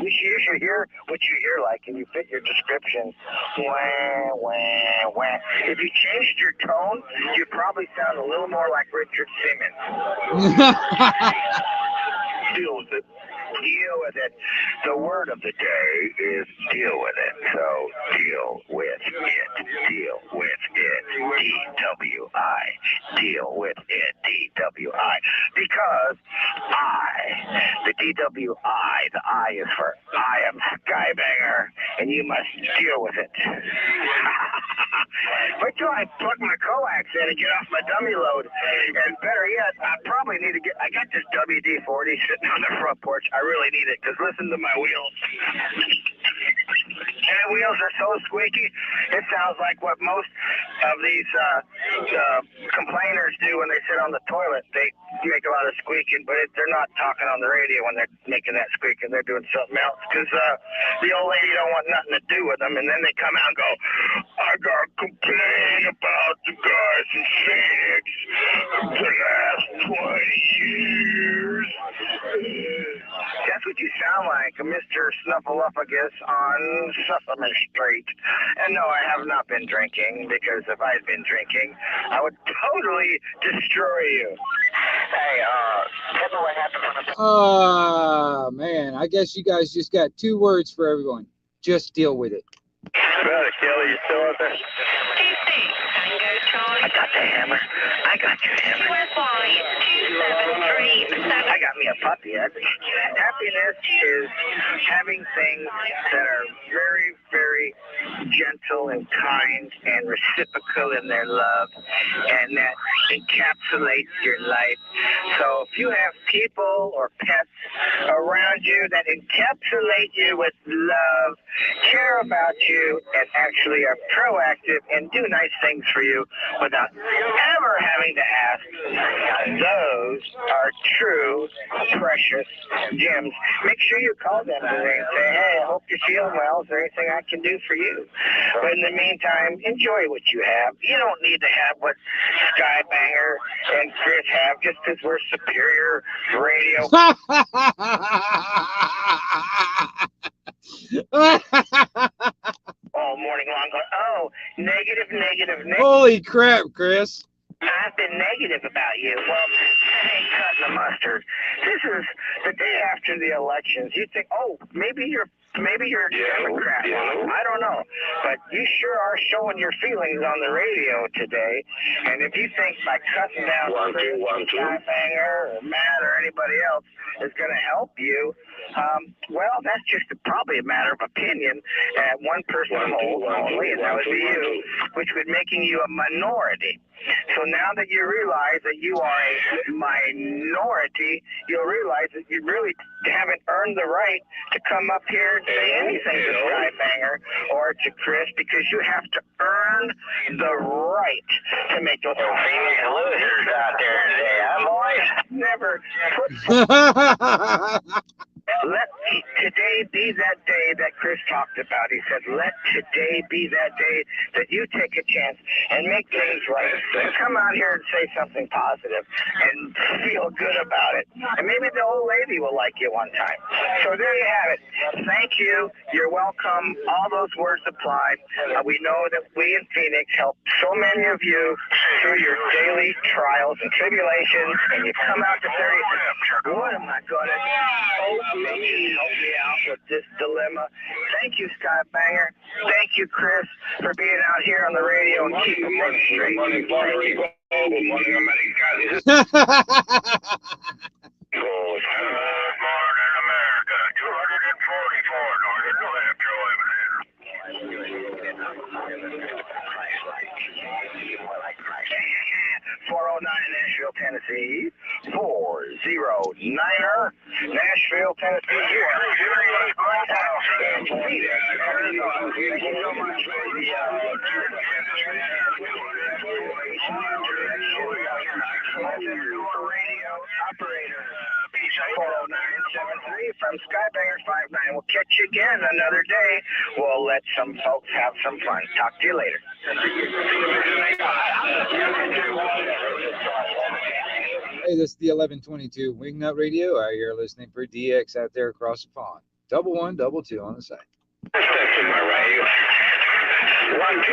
D: You should hear what you hear like and you fit your description. Wah, wah, wah. If you changed your tone, you'd probably sound a little more like Richard Simmons.
C: Deal with it.
D: Deal with it. The word of the day is deal with it. So deal with it. Deal with it. D-W-I. Deal with it. D-W-I. Because I, the D-W-I, the I is for I am Skybanger, and you you must deal with it. Wait till I plug my coax in and get off my dummy load. And better yet, I probably need to I got this WD-40 sitting on the front porch. I really need it, because listen to my wheels. And the wheels are so squeaky, it sounds like what most of these complainers do when they sit on the toilet. They make a lot of squeaking, but they're not talking on the radio when they're making that squeaking. They're doing something else, because the old lady don't want nothing to do with them, and then they come out and go, I got to complain about the guys in Phoenix the last 20 years. That's what you sound like, Mr. Snuffleupagus on Supplement Street. And no, I have not been drinking, because if I had been drinking, I would totally destroy you. Hey, tell me what happened.
B: Ah, man, I guess you guys just got 2 words for everyone. Just deal with it.
A: Brother Kelly, you still out there?
D: I got the hammer. I got your hammer. I got me a puppy. Happiness is having things that are very, very gentle and kind and reciprocal in their love, and that encapsulates your life. So if you have people or pets around you that encapsulate you with love, care about you, and actually are proactive and do nice things for you without ever having to ask, those are true, precious gems. Make sure you call them today and say, hey, I hope you're feeling well. Is there anything I can do for you? But in the meantime, enjoy what you have. You don't need to have what Skybanger and Chris have just because we're superior radio. All morning long. Oh, negative.
B: Holy crap, Chris.
D: I've been negative about you. Well, that ain't cutting the mustard. This is the day after the elections. You think, oh, maybe you're a Democrat. I don't know. But you sure are showing your feelings on the radio today. And if you think by cutting down Skybanger or Matt or anybody else is going to help you, well, that's just probably a matter of opinion at one person only, and that would be you, which would making you a minority. So now that you realize that you are a minority, you'll realize that you really haven't earned the right to come up here and say anything to Skybanger or to Chris, because you have to earn the right to make those
A: Phoenix losers out there today, huh, boys?
D: Never put let today be that day that Chris talked about. He said, let today be that day that you take a chance and make things right. And come out here and say something positive and feel good about it. And maybe the old lady will like you one time. So there you have it. Thank you. You're welcome. All those words applied. We know that we in Phoenix help so many of you through your daily trials and tribulations. And you come out to 30 and what am I going to do? Help me out with this dilemma. Thank you, Skybanger. Thank you, Chris, for being out here on the radio and keeping things straight.
E: Good morning, America. 244 Northern New Hampshire.
D: 409 Nashville, Tennessee. 409er, Nashville, Tennessee. You are serious in Phoenix, Arizona. Thank you so much for the radio operator. 40973 from Skybanger 59. We'll catch you again another day. We'll let some folks have some fun. Talk to you later.
B: Hey, this is the 1122 Wingnut Radio. Out here listening for DX out there across the pond. 1122 on the side.
A: Testing my radio. 1, 2, 1, 2.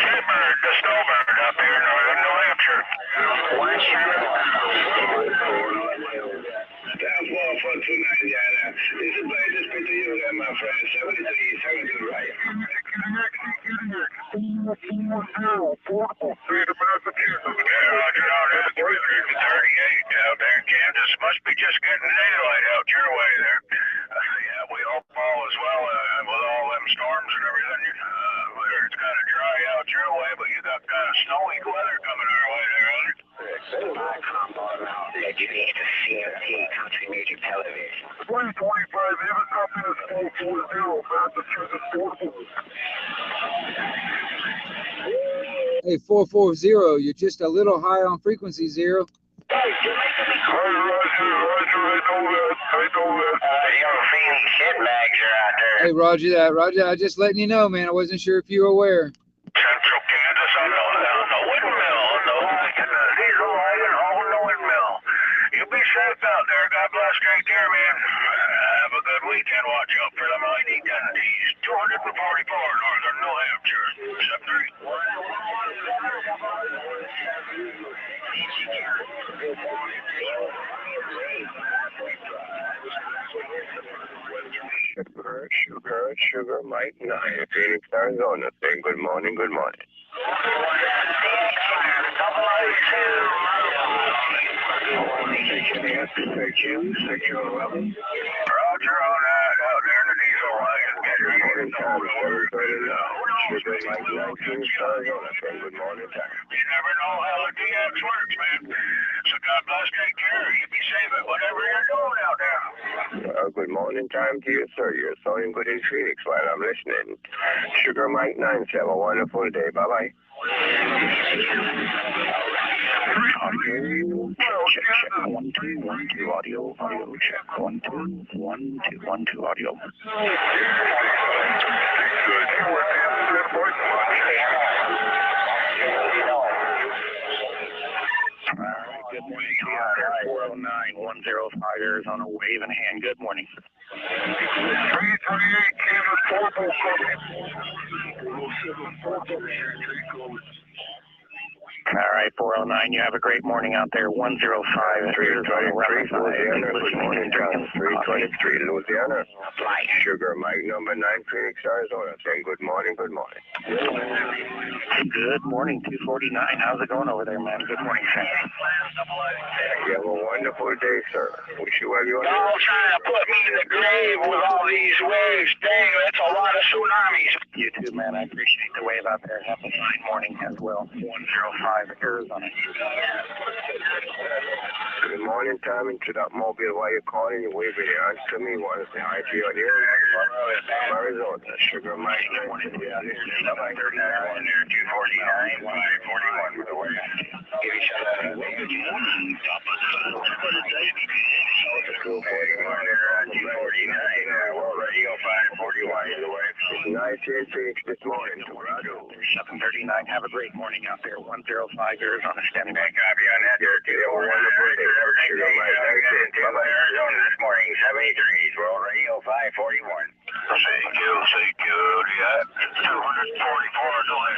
E: Redbird, the snowbird up here in Northern New Hampshire.
A: One Sherman.
E: Down 4429, Jana. This is by to speak to you again, my friend. 73, right. Roger, Roger. 38 out there in Kansas. Must be just getting daylight out your way there. Yeah, we all fall as well. some storms and everything. It's kind of dry out your way, but you got kind of snowy weather coming our way there, Leonard.
D: My combo that you need to CMT Country Music Television.
E: 2025 Evan Company is 440, Massachusetts 440.
B: Hey, 440, you're just a little high on frequency, Zero.
E: Hey, you're making me crazy. I know that. Young Phoenix shitbags are out there.
B: Hey, Roger that, Roger that. I just letting you know, man. I wasn't sure if you were aware.
E: Central Kansas on the windmill, in the diesel wagon, hauling the windmill. You be safe out there. God bless. Take care, man. Have a good weekend. Watch out for them ID-10Ds. 244 Northern New Hampshire. 7-3.
C: Sugar, Mike 9, Phoenix, Arizona. Saying good morning, good morning.
E: Roger on that. Out there in the diesel wagon. Get your
C: Morning time, 7:30. Sugar, Mike 9, Phoenix, Arizona. Saying good morning time.
E: You never know how a DX works, man. So God bless, take care. You be safe at whatever you're doing out there.
C: Good morning time to you, sir. You're sounding good in Phoenix while I'm listening. Sugar, Mike 9, have a wonderful day. Bye-bye.
E: Audio
C: check. 1 2 1 2 audio check. 1 2 1 2 1 2 audio. Good morning to you out there. 409 105 Arizona Wave and Hand. Good morning.
E: 338
C: All right, 409, you have a great morning out there. 105 Arizona Louisiana. Good morning, John. 323 Louisiana. Sugar Mike number 9, Phoenix, Arizona. Saying good morning, good morning. Good morning, 249. How's it going over there, man? Good morning, sir. You have a wonderful day, sir. Wish you well.
E: Y'all trying to put me in the grave with all these waves. Dang, that's a lot of tsunamis.
C: You too, man. I appreciate the wave out there. Have a fine morning as well. 105 Arizona. Good morning, Tom. Into that mobile while you're calling, you're waving your hands to me. Want to say hi to you on here? Arizona. Sugar Mike. Good morning to you out here. 739 there. 249. 541 by the way. Give each other a wave. Top of the 249. Radio 541 the way. Nice in Phoenix this morning. Toronto. 739. Have a great morning out there. 105 Arizona. Standing by. Copy on that. There. Get a wonderful day. Sugar Mike. Arizona this morning. 73. World Radio 541.
E: CQ, yeah. 244 delay.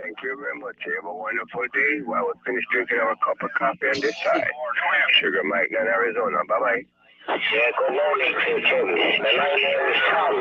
C: Thank you very much. Have a wonderful day. While we finish drinking our cup of coffee on this side. Sugar Mike in Arizona. Bye-bye.
D: Yeah, good morning, Tim. My name is Tom.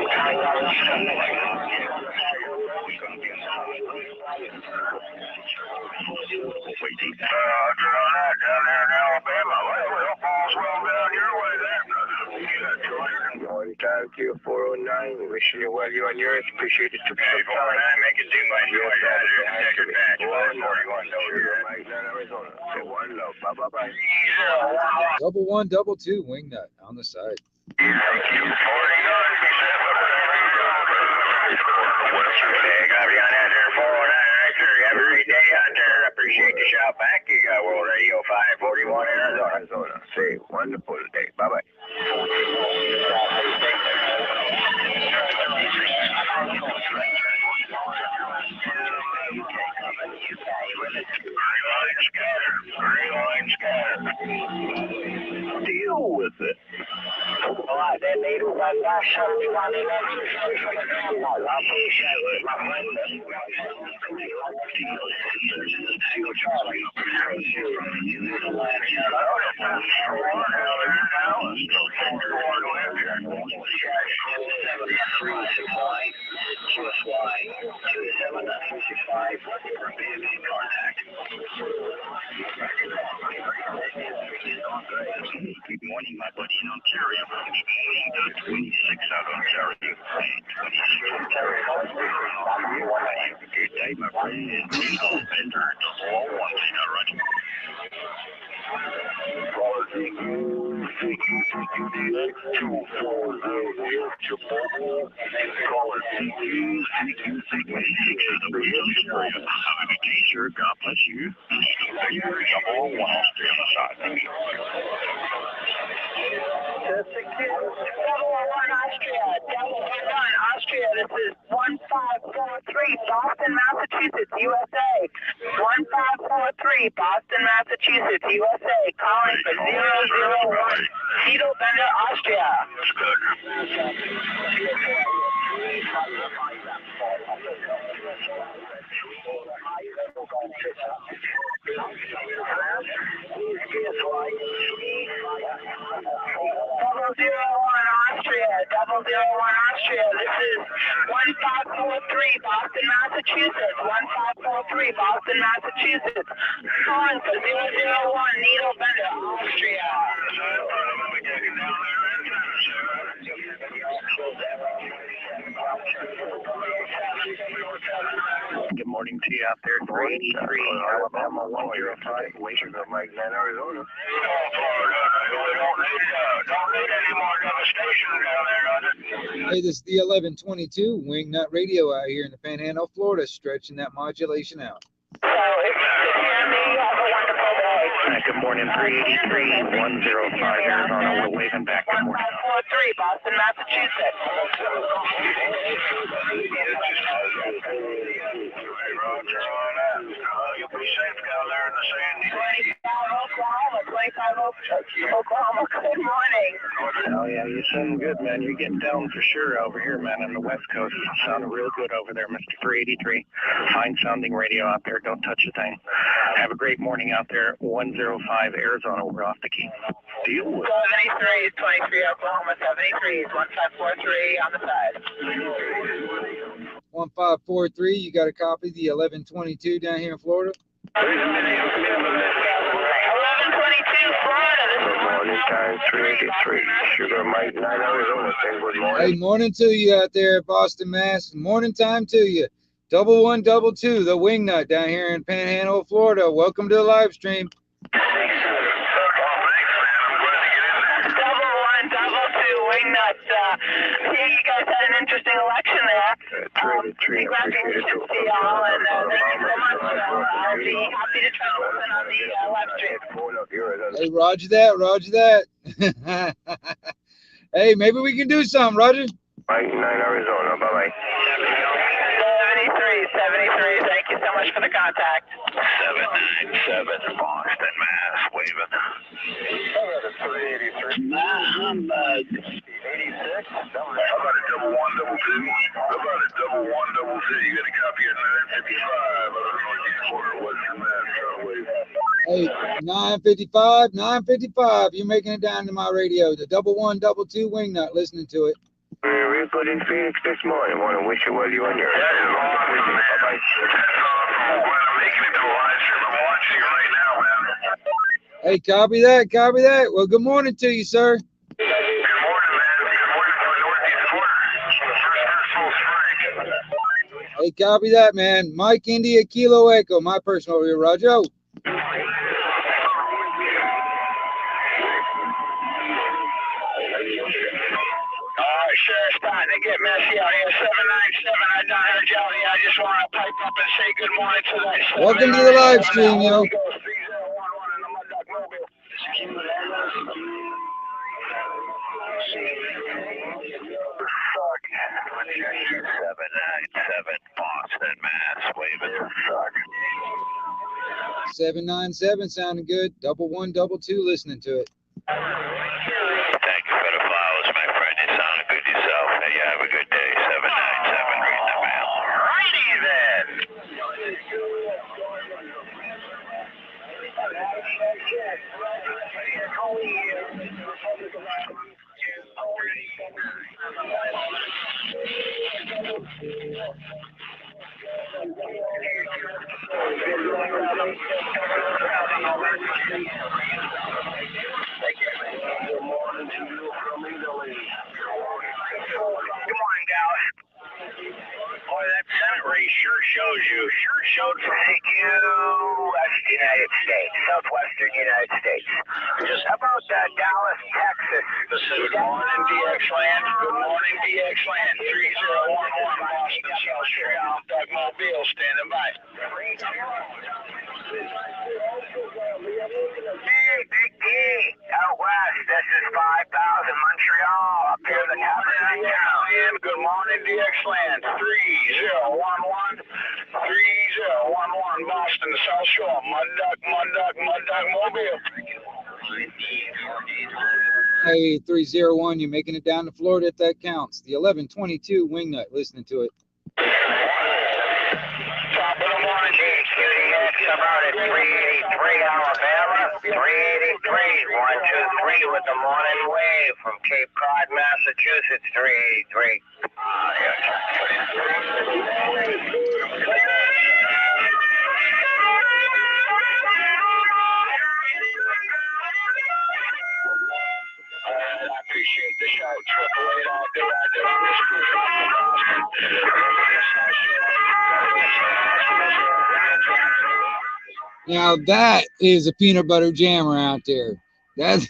C: Morning time to you, 409. Wishing you well. You and yours. Appreciate it.
E: 409, make it too much noise out there. Check it back. 141
C: Sugar Mike in Arizona. Say one love. Bye-bye.
B: 1122 Wingnut on the side.
E: Appreciate the shout back. You got World Radio 541
C: Arizona. Say wonderful day. Bye-bye.
E: Deal with it.
D: Alright, then need to run that 71 in I appreciate it, my friend.
E: Good morning, my buddy in Ontario. 26 out Ontario. 26 Ontario. Have a good day, my friend. Nino Bender, double one. They got running. Have a good day, sir. God bless you. Nino Bender, double one. I'll stay on the side. Thank you.
D: 111 Austria, Double 11 Austria, this is 1543, Boston, Massachusetts, USA. 1543, Boston, Massachusetts, USA, calling for 001, Tito Bender, Austria. Double 01 Austria, 001 Austria. This is 1543 Boston, Massachusetts. 1543 Boston, Massachusetts. Calling for 001 Needle Bender, Austria.
E: Good morning to you out there, 383 Alabama 105, waiting for Mike in Arizona.
B: Hey, this is the 1122 Wingnut Radio out here in the Panhandle, Florida, stretching that modulation out.
D: So if you can hear me, have a wonderful day.
E: Good morning, 383 105 Arizona. We're waving back. Good morning.
D: 1543 Boston, Massachusetts.
C: You'll be safe down there in the sandy.
D: 25 Oklahoma, good morning.
E: Oh, yeah, you sound good, man. You're getting down for sure over here, man, on the West Coast. You sound real good over there, Mr. 383. Fine sounding radio out there. Don't touch a thing. Have a great morning out there. 105 Arizona. We're off the key. Deal with it.
D: 73 is 23 Oklahoma, 73 is 1543 on the side.
B: 1543, you got a copy, the 1122 down here in Florida?
D: 1122 Florida, this is
C: Morning time, 383. Sugar Mike 9 Arizona. Say good morning.
B: Hey, morning to you out there, Boston, Mass. Morning time to you. 1122, the Wingnut down here in Panhandle, Florida. Welcome to the live stream.
D: 1122 Wingnut. Yeah, you guys had an interesting election there. Congratulations to y'all, and thank you so much. I'll be happy to try to listen on the live stream.
B: Hey, roger that, roger that. Hey, maybe we can do something, Roger.
C: Mike 9 Arizona. Bye-bye.
D: 73, thank you so much for the contact.
E: 797 Boston, Mass. Waving.
C: 383. Humbug. 86. How about a double 122? How about a double 122? You got a copy of 955 out of the Northeast corner. What's your man?
B: Hey, 955. You're making it down to my radio. The 1122 Wingnut, listening to it.
C: We're good in Phoenix this morning. Want to wish you well, you on your. That is awesome, man. Bye-bye. That's awesome. Glad I'm making it to a live stream. I'm watching you right now, man.
B: Hey, copy that, copy that. Well, good morning to you, sir.
C: Good morning, man. Good morning from the Northeast corner. First full strike.
B: Hey, copy that, man. Mike India Kilo Echo, my personal here, Roger.
D: Sure, starting to get messy out here. 797, I done heard y'all. Yeah, I just want to pipe up and say good morning to that.
B: Welcome to the live stream, yo.
D: 3011 and I'm a duck mobile.
E: Fuck. 797 Boston, Mass. Waving. Fuck.
B: 797 sounding good. 1122 listening to it.
E: Thank you for the flowers, my friend. You sound good yourself. Hey, you have a good day. 797, read the mail. Righty then. Good morning to you from Italy. Good morning, Dallas. Boy, that Senate race sure shows you. Sure showed for West United States, Southwestern United States. Just how about Dallas, Texas?
C: This is Good Morning DX Land. Good morning DX Land. 3011 Boston, South Shore. Doug Mobile standing by.
E: Big D, out west. This is 5,000 Montreal up here in the capital town.
C: Good morning DX Land. 3011 Boston, South Shore. Mud Duck Mobile.
B: Hey, 301, you're making it down to Florida if that counts. The 1122 Wingnut, listening to it.
E: Top of the morning, QDX, about at 383 Alabama, 383, 123 with the morning wave from Cape Cod, Massachusetts, 383.
C: I appreciate the shout. 888 all day. I did on this cruise off to Boston.
B: Now that is a peanut butter jammer out there. That's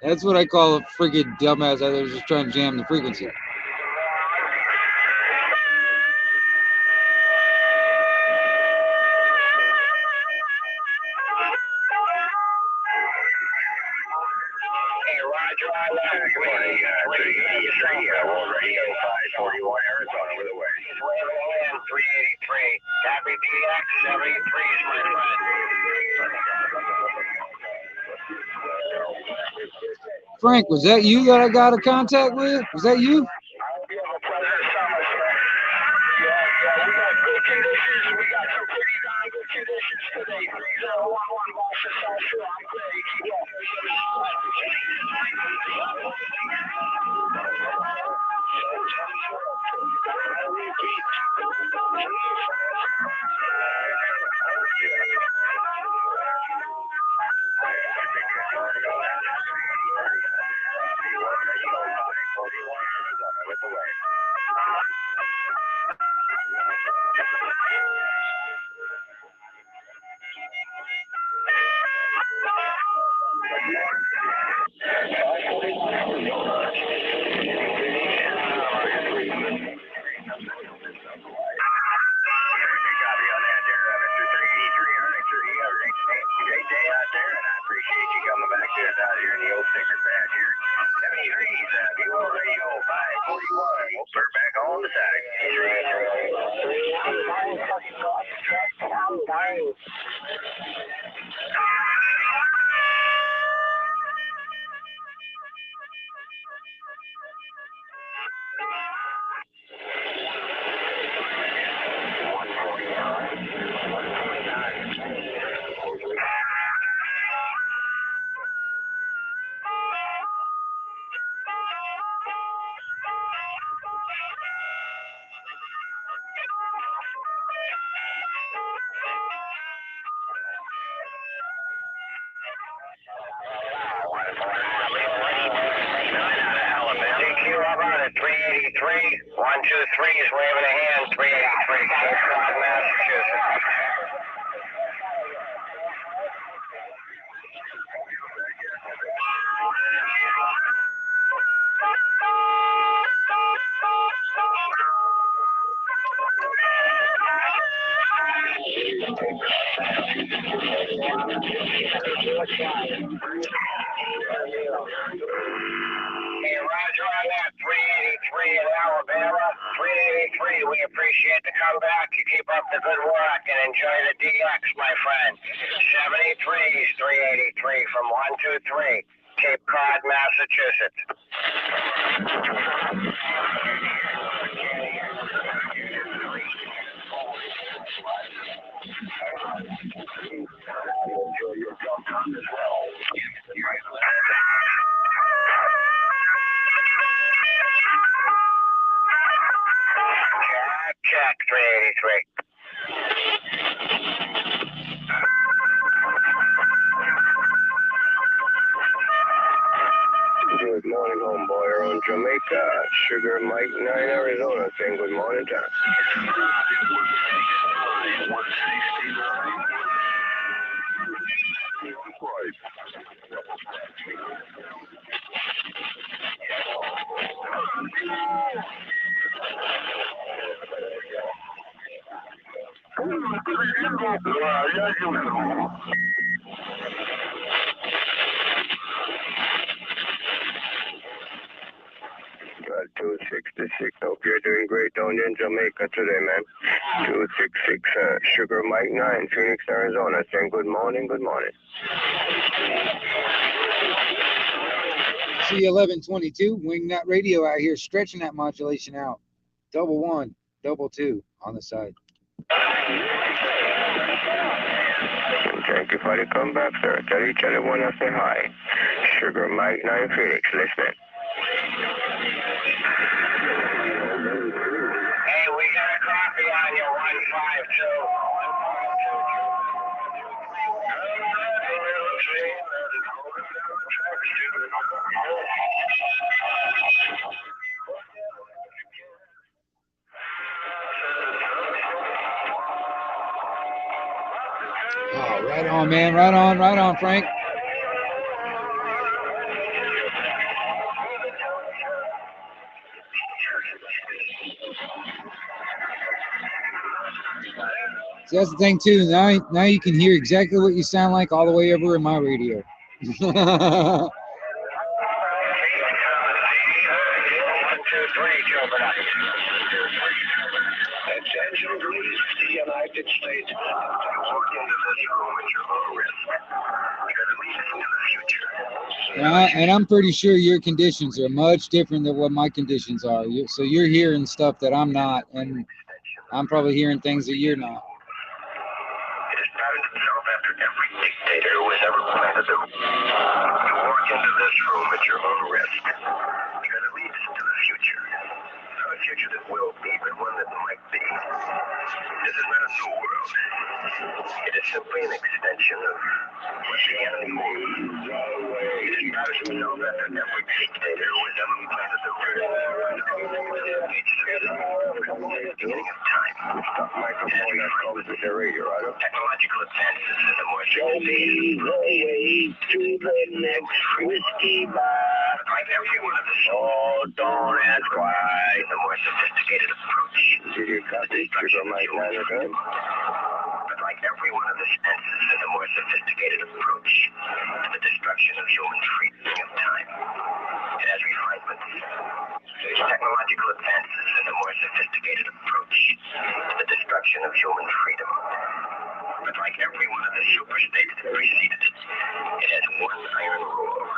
B: that's what I call a freaking dumbass out there just trying to jam the frequency.
E: Hey, Roger, I love you. 383, World Radio 541, Arizona, with the way. Waving in 383. Happy DX 73s, my friend.
B: Frank, was that you that I got a contact with? Was that you?
C: I hope you have a pleasant summer, sir. Yeah, we got good conditions. We got some pretty darn good conditions today. 3011 Boston, South Shore. I'm great. Keep up.
E: Is waving a hand, 383, Cape Cod, Massachusetts. Hey, Roger on that, 383 in Alabama, 383. We appreciate the comeback. You keep up the good work and enjoy the DX, my friend. 73's 383 from 123, Cape Cod, Massachusetts.
C: Enjoy your jump time as well.
E: Check 383.
D: Good morning, homeboy. On Jamaica, Sugar Mike 9, Arizona, saying good morning, John. Got 266. Hope you're doing great down in Jamaica today, man. 266, Sugar Mike 9, Phoenix, Arizona, saying good morning, good morning.
B: See 1122, Wingnut Radio out here stretching that modulation out. 1, 2 on the side.
D: Thank you for the comeback, sir. Tell each other when I say hi. Sugar Mike 9, Phoenix, listen.
E: Hey, we got a copy on you, 152.
B: Oh, right on, man. Right on, Frank. See, that's the thing too. Now you can hear exactly what you sound like all the way over in my radio.
E: Attention, please, the United States. Walk into this room at your own risk. You're gonna lead us into the future.
B: And I'm pretty sure your conditions are much different than what my conditions are. So you're hearing stuff that I'm not, and I'm probably hearing things that you're not.
E: It has patterned itself after every dictator who has ever planted them. You walk into this room at your own risk. You're gonna lead us into the future. Not a future that will be, but one that might be. This is not a new world. It is simply an extension of what the enemy made. It is not as we know that every dictator who has ever planted the root from the beginning of time.
D: Microphone that comes with the radio, right?
E: Technological advances in the more sophisticated way to the next whiskey bar. Like every one of the don't ask why. The more sophisticated approach.
D: Did you copy? Sugar Mike 9 again?
E: But like every one of the senses in the more sophisticated approach to the destruction of human freedom of time. It has refinements. There's technological advances in the more sophisticated approach to the destruction of human freedom. But like every one of the superstates that preceded it, it has one iron rule.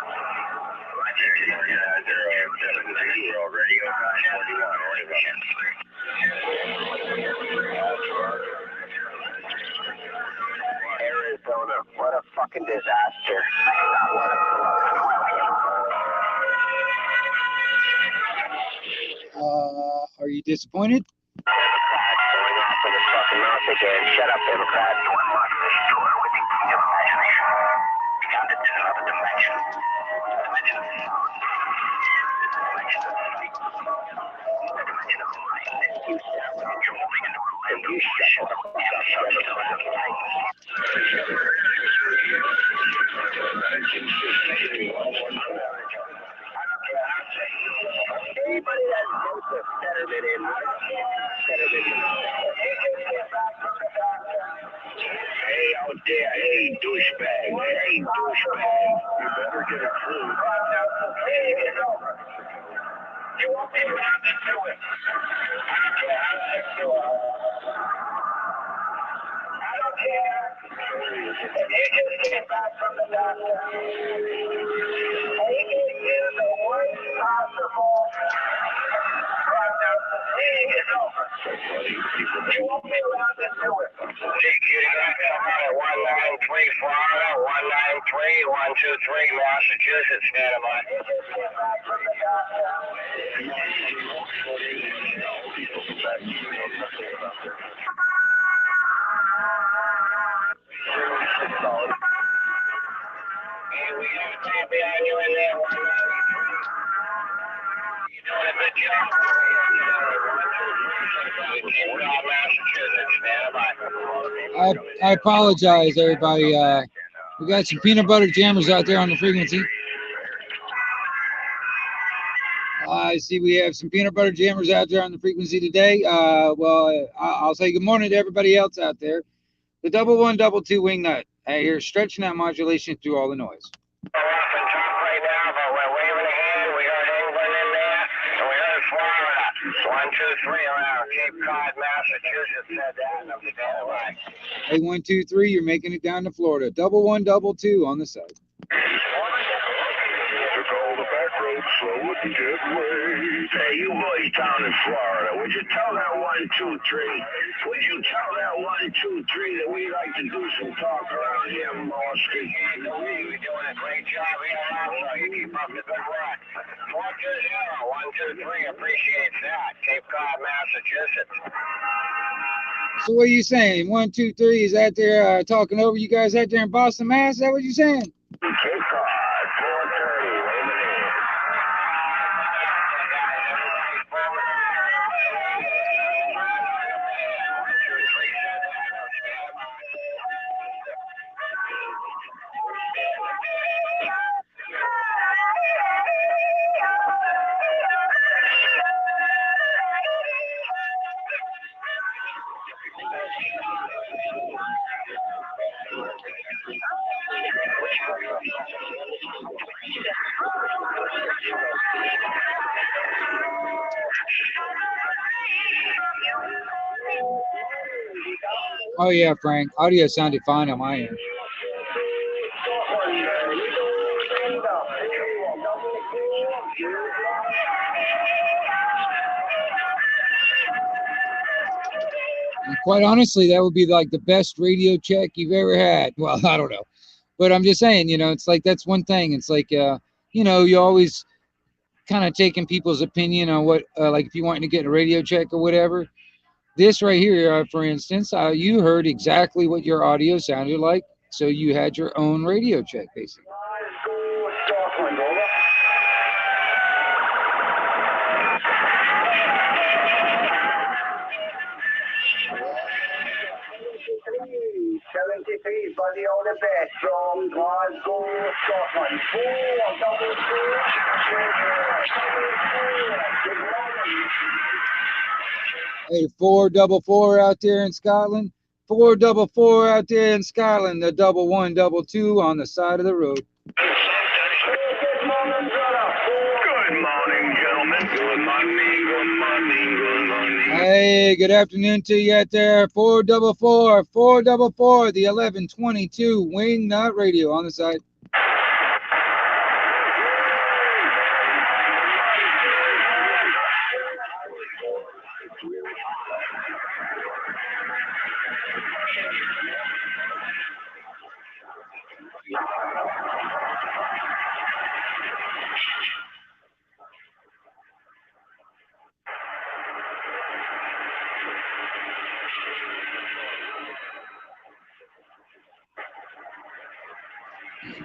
D: Arizona, what a fucking disaster.
B: Are you disappointed?
E: Going off with his fucking mouth again. Shut up, Democrat. To unlock this door with the key of imagination. Beyond it is another dimension. A dimension of sound. A dimension of sleep. A dimension of light. You sound like you're moving into a land of vision and substance of things.
D: Anybody that knows the sediment in Hey, out there, hey, douchebag, hey, douchebag. You better get a clue.
E: You won't be allowed to do it. I don't care. You just came back from the doctor. He gave you the worst possible prognosis. It's over. You won't be allowed to do it. TQ, you got somebody 193 Florida, 193, 123 Massachusetts, stand by. You just came back from the doctor. Hey, we got a copy on you in there, 193.
B: I apologize, everybody. We got some peanut butter jammers out there on the frequency. I see we have some peanut butter jammers out there on the frequency today. Well, I'll say good morning to everybody else out there. The 1122 wingnut here, stretching that modulation through all the noise.
E: We're off and top right now, but we're waving a hand. We heard England in there, and we heard Florida. 1, 2, 3 around Cape Cod, Massachusetts said that, and I'm standing by.
B: Hey, 1, 2, 3, you're making it down to Florida. 1122 on the side.
C: Took all the back roads, so wouldn't get away.
E: Hey, you boys down in Florida, would you tell that 1, 2, 3? Would you tell that 1, 2, 3 that we like to do some talk around here, Mosky? We're doing a great job here also. You keep up the good work. 420, 1, 2, 3, appreciates that. Cape Cod, Massachusetts.
B: So what are you saying? 1, 2, 3 is out there talking over you guys out there in Boston, Mass? Is that what you're saying?
E: Cape Cod, 430, waving in.
B: Oh yeah, Frank. Audio sounded fine on my end. And quite honestly, that would be like the best radio check you've ever had. Well, I don't know, but I'm just saying, you know, it's like that's one thing. It's like, you know, you always kind of taking people's opinion on what, like if you wanting to get a radio check or whatever. This right here, for instance, you heard exactly what your audio sounded like, so you had your own radio check, basically.
D: Buddy on the best from Glasgow, Scotland.
B: 444 out there in Scotland. 444 out there in Scotland. The 1122 on the side of the road.
E: Good morning, gentlemen. Good morning, good morning, good morning.
B: Hey, good afternoon to you out there. 444, the 1122 Wingnut Radio on the side.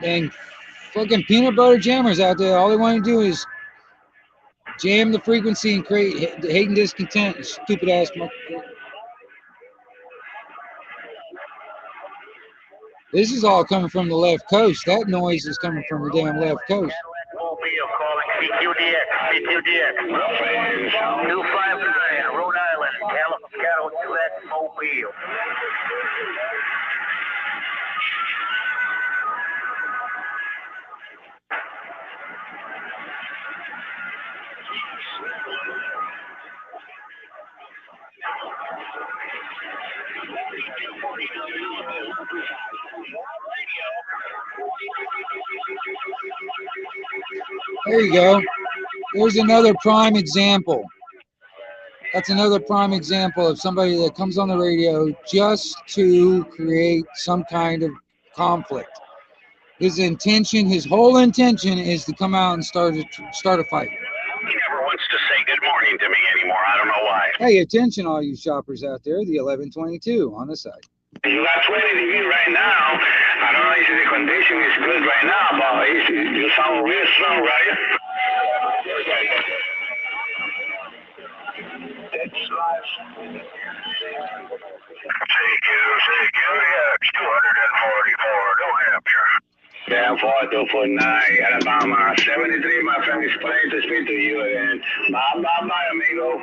B: Dang fucking peanut butter jammers out there. All they want to do is jam the frequency and create hate and discontent. Stupid ass. This is all coming from the left coast. That noise is coming from the damn left coast.
E: CQDX, 259, Rhode Island, Cattle Mobile.
B: There you go. There's another prime example. That's another prime example of somebody that comes on the radio just to create some kind of conflict. His intention, his whole intention is to come out and start a fight.
E: He never wants to say good morning to me anymore. I don't know why.
B: Hey, attention all you shoppers out there, the 1122 on the side.
E: You got 20 degrees right now. I don't know if the condition is good right now, but you sound real strong, right? Take care. CQX 244, New Hampshire.
C: Yeah, 4249, Alabama. 73, my friend, is playing to speak to you again. Bye, bye, bye, amigo.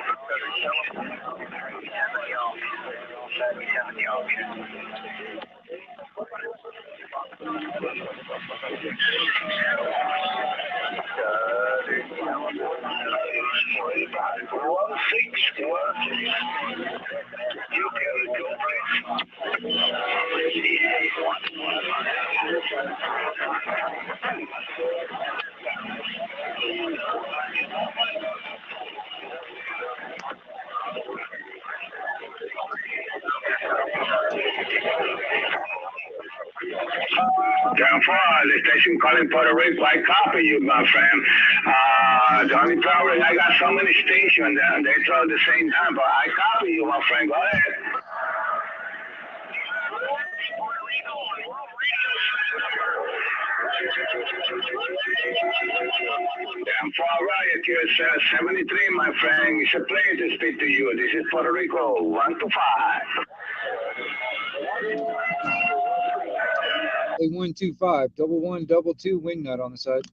C: Down for the station calling Puerto Rico. I copy you, my friend. The only problem is I got so many stations and they throw at the same time, but I copy you, my friend. Go ahead. Down for Riot, QSS 73, my friend. It's a pleasure to speak to you. This is Puerto Rico 125.
B: A125, 1122 wing nut on the side.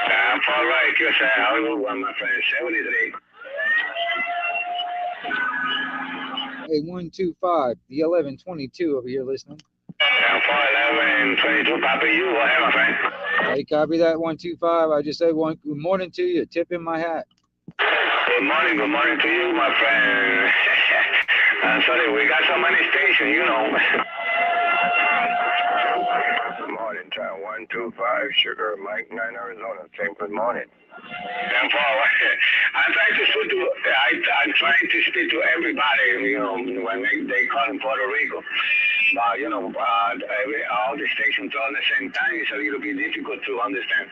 C: Down for Riot, QSS. How you one, my friend? 73.
B: A125, the 1122 over here listening.
C: Down for 1122, copy you. Go ahead, my friend.
B: Hey, copy that 125. I just said good morning to you. Tip in my hat.
C: Good morning to you, my friend. I'm sorry, we got so many stations, you know.
E: Good morning, time 125, Sugar Mike 9, Arizona. Same good morning.
C: I'm trying to speak to I'm trying to speak to everybody, you know, when they call in Puerto Rico. But you know, all the stations all at the same time, it's a little bit difficult to understand.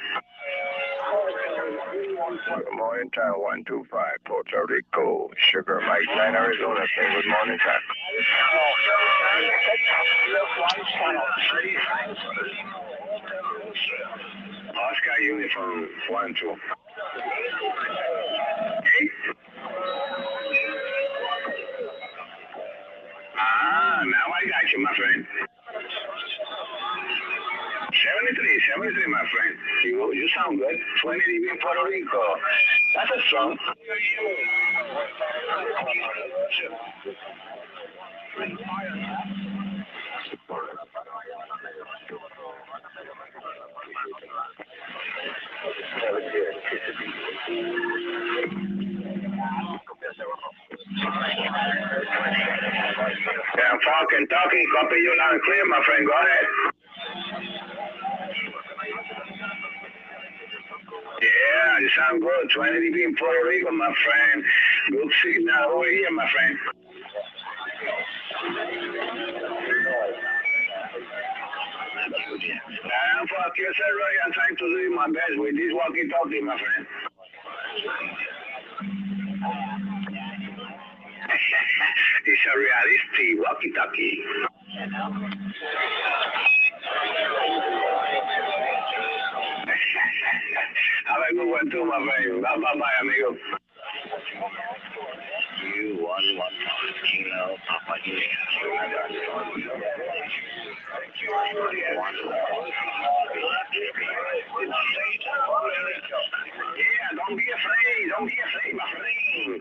E: Good morning, time 125, Puerto Rico, Sugar Mike 9, Arizona. Same good morning, time.
C: Oscar uniform 1 2. Now I got you, my friend. 73, my friend. You sound good. 20 dB in Puerto Rico. That's a strong. Down for Kentucky, copy you loud and clear, my friend. Go ahead. Yeah, you sound good. 20 dB in Puerto Rico, my friend. Good signal over here, my friend. Down for QSL Roy, I'm trying to do my best with this walkie-talkie, my friend. It's a realistic walkie-talkie. Have a good one too, my friend. Bye, amigo.
E: You 115 Kilo Papa
C: Yeah, don't be afraid. Don't be afraid, my friend.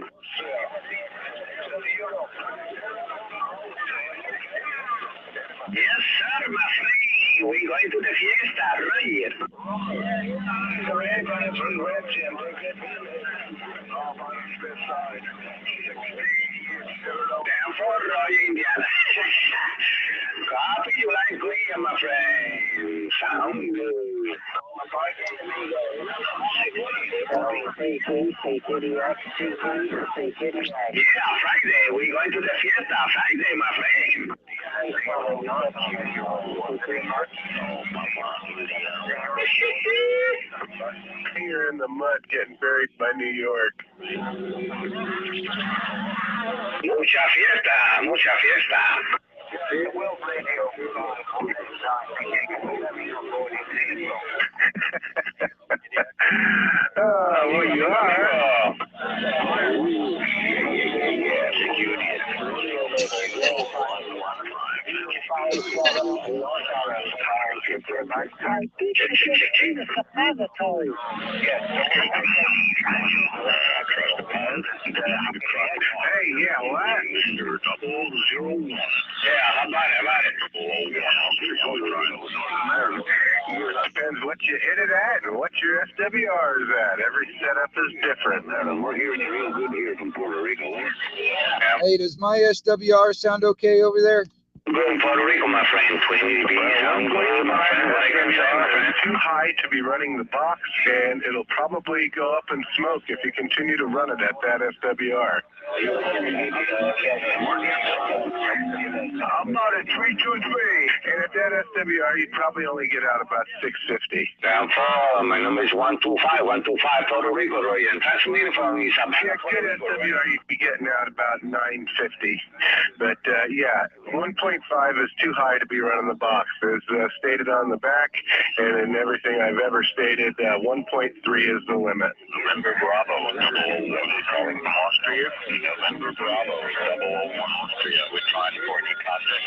C: Yes, sir, my friend. We're going to the fiesta, right? Down for Roy, Indiana. Copy you like clear, my friend. Sound good. Yeah, Friday. We're going to the fiesta Friday, my friend.
E: Here in the mud getting buried by New York.
C: Mucha fiesta. Well, you are. Hey, yeah, what? 001.
E: Yeah, how about it? 001.
C: Depends what you hit it at and what your SWR is at. Every setup is different.
E: We're hearing you real good here from Puerto Rico.
B: Hey, does my SWR sound okay over there?
E: Good in Puerto Rico, my friend. 20 dB. Sound good, my friend. What I can say, my friend?
C: It's too high to be running the box, and it'll probably go up in smoke if you continue to run it at that SWR. I'm about at 323. And at that SWR, you'd probably only get out about 650.
E: Down for my number is 125 Puerto Rico, Roy. And transmit from Isabela.
C: Good SWR, you'd be getting out about 950. But yeah, 1.5 is too high to be running the box. As stated on the back, and in everything I've ever stated, 1.3 is the limit.
E: November Bravo, 001 calling from Austria. November Bravo, 001 Austria. We're trying to coordinate contact.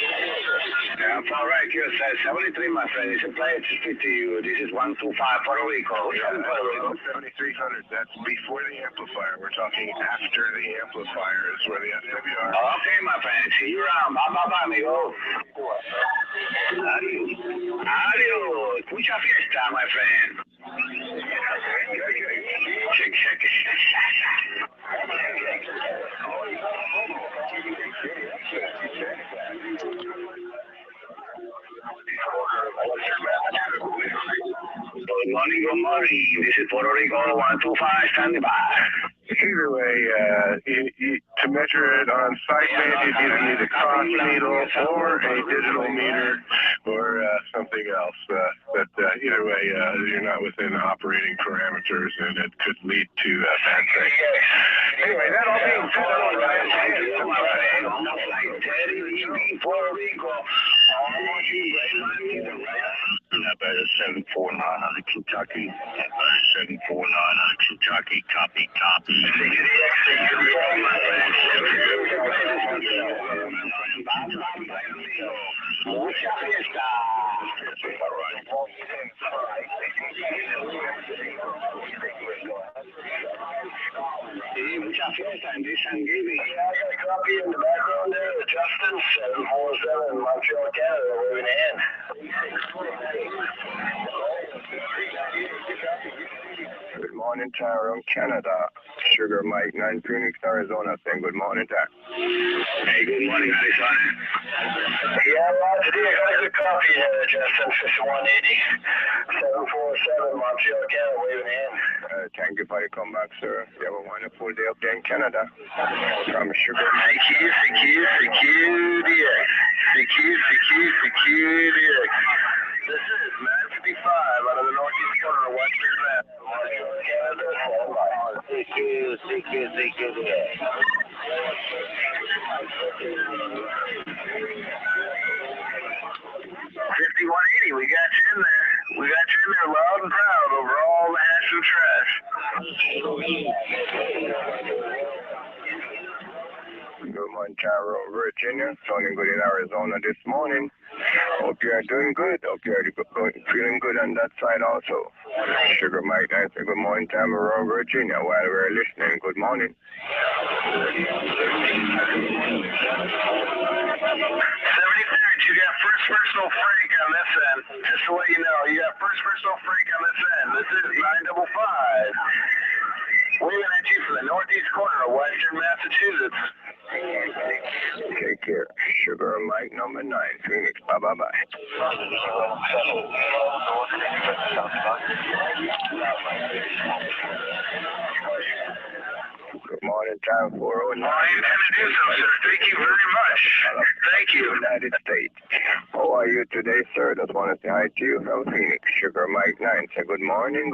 E: Yeah, all right, you said 73, my friend. It's a player to speak to you. This is 125 Puerto Rico.
C: Yeah, 7300. That's before the amplifier. We're talking after the amplifier is where the SWR.
E: Okay, my friend. See you around. Bye, amigo. Adiós. Mucha fiesta, my friend. Check. Good morning. This is Puerto Rico 125 standing by.
C: Either way, to measure it on site, maybe you'd either need a cross needle or a digital meter or something else. But either way, you're not within operating parameters, and it could lead to bad things. Anyway, that all being said, I don't
E: Puerto Rico. That better 749 out of Kentucky. That better 749 out of Kentucky. Copy. Mucha fiesta. Sí, mucha fiesta in this Thanksgiving.
D: Yeah, I got a copy in the background there of Justin, 747 Montreal, Canada, moving in.
C: Good morning, Tyrone, Canada. Sugar Mike 9 Phoenix, Arizona, saying good morning, Ty.
E: Hey, good morning, Arizona.
D: Yeah, Roger, I got a good copy here, Justin, 5180, 747 Montreal, Canada, waving in.
C: Thank you for the comeback, sir. You have a wonderful day up there in Canada. From Sugar
E: Mike. CQ.
D: This is Man 55 out of the northeast corner of Western Mass, Montreal, Canada, CQ. 5180, we got you in there. We got you in there loud and proud over all the hash and trash.
C: Good morning, Tyrone, Virginia. Sounding good in Arizona this morning. Hope you are doing good. Hope you are feeling good on that side also. Sugar Mike, I say good morning, Tyrone, Virginia. While we're listening, good morning.
D: 73, you got first personal freight on this end. Just to let you know, you got first personal freight on this end. This is 955. Waving at you from the northeast corner of Western Massachusetts.
C: Take care. Sugar Mike number 9, Phoenix. Bye. Good morning, time 409.
D: I intend to do so, sir. Thank you very much. Thank you.
C: United States. How are you today, sir? Just want to say hi to you from Phoenix. Sugar Mike 9. Say good morning.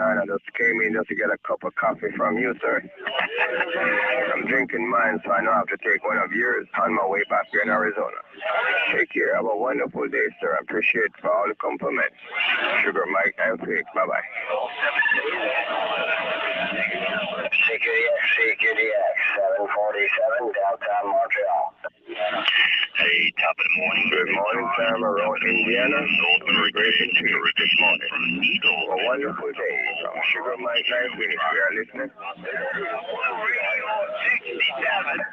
C: I just came in just to get a cup of coffee from you, sir. I'm drinking mine, so I know I have to take one of yours on my way back here in Arizona. Take care. Have a wonderful day, sir. I appreciate for all the compliments. Sugar Mike and Phoenix. Bye-bye.
D: CQDX, 747, downtown Montreal.
E: Hey, top of the morning.
C: Good morning, Sam. Around Indiana. Immigration chief this morning. A wonderful day from Sugar Mike and Phoenix. We are listening.
D: 249,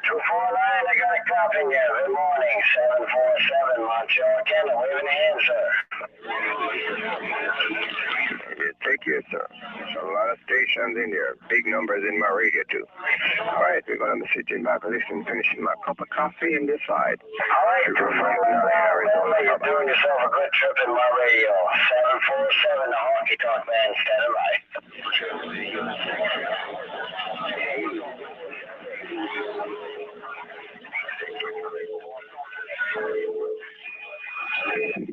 D: I got a copy here. Good morning, 747, Montreal, Canada. Waving the hand, sir.
C: Take care, sir. A lot of stations in there. Big numbers in my radio, too. All right, we're going to be sitting back, listening, finishing my cup of coffee and decide.
D: All right,
C: Sugar Mike and Arizona.
D: you're doing yourself a good trip in my radio. 747, the honky tonk man, standing by.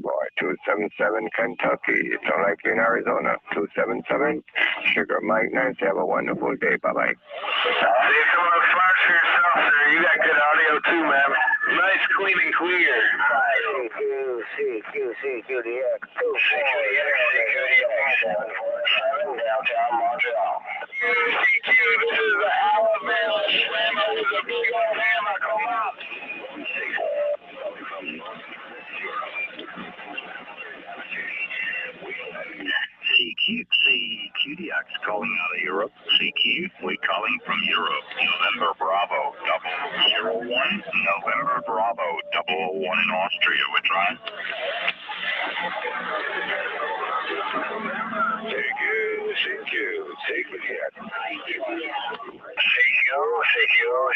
C: Boy, 277 Kentucky. It's not like you're in Arizona. 277 Sugar Mike. Nice. Have a wonderful day. Bye-bye.
A: See some of those flash for yourself, sir. You got good audio too, man. Nice, clean and clear.
D: CQDX, 747, downtown Montreal.
A: CQ, this is the Alabama Slammer with a big old hammer. Come up.
E: CQDX calling out of Europe. CQ, we calling from Europe. November Bravo 001. November Bravo 001 in Austria. We're trying.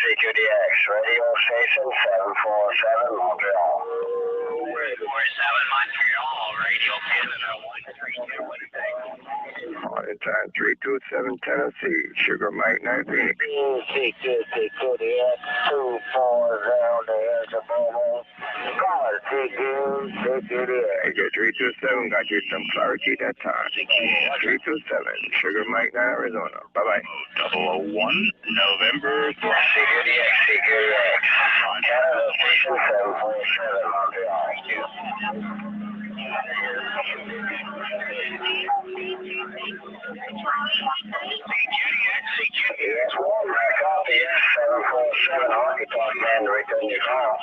D: CQDX, radio station 747, Montreal.
E: 47 Montreal, Radio Canada 132.
C: On the time 327 Tennessee. Sugar Mike 9 Phoenix.
D: CQDX, 240, there's a mobile. Call it CQDX.
C: Hey, 327 got you some clarity that time. 327 Sugar Mike 9 Arizona. Bye-bye.
E: 001, November.
D: CQDX, Canada station 747, Montreal. CQDX, one back off the 747 honky tonk man to return your call.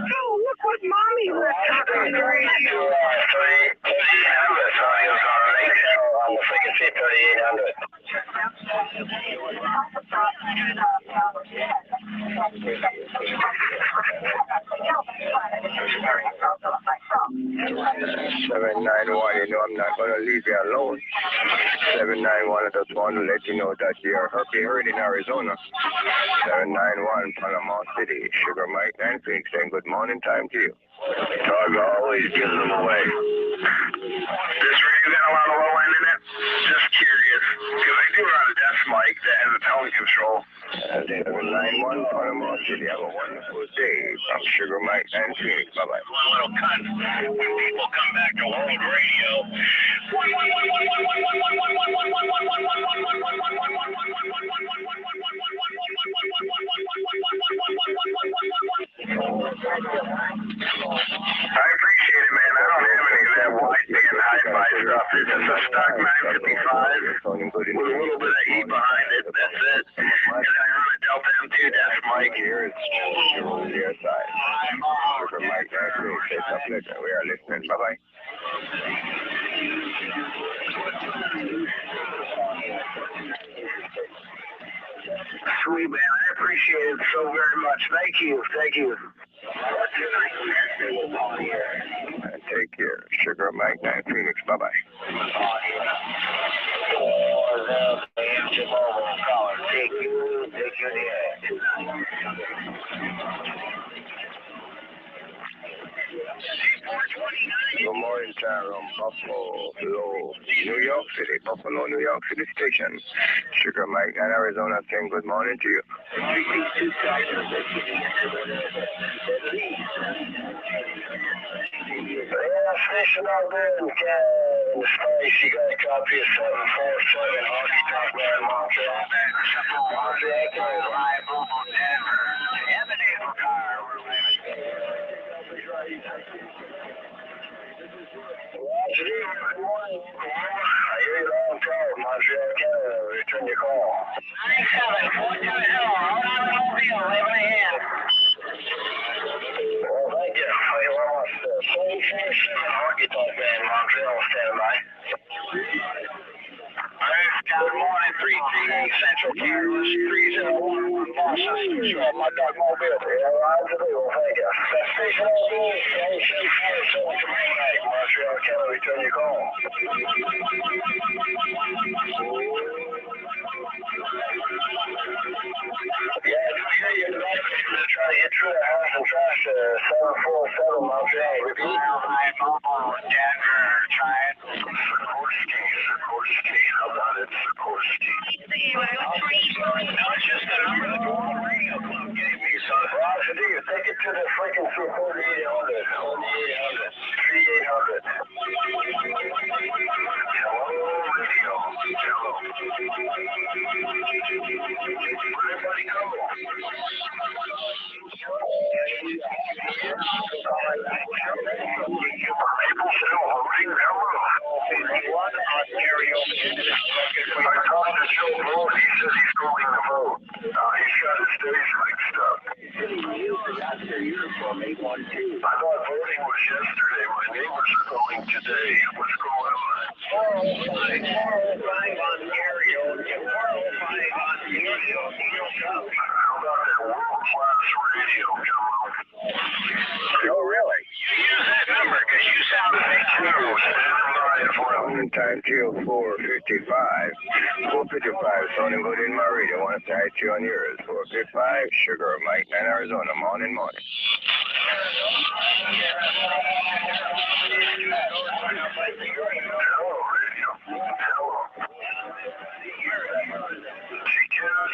F: Oh, look what mommy was talking on the radio.
D: 3800, on the frequency 3800.
C: Seven 791, you know I'm not going to leave you alone. 791, I just want to let you know that you're heard in Arizona. 791, Panama City, Sugar Mike 9 Phoenix, saying good morning time to you.
A: Tug always gives them away. This radio got a lot of low end in it? Just curious. Because I do run a desk mic that has a tone control.
C: 791, Panama City, have a wonderful day. I'm Sugar Mike 9 Phoenix, bye-bye.
E: One little cut. When people come back to world radio.
A: I appreciate it, man. I don't have any of that wideband hi-fi stuff. It's just a stock 955 with a little bit of heat behind it. That's it. And I run a Delta M2 desk mic.
C: Here it's on your side. Sugar Mike 9 Phoenix, it's a pleasure. We are listening. Bye-bye.
A: Sweet, man. I appreciate it so very much. Thank you. Thank you.
C: And take care. Sugar Mike 9 Phoenix. Bye-bye. Good morning, Tyrone. Buffalo, New York City, Buffalo, New York City station. Sugar Mike and Arizona saying good morning to you.
D: Station out there in Kansas Space, you got a copy of 747 Hockey Talk Man Montreal. Montreal carries live on Denver. Emanating car, we're good morning. I hear you long time. Montreal, Canada. Return your call. 97-420. Hold on to mobile. 11 a.m. Well, thank you. Thank you very much. 747 Hockey Talk Man Montreal, stand by. Good morning, 338 Central Canada, 3011 Boston. Sure, my dog mobile. Yeah, Roger, thank you. Station over, 747 Montreal, Canada, return your call. Yeah, I do hear you. I'm trying to get through the house and trash 747 Montreal. Repeat. Denver, try it. Sikorsky, how about it, Sikorsky? No, it's just the number the Global Radio Club gave me, so. Roger, do you take it to the freaking 4800? 3800. Hello, radio. Hello. Everybody go. Ontario. I talked to Joe Blow, he says he's going to vote. He's got his days mixed up. That's their uniform, 812. I thought voting was yesterday. My neighbors are going today. What's going on? 405 Ontario. 405 Ontario. How about that world-class radio, Joe? Oh, really? You use that number because you sound like time to 455. 455, sounding good in my radio. I want to say to you on yours. 455, Sugar, Mike, and Arizona, morning. Hello, radio. Hello.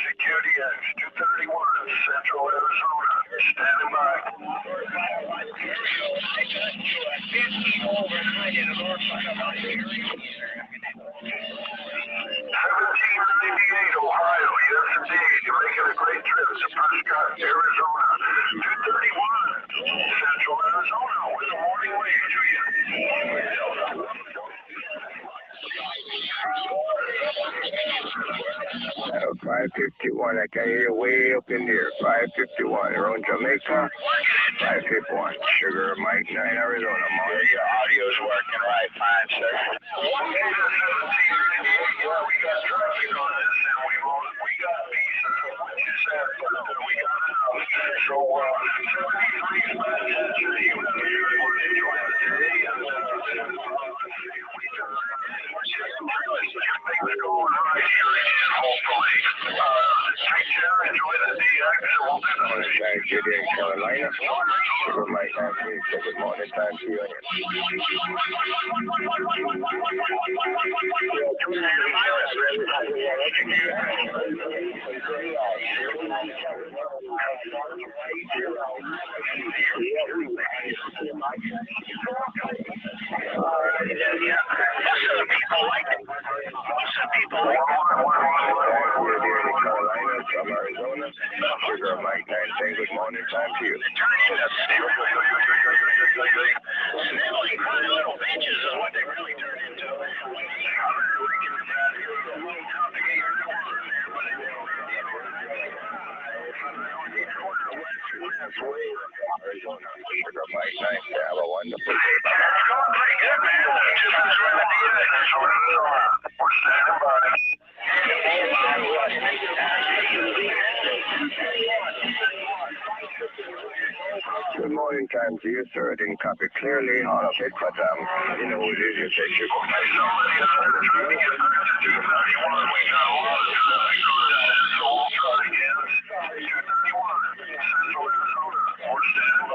D: Security X, 231, Central Arizona. Standing by. 1798 Ohio, yes indeed. You're making a great trip to Prescott, Arizona. 231, Central Arizona, with a morning wave to you. 551, I can hear you way up in there. 551, around Jamaica. 551, Sugar, Mike, 9, Arizona. Morning. Your audio's working right, fine, sir. Yeah, we got traffic on this, and we got pieces of what you said, but we got enough. So, 73 is bad attention. You would enjoy the day, and things going right here, hopefully. Take care, enjoy the DX, and we'll do the same. Good day, Carolina. Sugar Mike 19, so good morning, time to you. From Arizona, Sugar Mike 19, good morning, time to you. Little bitches is what they really turn into. Arizona, Sugar Mike 19, have a wonderful day. It's going pretty good, man. Just enjoy the DX. We're standing by. Good morning, time to you, sir. I didn't copy clearly all of it, but you know what it is. You say sugar. Somebody on the trying to get back to 231. We got a lot of traffic on that, so we'll try again. 231, Central Arizona. We're standing by.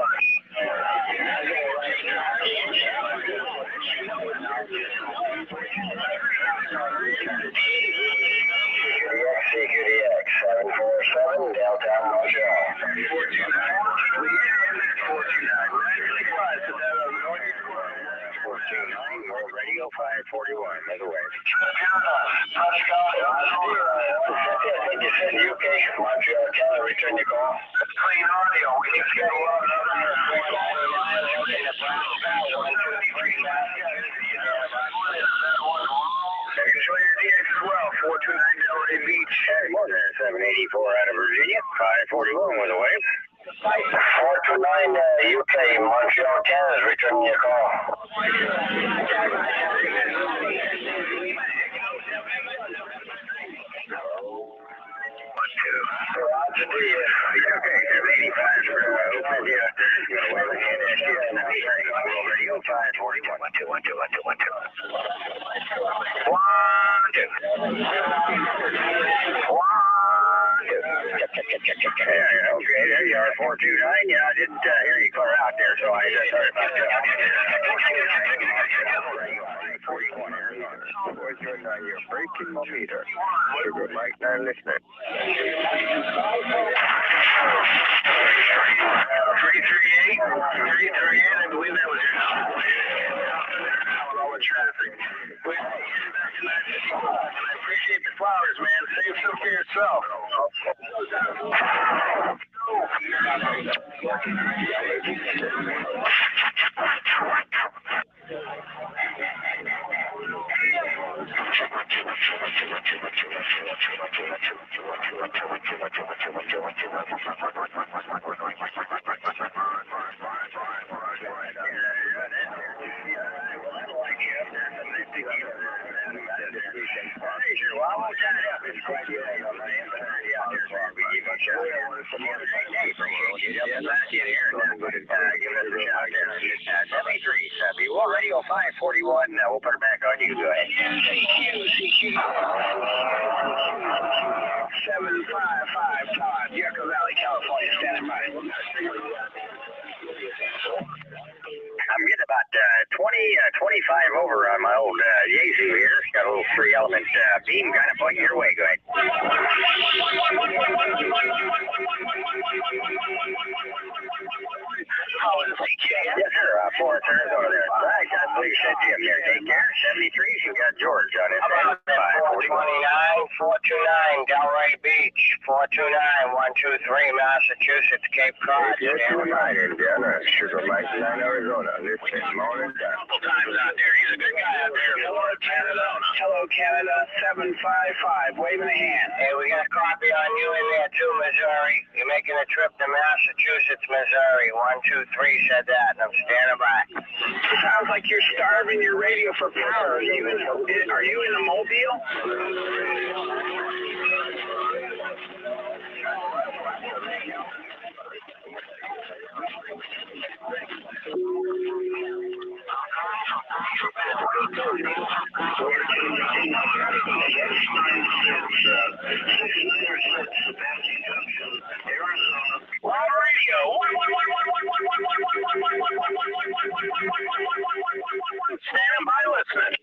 D: CQDX, 747, downtown Montreal. 429, World Radio 541, by the way. UK, Montreal, Canada, return your call. Clean audio, we need to get a lot of Enjoy your DX as well, 429 Delray Beach. Morning, 784 out of Virginia, 541 with a wave. 429 UK, Montreal, Canada, returning your call. Roger, do you? Okay, 785 for open, yeah. Radio 541. 1, 2, 1, 2, 1, 2, 1, 2. 1, 2. 1, 2. Yeah, okay, there you are, 429. Yeah, I didn't hear you clear out there, so I sorry about that. 41 Arizona. Boys, you're on your breaking my meter. Sugar Mike, now listening. 338, I believe that was your number. With all the traffic. But hey, you're back to 955, and I appreciate the flowers, man. Save some for yourself. Well, Radio 541, we'll put it back on you. Go ahead. CQ. 755 Todd, Yucca Valley, California, standing by. I'm getting about 25 over on my old Yaesu here. It's got a little 3-element beam kind of pointing your way. Go ahead. Yes, sir. Florence, Arizona there. I got please send Jim there. Take care. 73s, you got George on it. 429, 429, Delray Beach. 429, 123, Massachusetts, Cape Cod. Yes, right, Indiana. Sugar Mike, Arizona. Listen, morning. A couple times out there. He's a good guy out there. Hello, Canada. Hello, Canada. 755. Waving a hand. Hey, we got a copy on you in there too, Missouri. You're making a trip to Massachusetts, Missouri. 123 said that, and I'm standing by. Sounds like you're starving your radio for power. Are you in a mobile? Standing by, listening.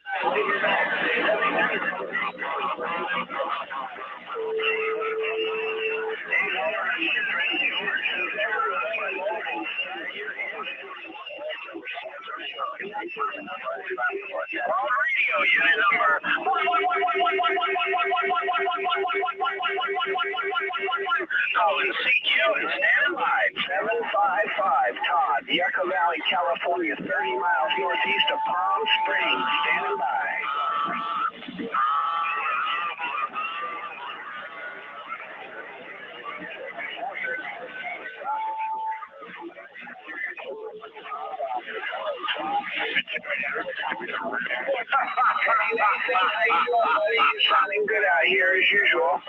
D: Radio unit number. Calling CQ and standing by. 755 Todd, Yucca Valley, California, 30 miles northeast of Palm Springs. Standing by. Sounding good out here as usual.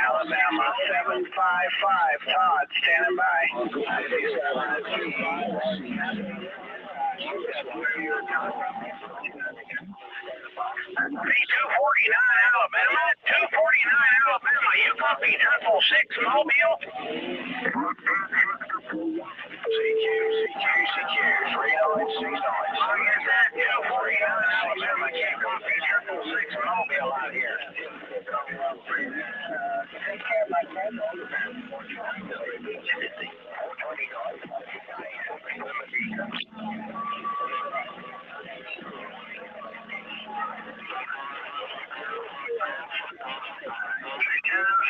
D: Alabama, 755 Todd, standing by.
E: Alabama. 249 Alabama. You copy 666 Mobile? CQ, 3969. Is that 249 Alabama? Can't copy 666 Mobile out here. Take care, my friend.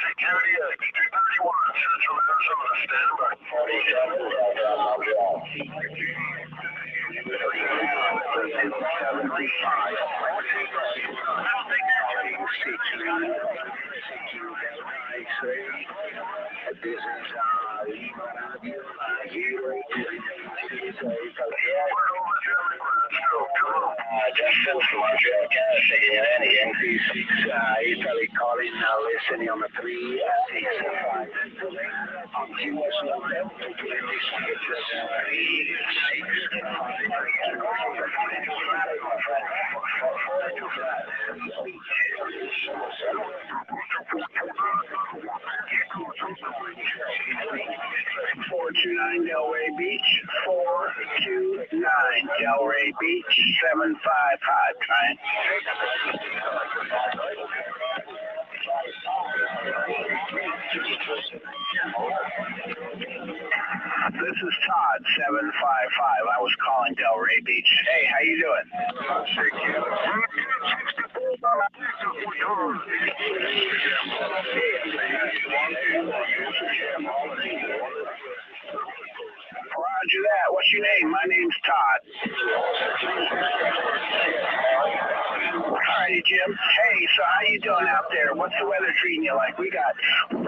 E: Security at 331 Central Arizona. Stand by. 47. Justin from Montreal, Canada, checking in again. 36, Italy calling, listening on the 365. On QS number, 429 Delray Beach, 429 Delray Beach, 755, trying. This is Todd, 755. I was calling Delray Beach. Hey, how you doing? Roger that. What's your name? My name's Todd. Alrighty, Jim. Hey, so how you doing out there? What's the weather treating you like? We got 46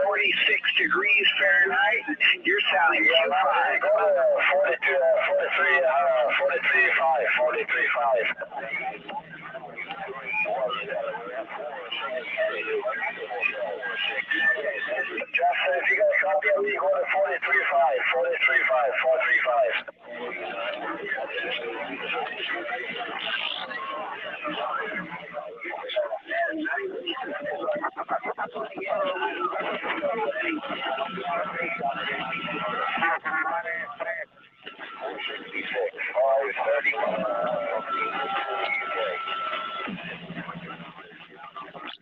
E: degrees Fahrenheit. You're sounding too high. 43.5. Justin, if you got a copy of me, go to 43.5, 435.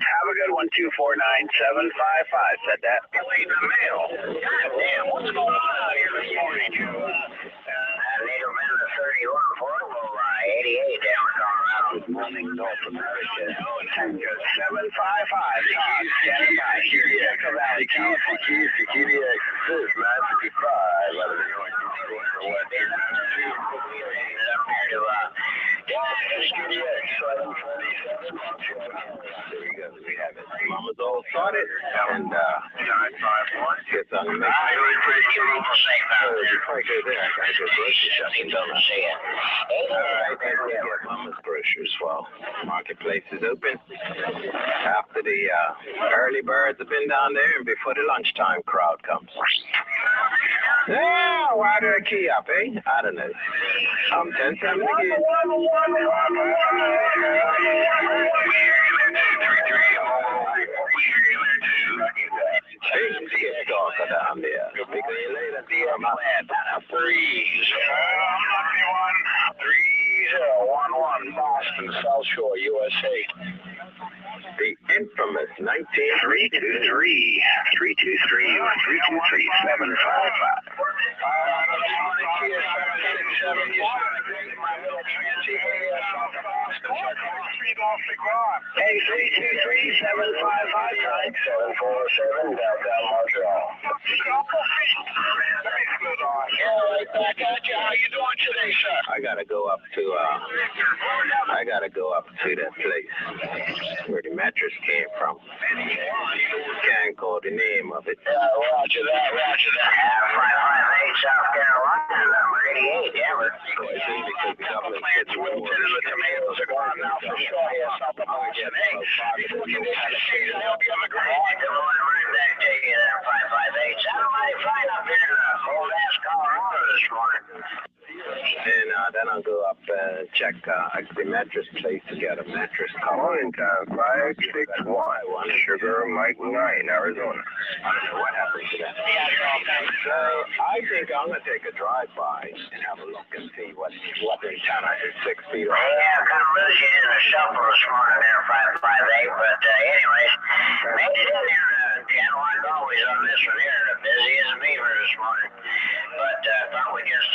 E: Have a good one, 249-755. Said that. Leave the mail. Goddamn, what's going on out here this morning, Joe? Native man of 31 Volvo, 88 down Colorado. Good morning, North America. 755. Standing by here, Echo Valley, California. QDX, 955. We have it. Mama's all started, and 951 gets on the next. Before I go there, I got to go grocery shopping. Alright, Mama's groceries. Well, marketplace is open after the early birds have been down there and before the lunchtime crowd comes. Yeah, why did I key up, eh? I don't know. I'm 10-7 again. Hey, it's darker down there. Speak to you later, dear. My bad. 3011 Boston, South Shore, USA. The infamous 323 Hey, 323-755-9747, downtown Montreal. Right back at you. How you doing today, sir? I gotta go up to that place where the mattress came from. Can't call the name of it. Roger that. 558 South Carolina, number 88. Yeah, we're because the government said the tomatoes are gone now for sure. Here, South of Boston. Hey, before you get to season, hope you have a great day. Good morning, right back to you there, 558. Sound mighty fine up here in old ass Colorado this morning.
A: And then I'll go up and check the mattress place to get a mattress cover.
C: Morning time, 561, Sugar Mike 9, Arizona.
A: I don't know what happened to that. So I think I'm going to take a drive-by and have a look and see what in town I did 6 feet off.
E: Yeah, kind of losing in the shuffle this morning there, 558, but anyways, made it in there, Dan, like always on this one here, busy as a beaver this morning, but thought we'd just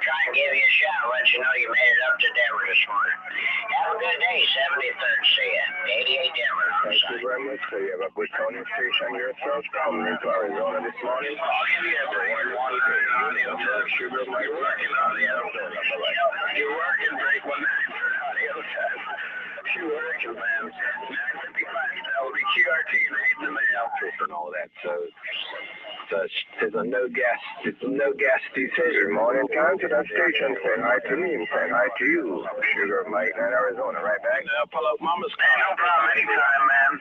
E: try and give you a shout, let you know you made it up to Denver this morning. Have a good day, 73rd, see ya, 88 Denver on the
C: Thank
E: side.
C: you very much. So you have a good Tony station yourself coming into Arizona this morning.
A: I'll give you a break.
C: Sugar Mike working on the Arizona.
A: You're working, break 1 She working, man. 955, that will be QRT, made in the mail, and all that. So there's a no gas decision.
C: Good morning, time to that station. Say hi to me. Say hi to you. Sugar Mike in Arizona. Right back.
A: I'll pull up Mama's car.
E: No problem, anytime, man.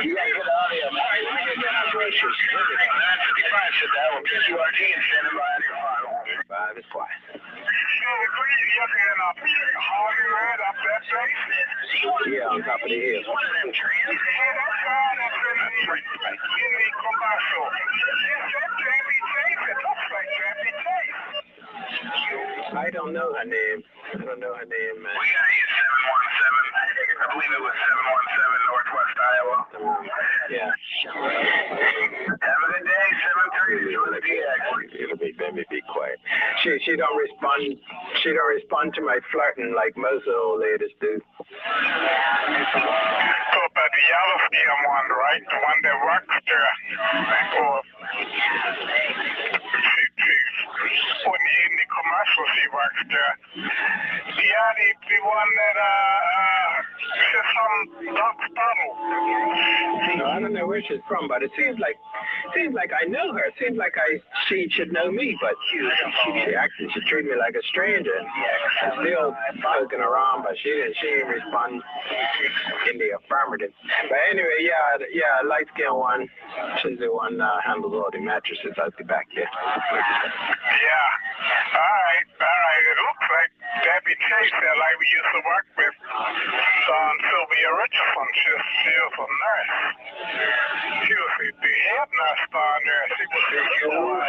A: You got good audio, man. All right, let me get down groceries.
E: 955, sit down with QRT and standing by on your file.
A: 5 is quiet. Yeah, on top of the hill.
E: One of them trans.
A: I don't know her name. Man.
E: We got you 717. I believe it was 717 Northwest Iowa.
A: Yeah.
E: Have a good day, 730 with a DX.
A: Let me be quiet. She don't respond. She don't respond to my flirting like most old ladies do.
G: So about the yellow skin one, right? The one that works there. Or when in the commercial she works there. The one that she's from Duck's Tunnel.
A: No, I don't know where she's from, but it seems like I know her. It seems like she should know me, but she treated me like a stranger. I'm still poking around, but she didn't respond in the affirmative. But anyway, yeah, light skin one. She's the one handles all the mattresses out the back there.
G: Yeah. All right. It looks like Debbie Chase that like we used to work with Sylvia Richardson. She was a nurse. She was the head nurse down there. She was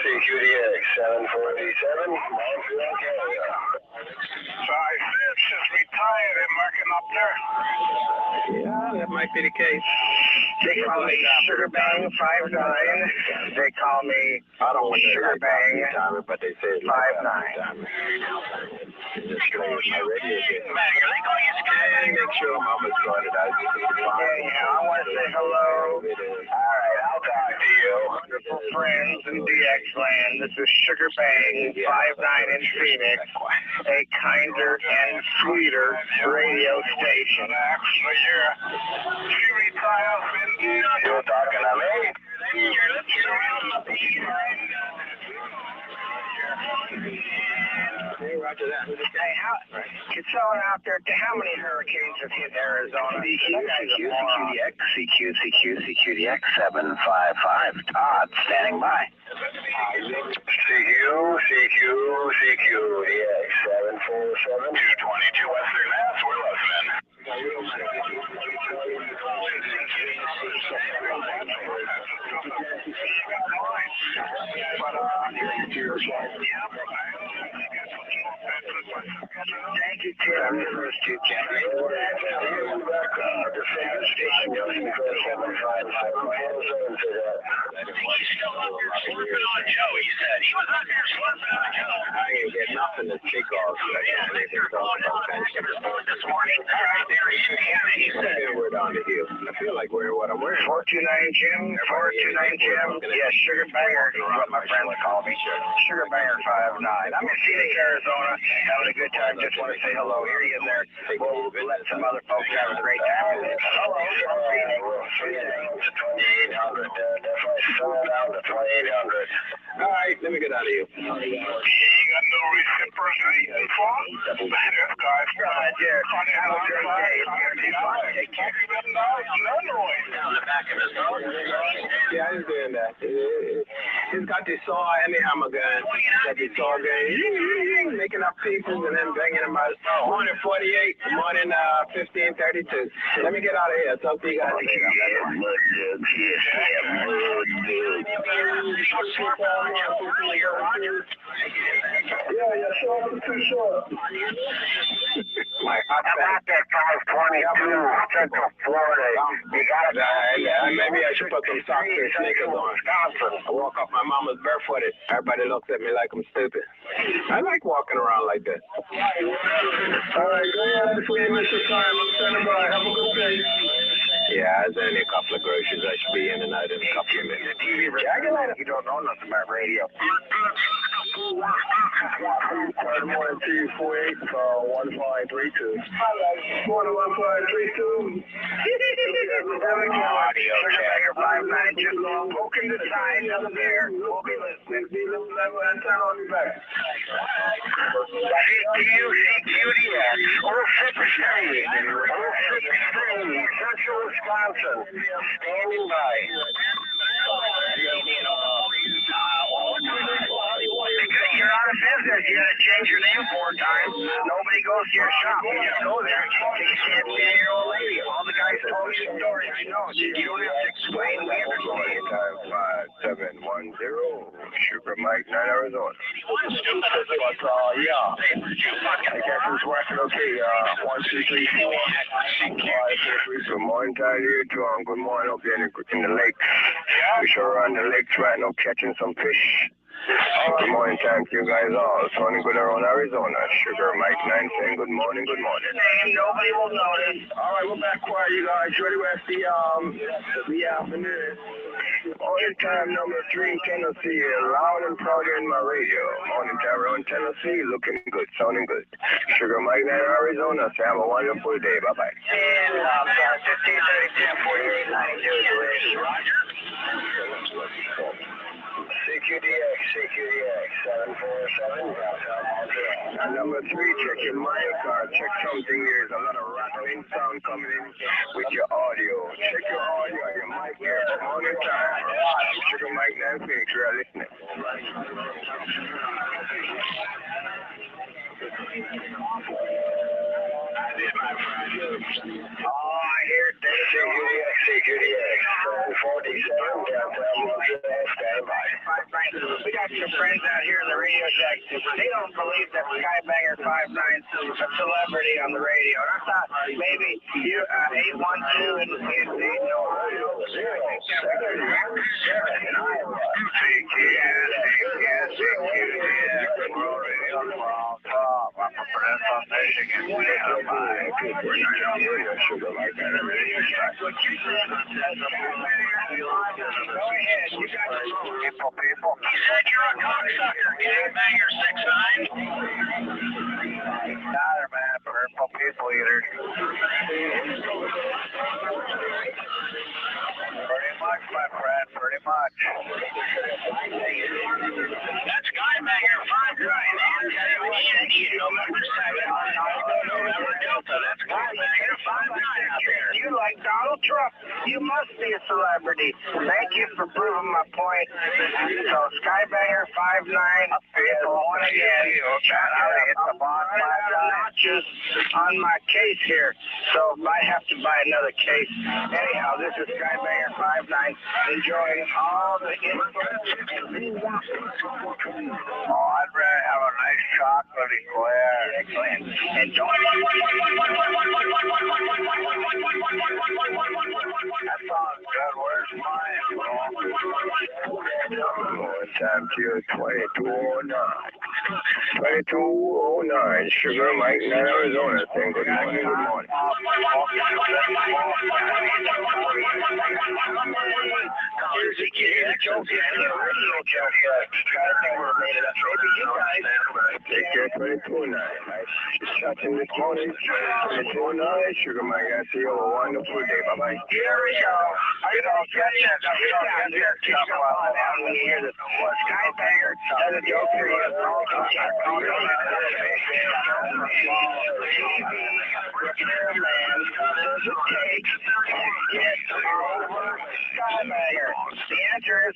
E: CQDX 747, Montreal, Canada.
G: So I said she's retired and working up there.
A: Yeah, that might be the case.
C: They call me Sugar Bang 59. They call me
A: I don't want to
C: Sugar Bang
A: time, but they say
C: 59.
A: Just play with my radio again. And make sure Mama's sorted out.
C: Yeah, I want to say hello.
E: All right, I'll talk to you.
C: Wonderful friends in DX land. This is Sugar Bang 59 in Phoenix, a kinder and sweeter radio station.
G: Actually, yeah. She retires in
E: You're talking to me?
A: Hey, roger that.
C: Hey, it's all out there. How many hurricanes have hit Arizona?
E: CQDX 755. Todd standing by. CQDX 747. 222 Western Mass. We're listening.
C: Thank you, Tim.
A: I ain't get nothing to speak of.
E: This morning, right there in Indiana, he said.
A: We're down the hill. I feel like wearing what I'm wearing.
C: 429 Jim. 429 Jim. Yes, Sugar Banger is what my friends call me. Sugar Banger 59. I'm in Phoenix, Arizona, having a good time. Just want to say hello. Hear you in there. We'll let some other folks have a great time. Hello from Phoenix.
E: 2800. Definitely down to 2800.
A: All right, let me get out of here.
G: You ain't got no reciprocating for? This guy's got
C: Have a great day.
G: Take care.
E: Down the back of his nose.
A: Yeah, he's doing that. He's got the saw and the hammer gun. Got the saw gun.
D: making up pieces and then banging them out. 148, morning 15:32. Let me get out of here. Talk to you guys later. Yeah, sure, I'm too sure.
E: I'm out there 522 Central Florida. You got it.
D: Maybe I should put some socks and sneakers on.
E: Wisconsin.
D: I woke up, my mama's barefooted. Everybody looks at me like I'm stupid. I like walking around like that. All right, go ahead before you miss your time. I'm standing by. Have a good day. Yeah, there's only a couple of groceries. I should be in and out in a couple of minutes.
E: You don't know nothing about radio.
D: Morning to you, 48, 1532. Morning, 1532.
E: Audio check 592. Poking the sign of the bear. We'll be listening.
D: I'll be back.
E: CQDX 063 Central Wisconsin. Standing by. Because you're out of business, you gotta change your name 4 times. Nobody goes to your shop. You just go there. You can't stand your old lady. All the guys told me the story. I know. You don't have to explain. We understand.
C: Time 5710. Sugar Mike, 9 Arizona.
D: But, yeah. I guess it's working okay. 1, 2, 3, 4. 5, 6, 3.
C: Good morning, time here, John. Good morning up there in the lakes. We sure are on the lakes right now catching some fish. Good morning, time to you guys all. Tony good around Arizona. Sugar Mike 9 saying good morning, good morning.
E: Nobody will notice.
D: All right, we're back quiet, you guys. Ready with the afternoon.
C: Morning time number 3 Tennessee, loud and proud in my radio. Morning time around Tennessee, looking good, sounding good. Sugar Mike 9 Arizona, say have a wonderful day. Bye-bye.
E: And 15, 30, 10, 48, 92, Roger.
C: CQDX 747. Number 3, check your mic card. Check something. There's a lot of rattling sound coming in with your audio. Check your audio and your mic here. Morning time. Sugar Mike 9 Phoenix, you are listening.
E: Oh, I hear it.
C: CQDX 747.
E: We got some friends out here in the radio shack. They don't believe that Skybanger 59's a celebrity on the radio. And I thought maybe you 812 and they know.
C: Sugar like that.
E: People. He said you're a cocksucker, Gangbanger 69. Neither, man, purple people eaters. Pretty much, my friend, pretty much. That's Guybanger 59. November 2nd. November Delta. That's Guybanger 59 out there. You like Donald Trump. You must be a celebrity. Thank you for proving my point. So Skybanger 59, people want to get it's the boss notches on my case here, so I have to buy another case. Anyhow, this is Skybanger 59 enjoying all the info. Oh, I'd rather have a nice chocolate eclair. And don't that sounds good. Where's mine?
C: Time to you, 2209. 2209. Sugar Mike 9 Arizona. Saying good morning, good morning. Take care, 2209. Shutting this morning. 2209. Sugar Mike, I see you. Have a wonderful day. Bye-bye.
E: Here we go. I don't get it. When you hear this Skybanger, and the joke here is Skybanger. The answer is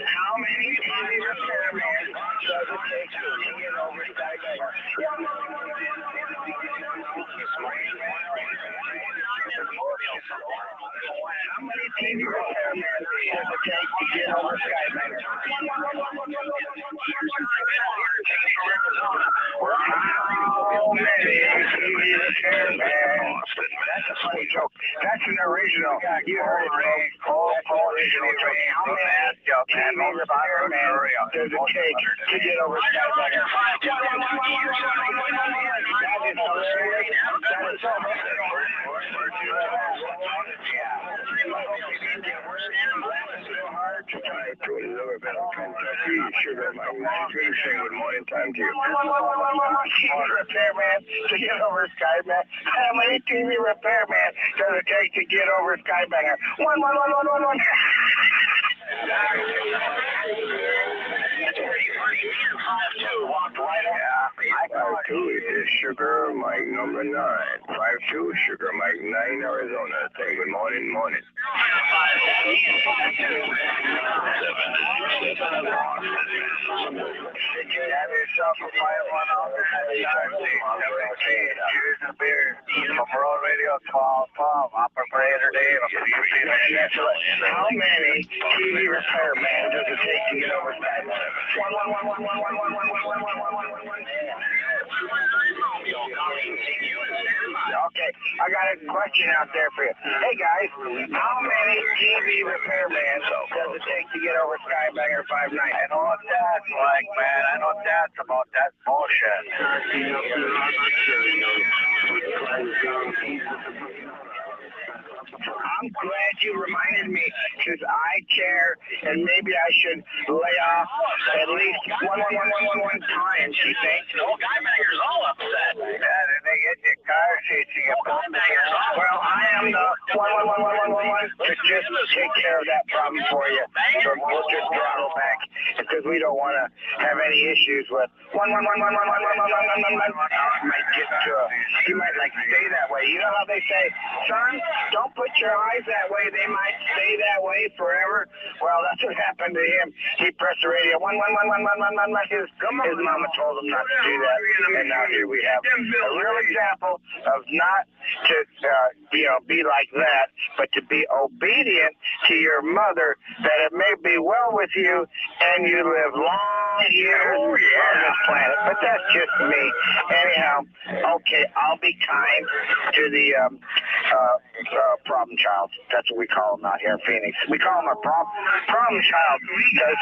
G: How many TV repairmen does it take to get over Skybanger? How many TV repairmen does it take to get over Skybanger? How many TV repairmen? That's a funny joke. That's an original. You heard it, Ray. Original joke. How many TV repairmen does it take to get over Skybanger? That is hilarious. That is so Kentucky, sugar, my saying good morning time to you. Repairman to get over Skybanger. How many TV repairman does it take to get over Skybanger? One. I got two. It is Sugar Mike number 9. 5-2, Sugar Mike 9, Arizona. Say good morning. Did you have yourself a 5-1 out there? Here's a beer from World Radio 12, Operator Dave. How many TV repairmen does it take to get over Skybanger? Okay, I got a question out there for you. Hey guys, how many TV repairmen does it take to get over Skybanger 5-9? I know what that's like, man. I know that's about that bullshit. I'm glad you reminded me, because I care, and maybe I should lay off at least one time, you think? No, Skybanger's all upset. Yeah, then they get your car seats and get Skybanger's all upset. Well, I am the one to just take care of that problem for you. So we'll just throttle back, because we don't want to have any issues with one. Might get to you might like stay that way. You know how they say, son, don't put your eyes that way. They might stay that way forever. Well, that's what happened to him. He pressed the radio. One. His mama told him not to do that. And now here we have a real example of not to be like that, but to be obedient to your mother, that it may be well with you and you live long years on this planet. But that's just me. Anyhow, okay, I'll be kind to the problem child. That's what we call him out here in Phoenix. We call him a problem child because,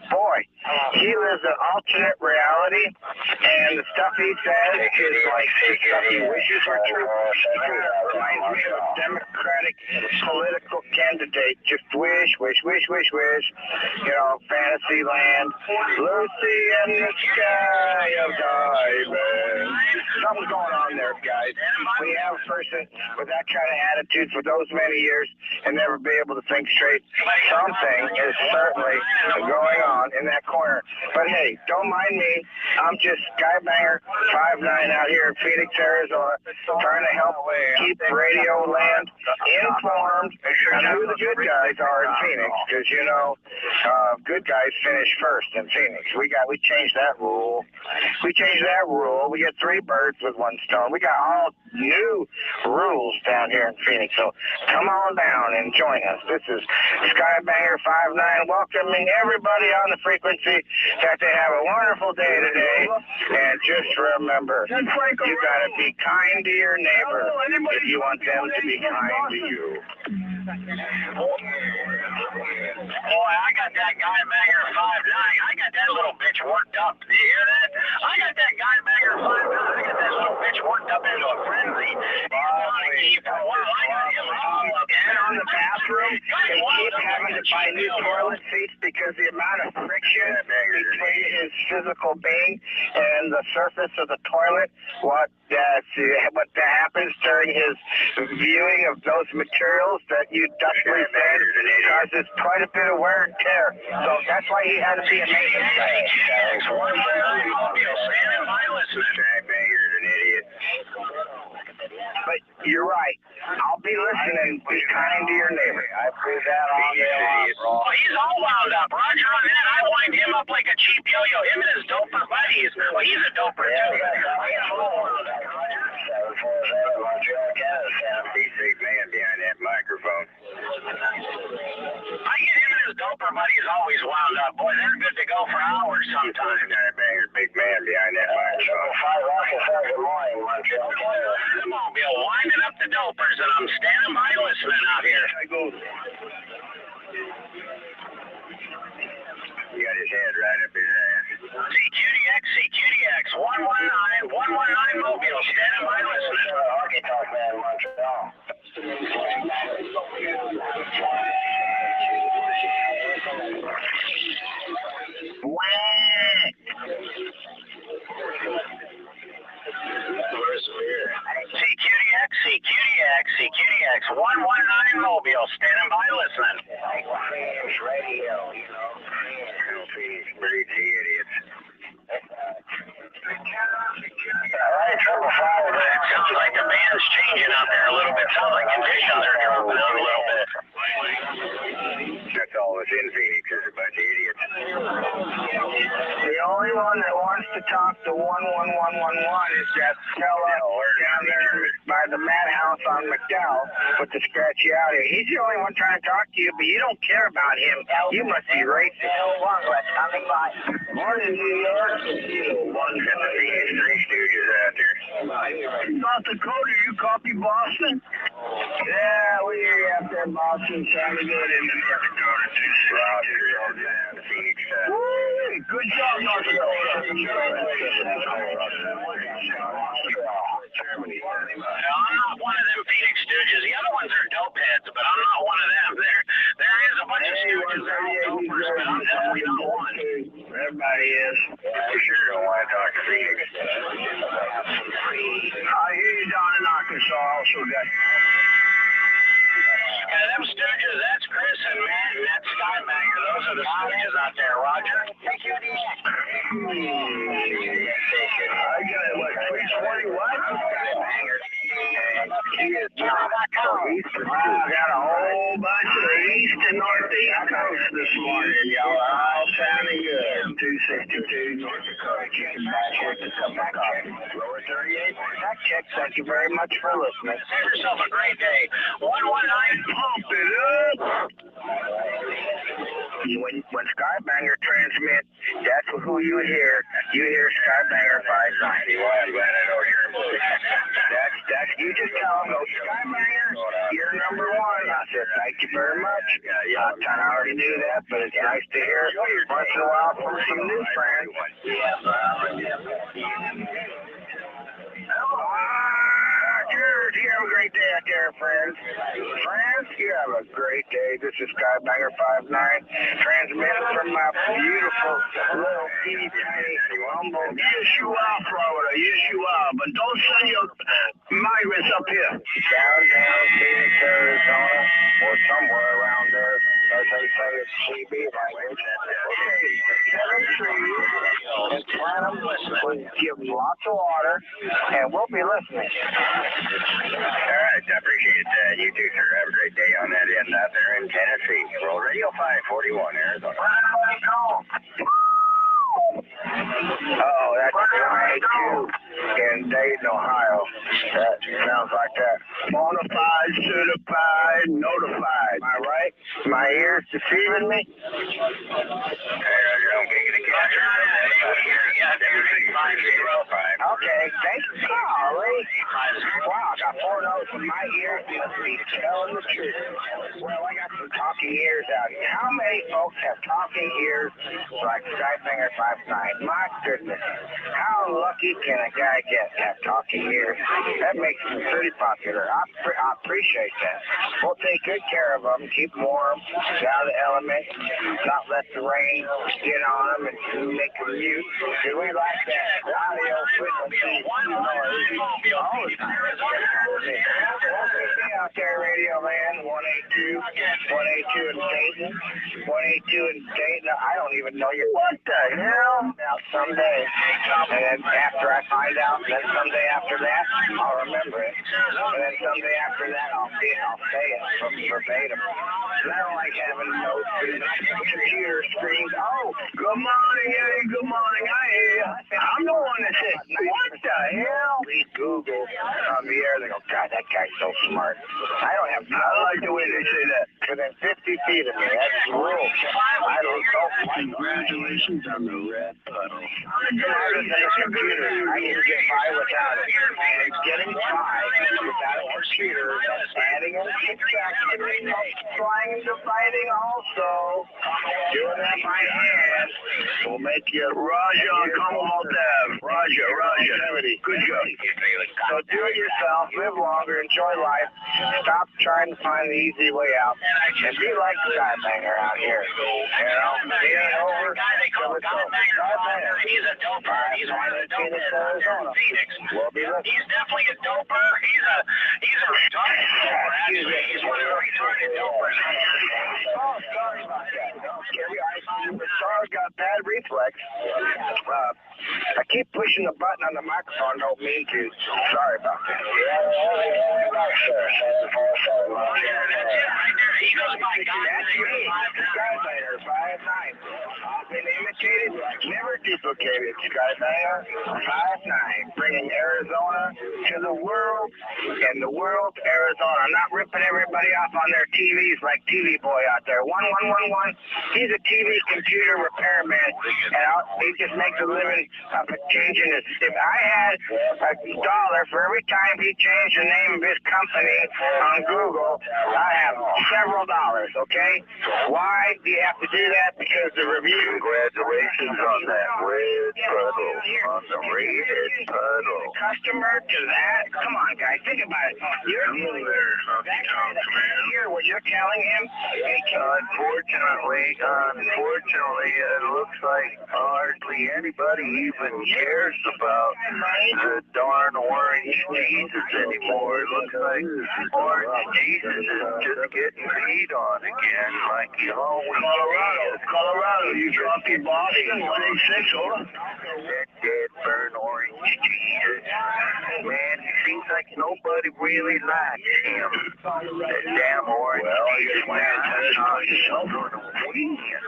G: boy, he lives an alternate reality, and the stuff he says is like the stuff he wishes were true. He kind of reminds me of a Democratic political candidate. Just wish. You know, fantasy land. Lucy in the sky of diamonds. Something's going on there, guys. When you have a person with that kind of attitude for those many years and never be able to think straight, something is certainly going on in that corner. But hey, don't mind me. I'm just Skybanger 5-9 out here in Phoenix, Arizona, trying to help keep Radio Land informed on who the good guys are in Phoenix, because you know, good guys finish first in Phoenix. We changed that rule. We get 3 birds with 1 stone. We got all new rules down here in Phoenix. So come on down and join us. This is Skybanger 5-9 welcoming everybody on the frequency that they have a wonderful day today. And just remember, you got to be kind to your neighbor if you want them to be kind to you.
E: Boy, I got that Skybanger 5-9. I got that little bitch worked up. Do you hear that? I got that Skybanger 5-9. I got that little bitch worked up into a frenzy.
G: On the bathroom, they keep having to buy new toilet seats because the amount of friction between his physical being and the surface of the toilet, what happens during his viewing of those materials that you ductily said causes quite a bit of wear and tear. So that's why he had to be a maintenance guy. You're an idiot.
D: But you're right. I'll be listening. Be kind to your neighbor. I prove that all day long.
E: Well, he's all wound up. Roger on that. I wind him up like a cheap yo-yo. Him and his doper buddies. Well, he's a doper, too.
C: Big man behind that microphone.
E: I get him and his doper buddies always wound up. Boy, they're good to go for hours sometimes.
C: Banger, big man behind that microphone.
E: I'm gonna be winding up the dopers, and I'm standing by listening out here.
C: He got his head right up his ass.
E: CQDX, 119 Mobile, standing by listening.
D: Hockey Talk Man, Montreal.
E: CQDX, 119 Mobile, standing by listening.
D: Phoenix Radio, you know.
C: Phoenix breeds the idiots.
D: Alright, 555.
E: It sounds like the band's changing out there a little bit. Sounds like conditions are dropping out a little bit.
C: That's all that's in Phoenix is a bunch of idiots.
D: The only one that wants to talk to 11111 is that fella down there by the madhouse on McDowell with the scratchy out here. He's the only one trying to talk to you, but you don't care about him. You must be racist. Morning, New York.
C: One got the Phoenix Three Stooges out there.
D: North Dakota, you copy Boston? Yeah, we hear you out there, Boston. Sounding good in the North Dakota, too.
C: Roger, the Phoenix
D: Good job, North Dakota.
C: Germany.
E: I'm not one of them Phoenix Stooges. The other ones are dope heads, but I'm not one of them. There is a bunch of Stooges that are all dopers, but I'm definitely not one.
D: Everybody is.
C: You sure don't want to talk to Phoenix.
D: I hear you down in Arkansas also, guys.
E: Yeah, them Stooges, that's Chris and Matt and that Skybanger. Those are the Stooges out there, Roger.
D: I got what, 320 what? I got a whole bunch of the east and northeast coast this morning. Y'all are all sounding good. 262 North Dakota. Chicken back here to cup of coffee. Lower 38. Fact check. Thank you very much for listening.
E: Have yourself a great day. 119.
D: Pump it up. When Skybanger transmits, that's who you hear. You hear Skybanger 590.
C: Well, I'm glad I don't hear him.
D: That's you just tell them, go Skybanger, you're number one. I said, thank you very much. I kind of already knew that, but it's nice to hear once in a while from some new friends. Cheers. You have a great day out there, friends. Friends, you have a great day. This is Skybanger 59, transmitting from my beautiful little teeny tiny humble Yeshua, Florida. Yeshua, but don't send your migrants up here. Downtown Phoenix, Arizona, or somewhere around there. As they say, it's CB language. Okay, 7 trees and plant them. Give them lots of water, and we'll be listening.
C: All right, I appreciate that. You too, sir. Have a great day on that end out there in Tennessee. Roll Radio 541, Arizona.
D: Oh, that's 982 in Dayton, Ohio. That sounds like that. Bonafide, certified, notified. Am I right? My ears deceiving me? Okay, thank you. Golly. Wow, I got 4 notes in my ears. Must be telling the truth. Well, I got some talking ears out here. How many folks have talking ears like Skybanger 59? My goodness. How lucky can a guy get to have talking ears? That makes them pretty popular. I appreciate that. We'll take good care of them, keep them warm, out of the elements, not let the rain get on them and make them mute. We like that audio with Out there, Radio Land, 182 in Dayton. 182 in Dayton. I don't even know you. What the hell? Now, someday. And then after I find out, then someday after that, I'll remember it. And then someday after that, I'll say it from verbatim. And I don't like having notes and computer screens. Oh, good morning, Eddie. Good morning. I hear you. I'm the one that said, what the hell? Read Google on the air. They go, God, that guy's so smart. I don't have. I like the way they say that. Within 50 feet of me, that's the rule. I don't know.
C: Congratulations on the red puddle.
D: Smarter than a computer. I can get by without it. And getting by without a computer, adding and subtracting, multiplying and dividing also. Doing that by hand will make you. Raja on Commonwealth Ave. Raja. Good job. So do it yourself. Live longer. Enjoy life. Stop trying to find the easy way out. And be like the guy banger out here. You know, it ain't over till it's over.
E: He's a doper. He's one of the dopers in Phoenix. He's definitely a doper. He's a retarded doper, actually. He's one of the retarded dopers.
D: Oh, sorry about that. Sorry, got bad reflex. I keep pushing the button on the microphone, don't mean to. Sorry about that.
E: That's it right there. He goes by God.
D: That's me. Skybanger, 5'9". I've been imitated, never duplicated. Skybanger, 5'9". Bringing Arizona to the world, and the world to Arizona. I'm not ripping everybody off on their TVs like TV Boy out there. 1111. He's a TV computer repairman, and he just makes a living off of changing it. If I had $1 for every time he changed the name of his company on Google, I have several dollars, okay? Why do you have to do that? Because the review.
C: Congratulations on that red puddle. On the red puddle.
D: Customer to that? Come on, guys, think about it. You're dealing with that guy that can't hear what you're telling him.
C: Unfortunately, it looks like hardly anybody even cares about the darn orange Jesus anymore. It looks like orange Jesus is just getting beat on again, like he always
D: Colorado, you dropped your body. 186, hold on.
C: That dead burn orange Jesus. Man, it seems like nobody really likes him. That damn orange Jesus.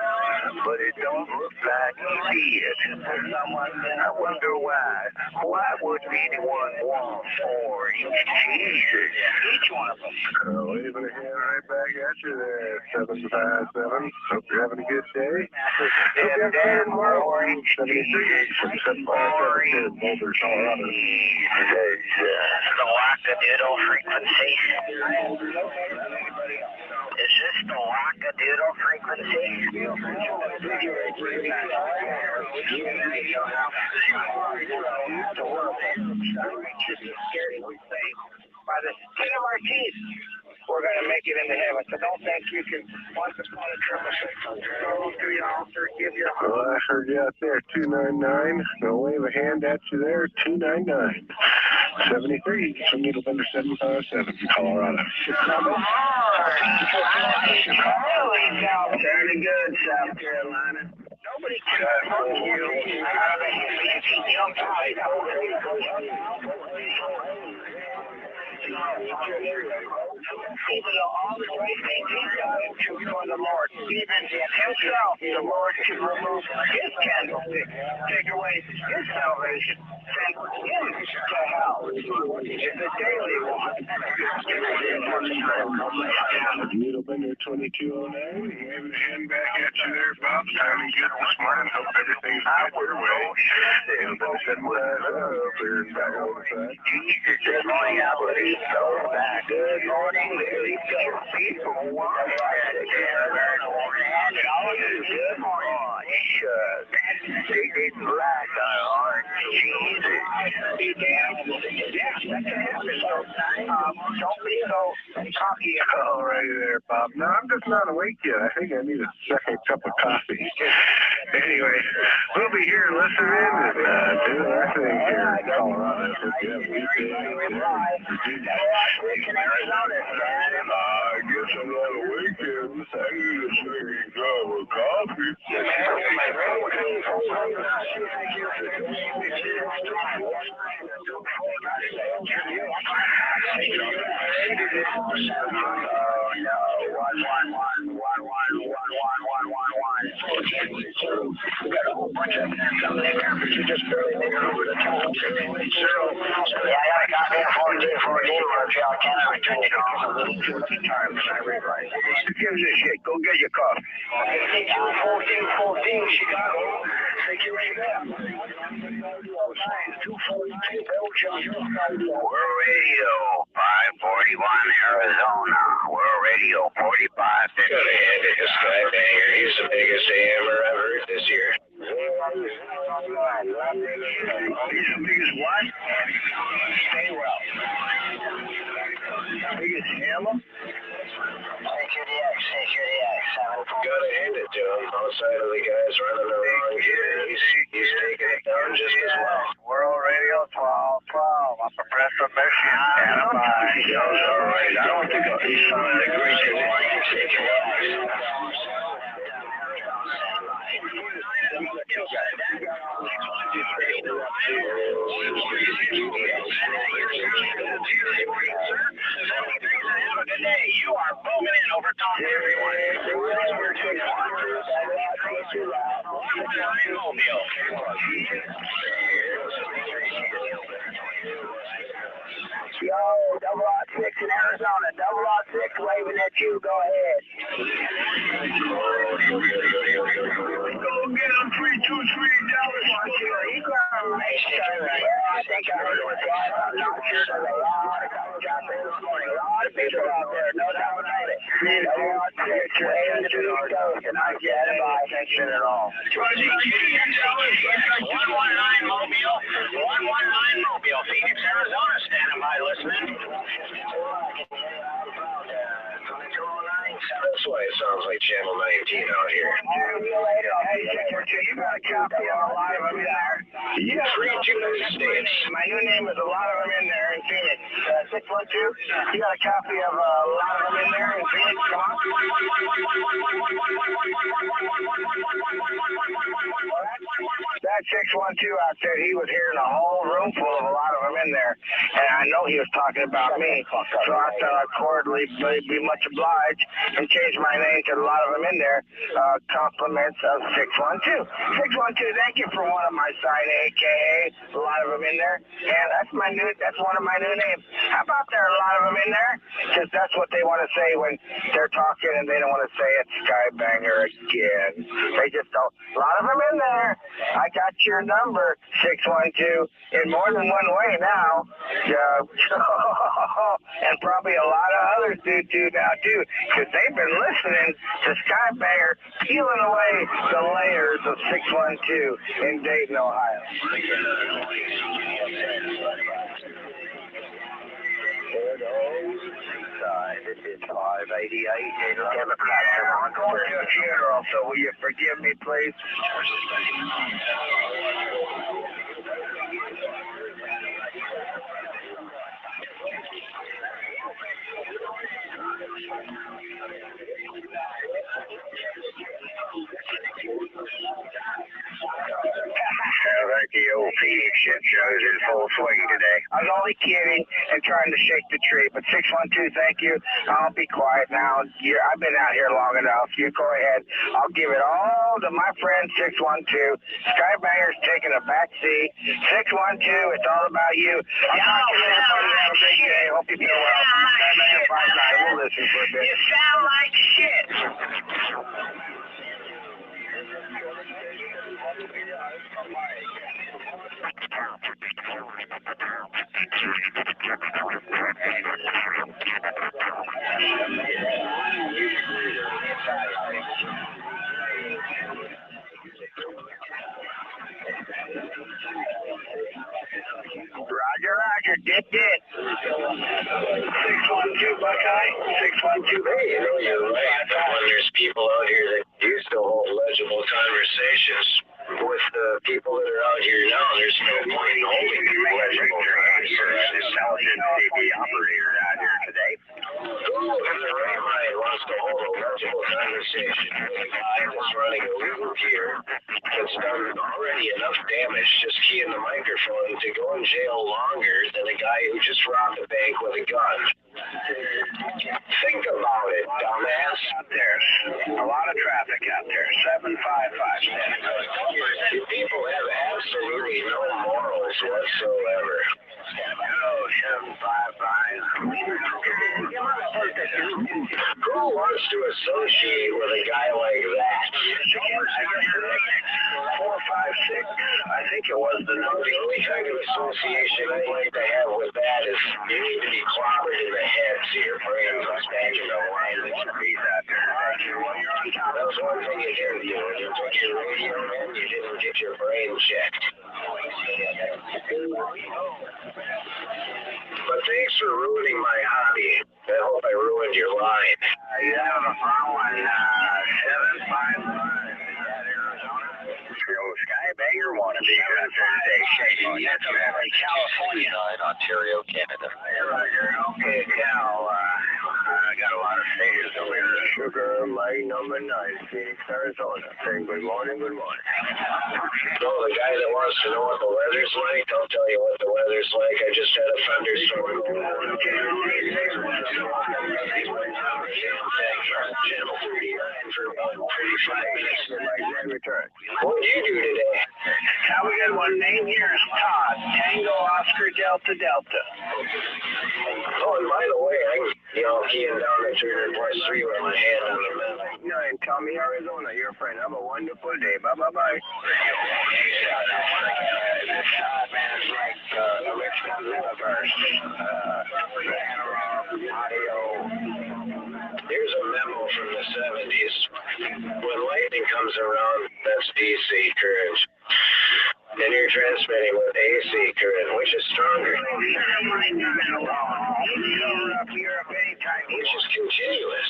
C: But it don't look like he did. I wonder why. Why would anyone want orange Jesus?
D: Each one of them.
C: Waving a hand right back at you there, 757. Hope you're having a good day.
D: Damn orange
C: 73, 757, Boulder, Colorado.
E: The wackadoodle frequency. Is this the wackadoodle frequency?
D: By the skin of our teeth, we're going to make it into heaven. So don't think you can once upon a time go to your altar, give your heart.
C: Well, I heard you out there, 299. I'll wave a hand at you there, 299. 73, some needle bender 757, Colorado.
D: Very good, South Carolina. Nobody can fuck you out of a even though all the great things he's done for the Lord, even himself, the Lord should remove his candlestick, take away his salvation, send him to hell. It's a daily one.
C: Needle bender 2209. Waving a hand back at you there, Bob. Sounding good this morning. Hope everything's good your way. Needle bender 757. Clear back on the side.
E: Good morning, Albany. Good morning, Larry. People want good morning. They didn't like our orange Jesus.
D: Don't be so cocky.
C: All right there, Bob. No, I'm just not awake yet. I think I need a second cup of coffee. Anyway, we'll be here listening and doing our thing here in Colorado.
D: reply. Double R 6 in Arizona, standing by.
C: I guess I'm on the weekends. I need a second cup of coffee.
D: Give us a shit. Go get your coffee. 1414 Chicago. Take you right there.
A: We're radio 541 Arizona. We're radio 4550.
E: Gotta hand it to Skybanger. He's the biggest hammer I've heard this year.
D: He's the biggest what? Stay well. Biggest hammer?
E: Gotta hand it to him. Outside of the guys running around here, he's taking it down just as well.
D: World Radio 1212. I'm Professor Mission. He sounds alright. I don't think he sounded great today.
A: You are booming in over top everyone.
D: Yo, double R 6 in Arizona. Double R 6 waving at you. Go ahead.
G: Go get him 323 Dallas.
D: I think I heard it was live. I'm not sure. There's a lot of cops out there this morning. A lot of people out there. No doubt about it. Double R 6 waving at you. And I get it by attention at all.
A: 119 Mobile. 119 Mobile. Phoenix, Arizona. Standing by listening.
E: That's why it sounds like Channel 19 out here.
D: Hey, you got a copy of a lot of them in there.
E: You free to the States.
D: My new name is a lot of them in there in Phoenix. 612. You got a copy of a lot of them in there in Phoenix. Come on. That 612 out there, he was hearing a whole room full of a lot of them in there. And I know he was talking about me. So I thought I'd cordially be much obliged and change my name to a lot of them in there. Compliments of 612. 612, thank you for one of my sign, aka a lot of them in there. And that's one of my new names. How about there are a lot of them in there? Because that's what they want to say when they're talking and they don't want to say it. Skybanger again. They just go, a lot of them in there. I got your number, 612, in more than one way now. And probably a lot of others do too now too, because they've been listening to Skybanger peeling away the layers of 612 in Dayton, Ohio. This is 588 Democrats are on going to a funeral, so will you forgive me, please? Sounds like the old Phoenix shit shows in full swing today. I was only kidding and trying to shake the tree, but 612, thank you. I'll be quiet now. I've been out here long enough. You go ahead. I'll give it all to my friend 612. Skybanger's taking a back seat. 612, it's all about you. Have a great day. Hope you feel well. Skybanger 59. We'll listen for a bit.
A: You sound like shit.
D: Roger, dip. 612 Buckeye, 612.
E: Hey, you know, you're right. When there's people out here that do still hold legible conversations,
D: with the people that are out here now, there's no point in holding the electrical here.
E: Intelligent TV operator out here today.
D: Who in their right mind wants to hold a legible conversation with a guy that's running illegal gear that's done already enough damage just keying the microphone to go in jail longer than a guy who just robbed a bank with a gun? Think about it, dumbass.
E: Out there, a lot of traffic out there. 755.
D: People have absolutely no morals whatsoever.
E: Hello, 755.
D: Who wants to associate with a guy like that?
E: 456. I think it was the number.
D: The only kind of association I'd like to have with that is you need to be clobbered in the head so your brain goes back into line.
E: He's out there.
D: That was one thing you didn't do. When you took your radio in, you didn't get your brain checked. But thanks for ruining my hobby. I hope I ruined your line.
E: You have a phone on 755. Skybanger wannabe out there today, shaking. Yes, you have in California.
D: Ontario, Canada.
E: Okay, Cal. I got a lot of stages over here.
C: Sugar Mike number 9, Phoenix, Arizona. Saying good morning, good morning.
D: So the guy that wants to know what the weather's like, I'll tell you what the weather's like. I just had a thunderstorm going on. Channel 39 for about 35 minutes.
C: Return.
D: What did you do today?
E: How we got one name here is Todd. Tango Oscar Delta Delta.
D: Oh, and by the way, I'm keying down at 300+3 with my hand on the middle.
C: 9, Tommy, Arizona. Your friend. Have a wonderful day. Bye-bye-bye.
E: This Todd man is like the Richmond universe. Audio.
D: Here's a memo from the 70s. When lightning comes around, that's DC current. And you're transmitting with AC current, which is stronger. Which is continuous.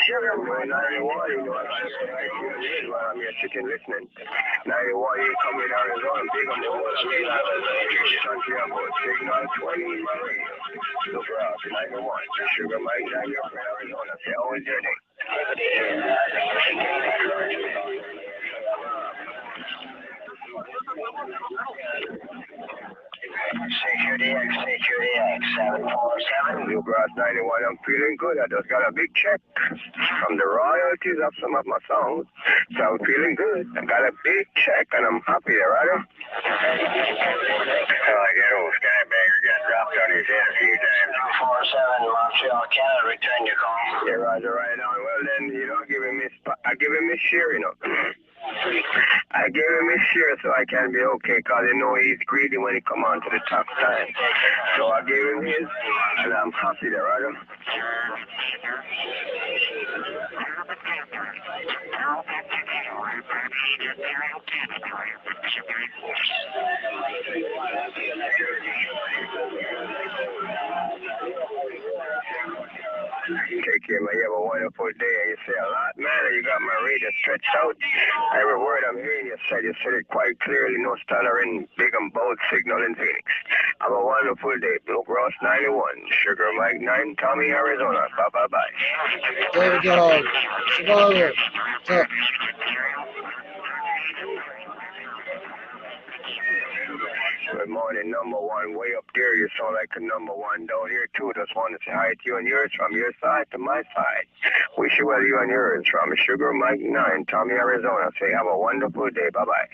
C: Sugar Boy 91, you know, I'm here sitting listening. 91, you come in Arizona, big on the
D: What's made out of nitrogen?
C: country about signal 20. Super out, 91. Sugar Mike 9, your friend Arizona. Say, how was your day?
E: Security X 747.
C: New Brass 91, I'm feeling good. I just got a big check from the royalties of some of my songs. So I'm feeling good. I got a big check and I'm happy, right?
E: Like that old Skybanger got dropped on his head a few times. 47 Montreal, Canada, return your call.
C: Yeah, Roger, right on. Well, then, you know, I give him his share, you know. I gave him his share so I can be okay, because you know he's greedy when he come on to the top side. So I gave him his, and I'm happy there, right? Take care, man. You have a wonderful day. And you say a lot, man. And you got my radio stretched out. Every word I'm hearing you said it quite clearly. No stuttering, big and bold signal in Phoenix. Have a wonderful day. Blue Cross 91, Sugar Mike 9, Tommy, Arizona. Bye-bye-bye.
B: There we go. Survivor. What's up?
C: Good morning, number 1. Way up there, you sound like a number 1 down here, too. Just want to say hi to you and yours from your side to my side. Wish you well, you and yours from Sugar Mike 9, Tommy, Arizona. Say, have a wonderful day. Bye-bye.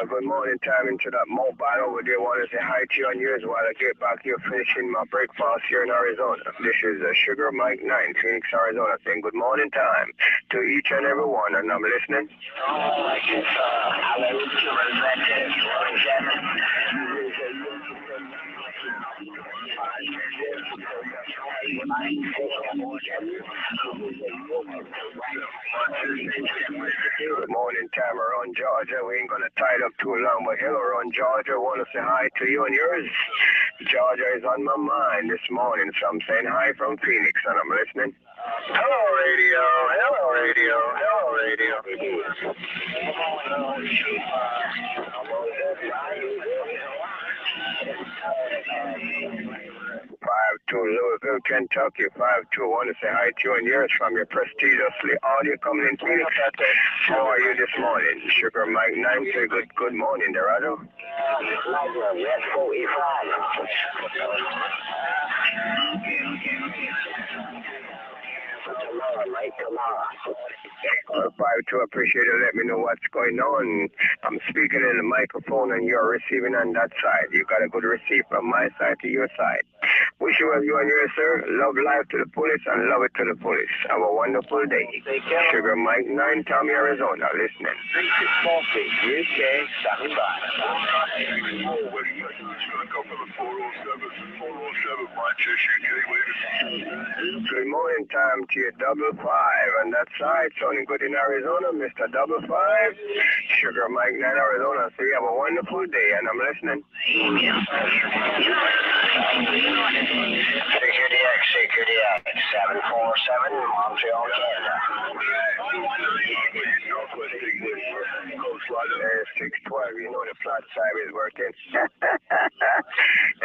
C: Good morning, time into that mobile over there. Want to say hi to you and yours while I get back here finishing my breakfast here in Arizona. This is Sugar Mike 9, Phoenix, Arizona, saying good morning time to each and every one, and I'm listening.
D: Good morning, time around Georgia. We ain't gonna tie it up too long, but hello around Georgia. Want to say hi to you and yours. Georgia is on my mind this morning, so I'm saying hi from Phoenix, and I'm listening. Hello, radio. Hello, radio. Hello, radio. 5-2 Louisville, Kentucky. 5-2. Want to say hi to you and yours from your prestigiously audio coming in Phoenix. How are you this morning? Sugar Mike 9 say good morning, Dorado. Yes, 5-2, appreciate it. Let me know what's going on. I'm speaking in the microphone and you're receiving on that side. You got a good receive from my side to your side. Wish you well, you and yours, sir. Love life to the fullest and love it to the fullest. Have a wonderful day. Sugar Mike 9, Tommy, Arizona, listening. 3646, UK, standing by. Good morning, time to your 5-5 on that side. Sounding good in Arizona, Mr. 5-5. Sugar Mike 9, Arizona. So you have a wonderful day, and I'm listening. Security X, 747, Montreal, Canada. 612, you know the flat side is working.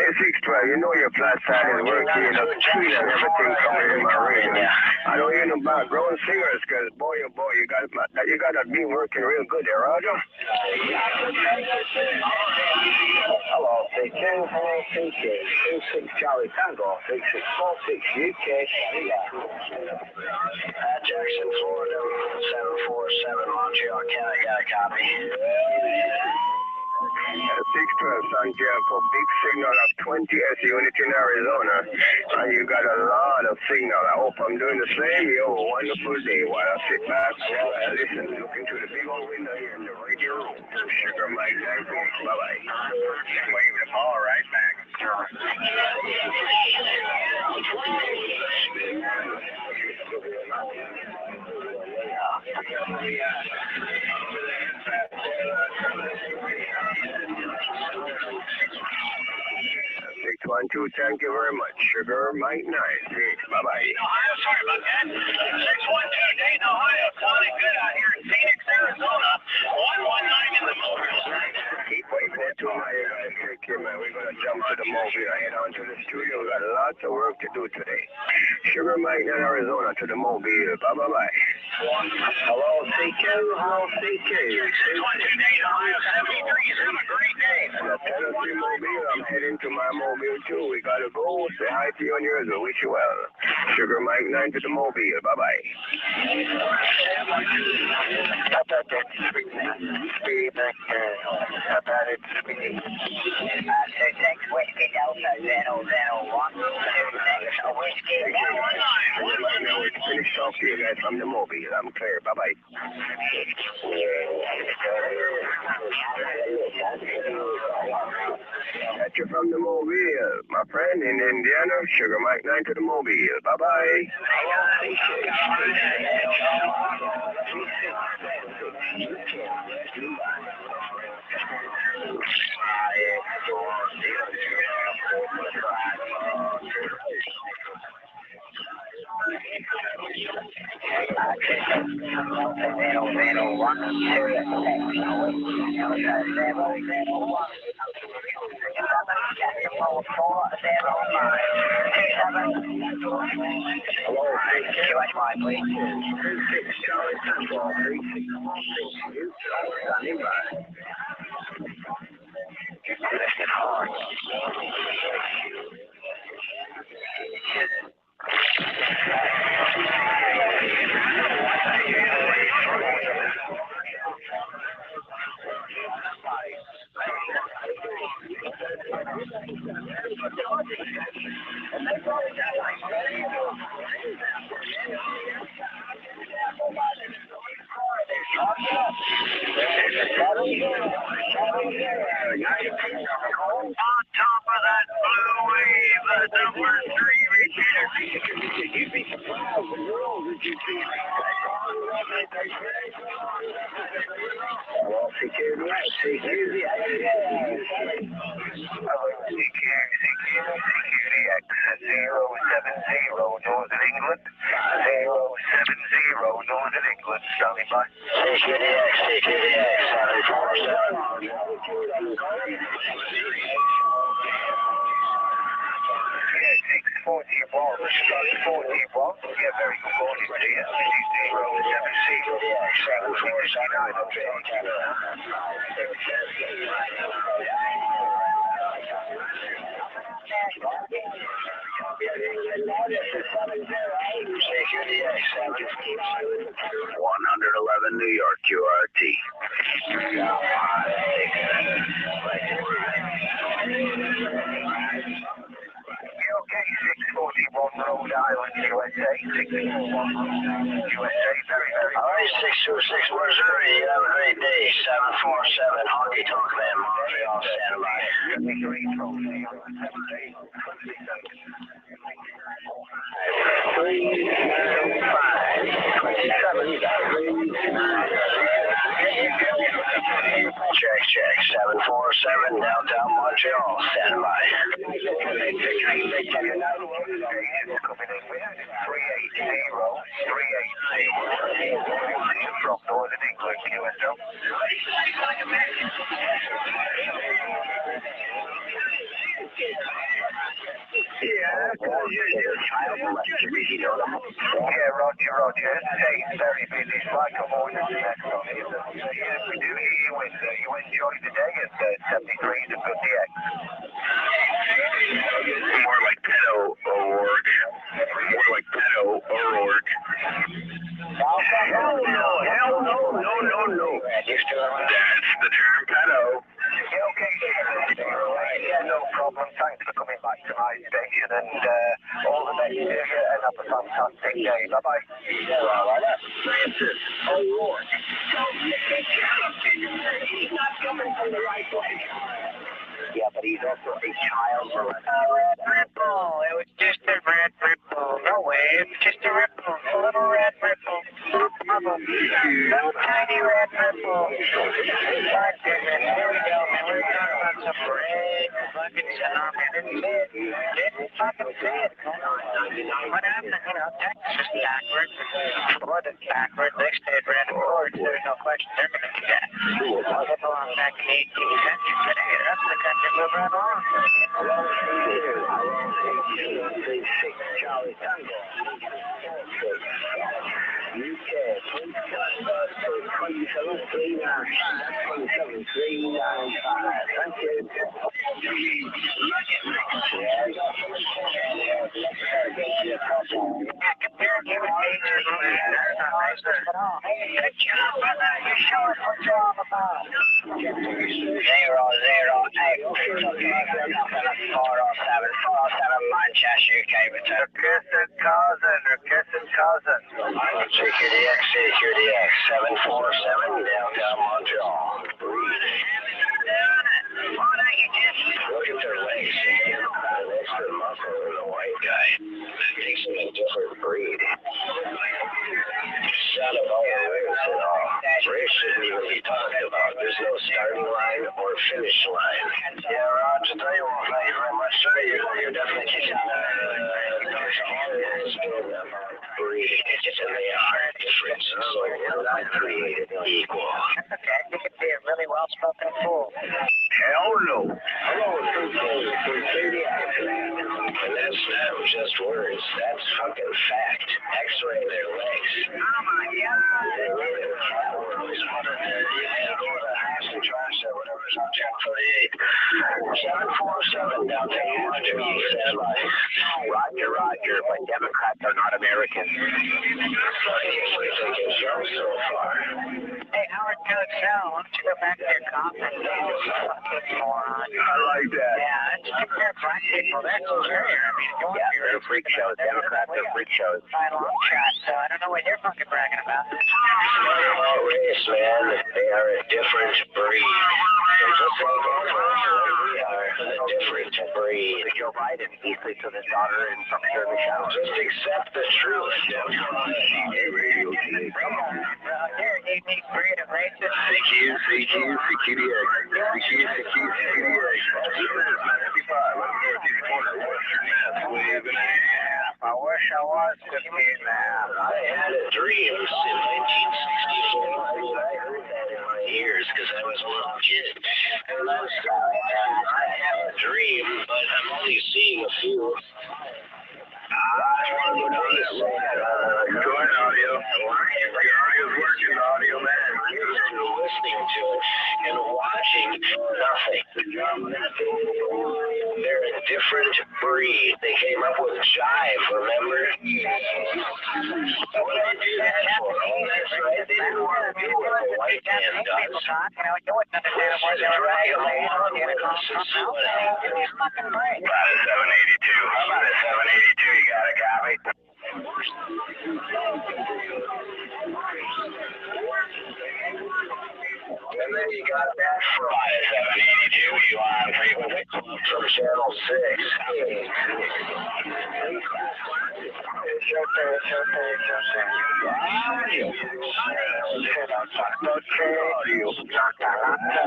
D: 612, you know your flat side is working. You know, key and everything coming in my radio. I don't hear no background singers, because boy, oh boy, you got to be working real good there, Roger. Hello, CQ, hello, CQ. 26 Charlie Tango, 3646 UK. Jackson, Florida, 747, Montreal, Canada, got a copy. 612 San Diego, big signal of 20S unit in Arizona, and you got a lot of signal. I hope I'm doing the same. You have a wonderful day while I sit back and listen, looking through the big old window here in the radio room. Sugar Mike, bye-bye. Wave the ball right back. One, two, thank you very much. Sugar Mike 9, bye-bye.
E: Ohio, sorry about that. 612 Dayton, Ohio. Sounding good out here in Phoenix, Arizona. 119 in the mobile.
D: Keep waiting there to my take care, man. We're going to jump to the mobile. I head on to the studio. We got lots of work to do today. Sugar Mike in Arizona to the mobile. Bye-bye. Hello, CQ. Hello, CQ.
E: 612 Dayton, Ohio. 73s. Have a great day.
D: The Tennessee mobile. I'm heading to my mobile, too. We got to go. Say hi to you and yours. I wish you well. Sugar Mike 9 to the mobile. Bye-bye.
E: Whiskey Delta 001. Whiskey 119.
D: Finish off here, guys, from the mobile. I'm clear. Bye-bye. Catch you from the mobile. My friend in Indiana, Sugar Mike 9 to the mobile. Bye-bye.
E: On top of that blue wave, the number
D: coming back. CQDX 747. 641, yeah, very good morning to you. 7CQDX 747, okay, CQDX 111 New York QRT. Okay, 641 Rhode Island, USA. 641 Rhode Island, USA. Very, very. All right, 626 Missouri. You have a great day. 747 Honky Tonk Man, Montreal, stand by. 73 from Check, 747 downtown Montreal, stand by. Coming in with 380 from Northern England, QSL. Yeah, Roger. Hey, very busy. It's like a morning next on here. Yeah, we do hear you and you enjoy the day at 73 is a good DX.
C: More like pedo O'Rourke. More like pedo O'Rourke.
D: Hell no.
C: That's the term pedo.
D: Yeah, okay. Yeah, no problem. Thanks for coming back to my station and all the best to you and have a fantastic day. Bye-bye.
A: Francis O'Rourke. He's not coming from the right way.
D: Yeah, but he's also a child molester.
H: Red ripple. It was just a red ripple. No way. It was just a ripple. A little red ripple. Little tiny red ripple. My goodness. Here we go, man. We're talking about some red fucking stuff, and didn't fucking say it. What happened? You know, Texas is backwards. Florida's backwards. They stayed random chords. There's no question they're going to do that. They belong back in the 18th century, but hey, the rest of the country move right along.
D: Charlie Tango. UK, 27,395. Thank you.
H: Compared to that's not racist at all. Good job, brother. You're showing what you're all about.
D: 008. 407 Manchester, UK. Return. Cousin. CQDX 747 downtown Montreal. Look at their legs. That's the muscle of the white guy. Makes them a different breed. Son of all race at all. Race shouldn't even be talked about. There's no starting line or finish line. Yeah, Roger, tell you what, thank you very much, sir. You're definitely kicking breed. And they are different. So we're not created equal.
H: That's okay. You could be a really well-spoken fool.
C: Hell no.
D: Hello, and that's not just words. That's fucking fact. X-ray their legs. Oh my God. They're really the cat world. It's one of the, trash or whatever is on channel 48. 747 downtown Montreal. Roger. But Democrats are not American. So far.
H: Hey, Howard Cosell, why don't you go back to your conference? Fucking moron.
C: I like that.
H: Yeah, it's compare black people. That's superior. I mean, if you want to be
D: they're freak shows. Democrats are freak shows.
H: by a long shot, so I don't know what you're fucking bragging about.
D: All race, man. They are a different breed. They're just like we are a different breed. Joe Biden, he sleeps with his daughter in some service shower. Just accept the truth.
H: Come on. You're a unique breed of racist.
C: CQDX.
D: I wish I was 15 now. I had a dream in 1964
E: mean, I heard that in my ears because I was a little kid. And I'm sorry, I have a dream, but I'm only seeing a few. I want to go down that road. Go ahead, audio. Your audio's working, audio, man. I'm used to listening to it and watching nothing. They're a different breed. They came up with jive, remember? What did they do that for? Oh, that's right. They didn't want to do what the white man does. Let's just drag them along with us and see what happens. About a 782. How about a 782? You got a copy? And then you got that fraud at 782, you on frequency from channel 6.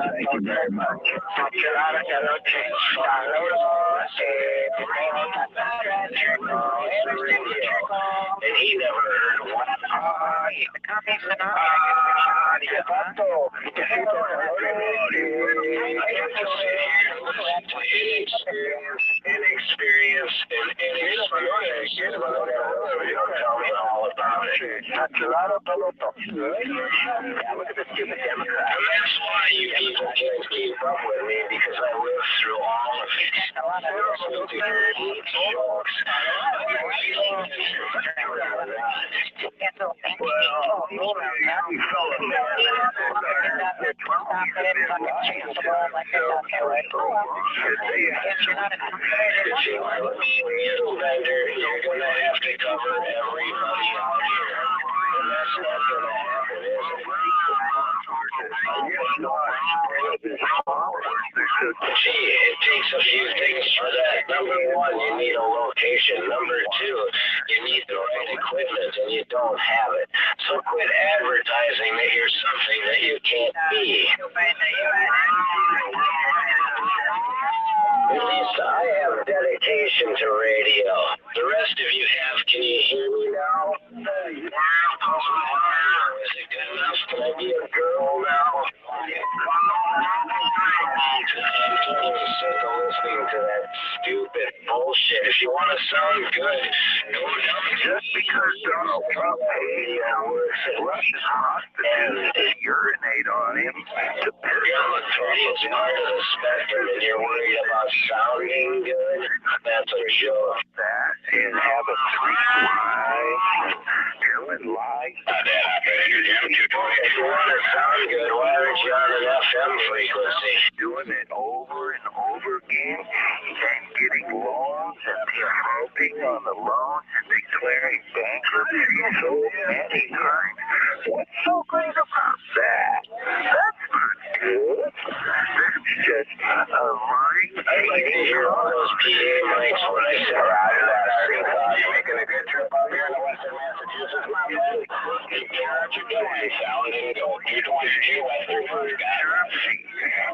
E: Thank you very much. And he never heard of what? Inexperience and inexperience. You don't tell me all about it. Yeah, look at the stupid Democrat. And that's why you people can't keep up with me, because I lived through all of it. You're going to have to cover everybody out here. And that's not going to happen, is it? Gee, it takes a few things for that. Number one, you need a location. Number two, you need the right equipment, and you don't have it. So quit advertising that you're something that you can't be. At least I have dedication to radio. The rest of you have. Can you hear me now? Is it good enough? Can I be a girl now? I'm getting sick of listening to that stupid bullshit. If you want to sound good, go down. Just because Donald Trump works at Russia's hospital and they urinate on him to you're on the 30th part of the spectrum and you're worried about sounding good, that's a joke. That and have a telling lies. If you want to sound good, why aren't you on an FM frequency? Doing it over and over again and getting loans and defaulting on the loans and declaring bankruptcy so many times. What's so great about that? That's not good. That's just a line. I'd like to hear all those PA mics when I sit around that you're making a good trip out here in the western Massachusetts, my friend. What you doing? Sounding good. 222 Western First guy.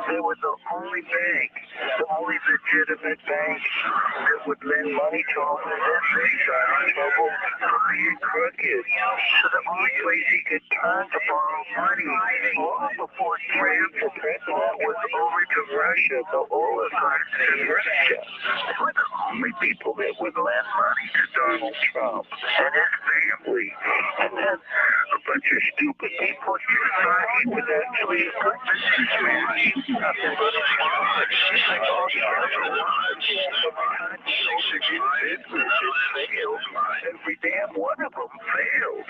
E: They were the only bank, the only legitimate bank that would lend money to all the they got in trouble, high and crooked. So the only place he could turn to borrow money long before Trump, the president, was over to Russia, the oligarchs in Russia. They were the only people that would lend money to Donald Trump and his family. And then a bunch of stupid people just thought he was actually a good businessman. Nothing but a fraud. Like all the other ones. Every damn one of them failed.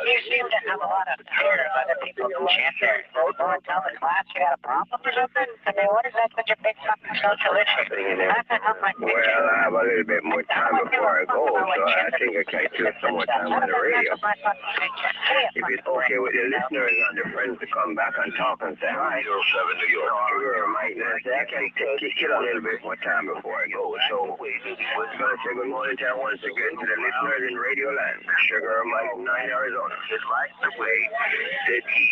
H: You seem to have a lot of fear of other people who chant their vote and tell the class you got a problem or something? I mean, what is that such a big fucking social issue? That's not how my
E: Well, I have a little bit more time before I go, so I think I can do some more time on the radio. If it's okay with the listeners and the friends to come back and talk and say hi. 07 New York. Sure, Mike. I can get a little bit more time before I go, so we're going to say good morning to once again to the listeners in Radio Land. Sugar Mike, 9 Arizona.
C: Just like the way that he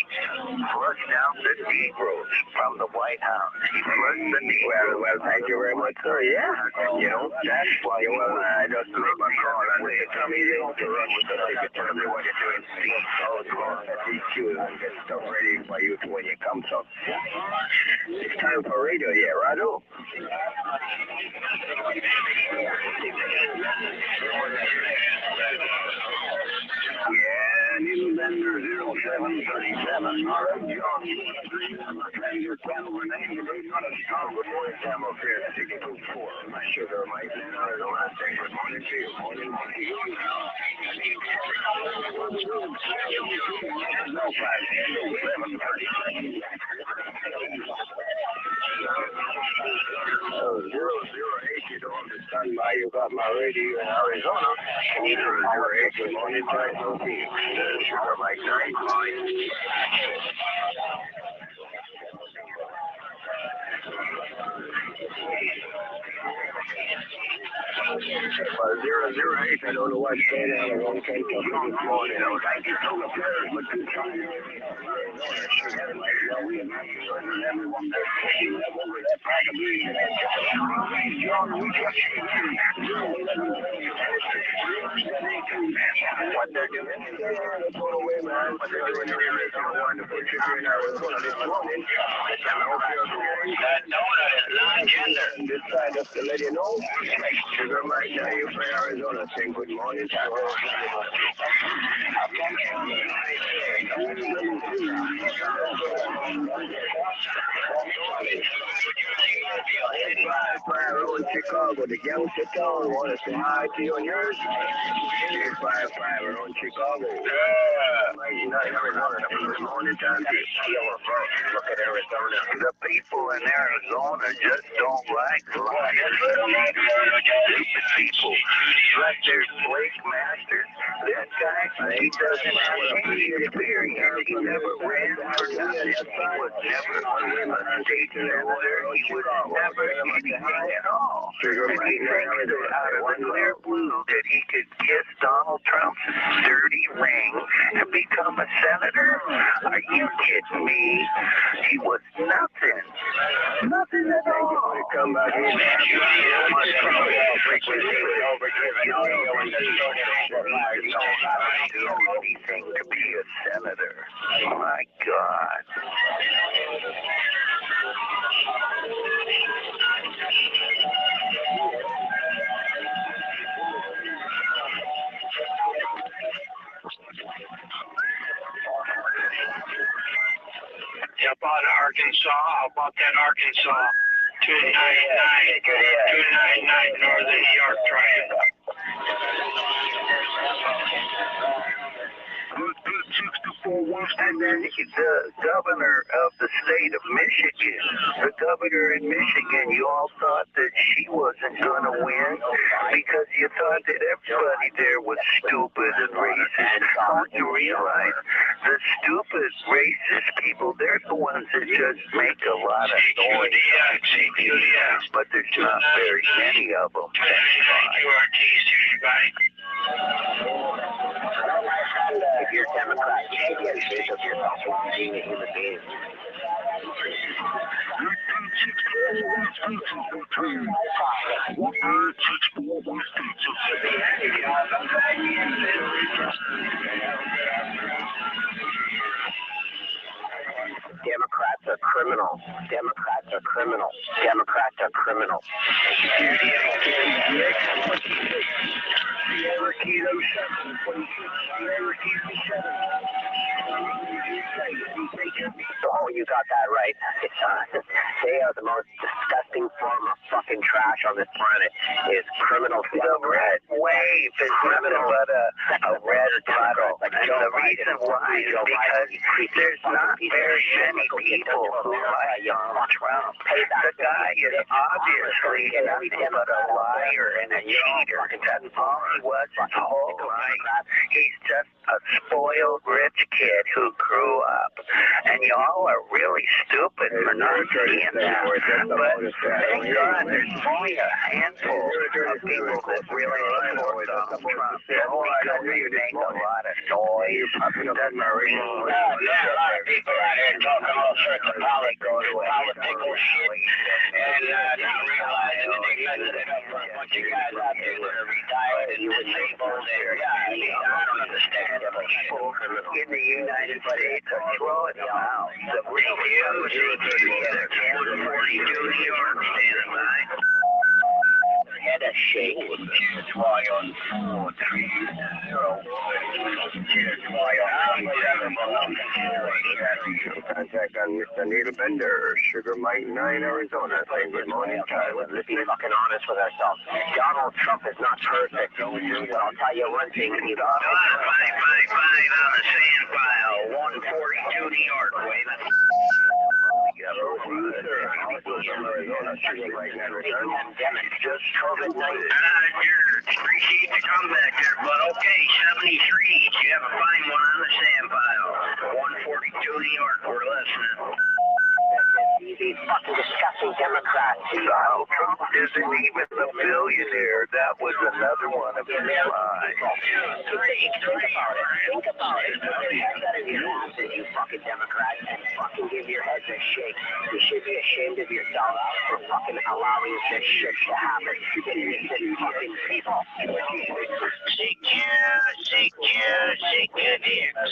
C: flushed out the Negroes from the White House. He flushed the Negroes.
E: Well, thank you very much, sir. Yeah. You know, that's why I just make my call and say, Tommy, you don't have to run with the ticket. what you're doing. DQ and get stuff ready for you when you come to. It's time for radio, yeah, Rado. Yeah, Needle Bender 0737. All right, John. Your camera name is not a strong good morning time up here at 624. My sugar, my thing, I don't want to say good morning to you. Morning to you now. No, 7:30. 008, you don't understand why you got my radio in Arizona. 008, good morning time, no Phoenix. Sugar, Mike 9. 008, I don't know what's going on. I won't take you this morning. Thank you so much, but good time. Everyone there, over that pack of beans. John, we got what they're doing, they're going away, man. What they're doing in Arizona, wonderful trip here in Arizona this morning. That donut is non-gender. This side, just to let you know, Sugar Mike, now you for Arizona, saying good morning to in Chicago, the gangster town, want to say hi to you and yours. 855 around Chicago. Arizona, good morning time to you. Look at Arizona. The people in Arizona just don't like life. People. Like there's Blake Masters. That guy, he doesn't have any experience. He never ran for nothing. He was never a state senator. He was never anything at all. And he thinks that out of the clear blue that he could kiss Donald Trump's dirty ring and become a senator? Are you kidding me? He was nothing. Nothing at all. Come back here. Do anything to be a senator. My God.
G: How about Arkansas? How about that Arkansas? 299 Northern New York Triangle.
A: And then the governor of the state of Michigan, the governor in Michigan, you all thought that she wasn't going to win because you thought that everybody there was stupid and racist. Don't you realize the stupid, racist people, they're the ones that just make a lot of noise. But there's not very many of them.
E: If you're Democrat, you should get rid of yourself from being a human being. Democrats are criminals. Democrats are criminals. Democrats are criminals. Oh, you got that right. They are the most disgusting form of fucking trash on this planet. Is criminal.
A: The red wave is criminal, but a red bottle. And the reason why is because there's not very many people who like Trump. The guy is obviously nothing but a liar and a cheater. All he was his whole life. He's just a spoiled rich kid who grew up. And y'all are really stupid for not seeing that. But thank God there's only a handful of people that really support Donald Trump. Because they make a lot of noise. Doesn't really. A lot of people out here talking all sorts of politics and not realizing that they
E: stood up for a bunch of guys out there that are retired and disabled and I mean, I don't understand it. In the United States are throwing them out. The Kansas 42 New York standing by. Had a shake. Cheers, why on 430. Cheers, why on 7
D: Contact on Mr. Needle Bender, Sugar Mike 9, Arizona. Saying good morning, Tyler. Let's be fucking honest with ourselves. Donald Trump is not perfect. But I'll tell you one thing, he's on
E: 555 on the sand pile. 142 New York, waving.
D: Pandemic, just COVID-19.
E: Appreciate the comeback there, but okay, 73. You have a fine one on the sand pile. 142 New York, we're listening.
D: These fucking disgusting Democrats.
C: Donald Trump isn't even a billionaire. That was another one of his lies.
D: Think about it. Put your heads out of your asses, you fucking Democrats, and fucking give your heads a shake. You should be ashamed of yourself for fucking allowing this shit to happen. Innocent fucking people.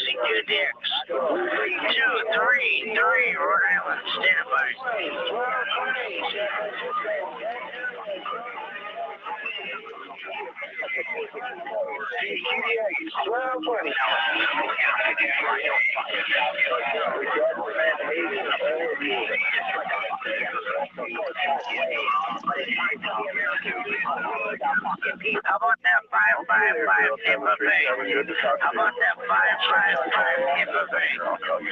E: Secure dicks. 2, 3, Rhode Island, stand by. How about that 555 Tampa Bay? How about that 555 Tampa Bay?
C: I'll call you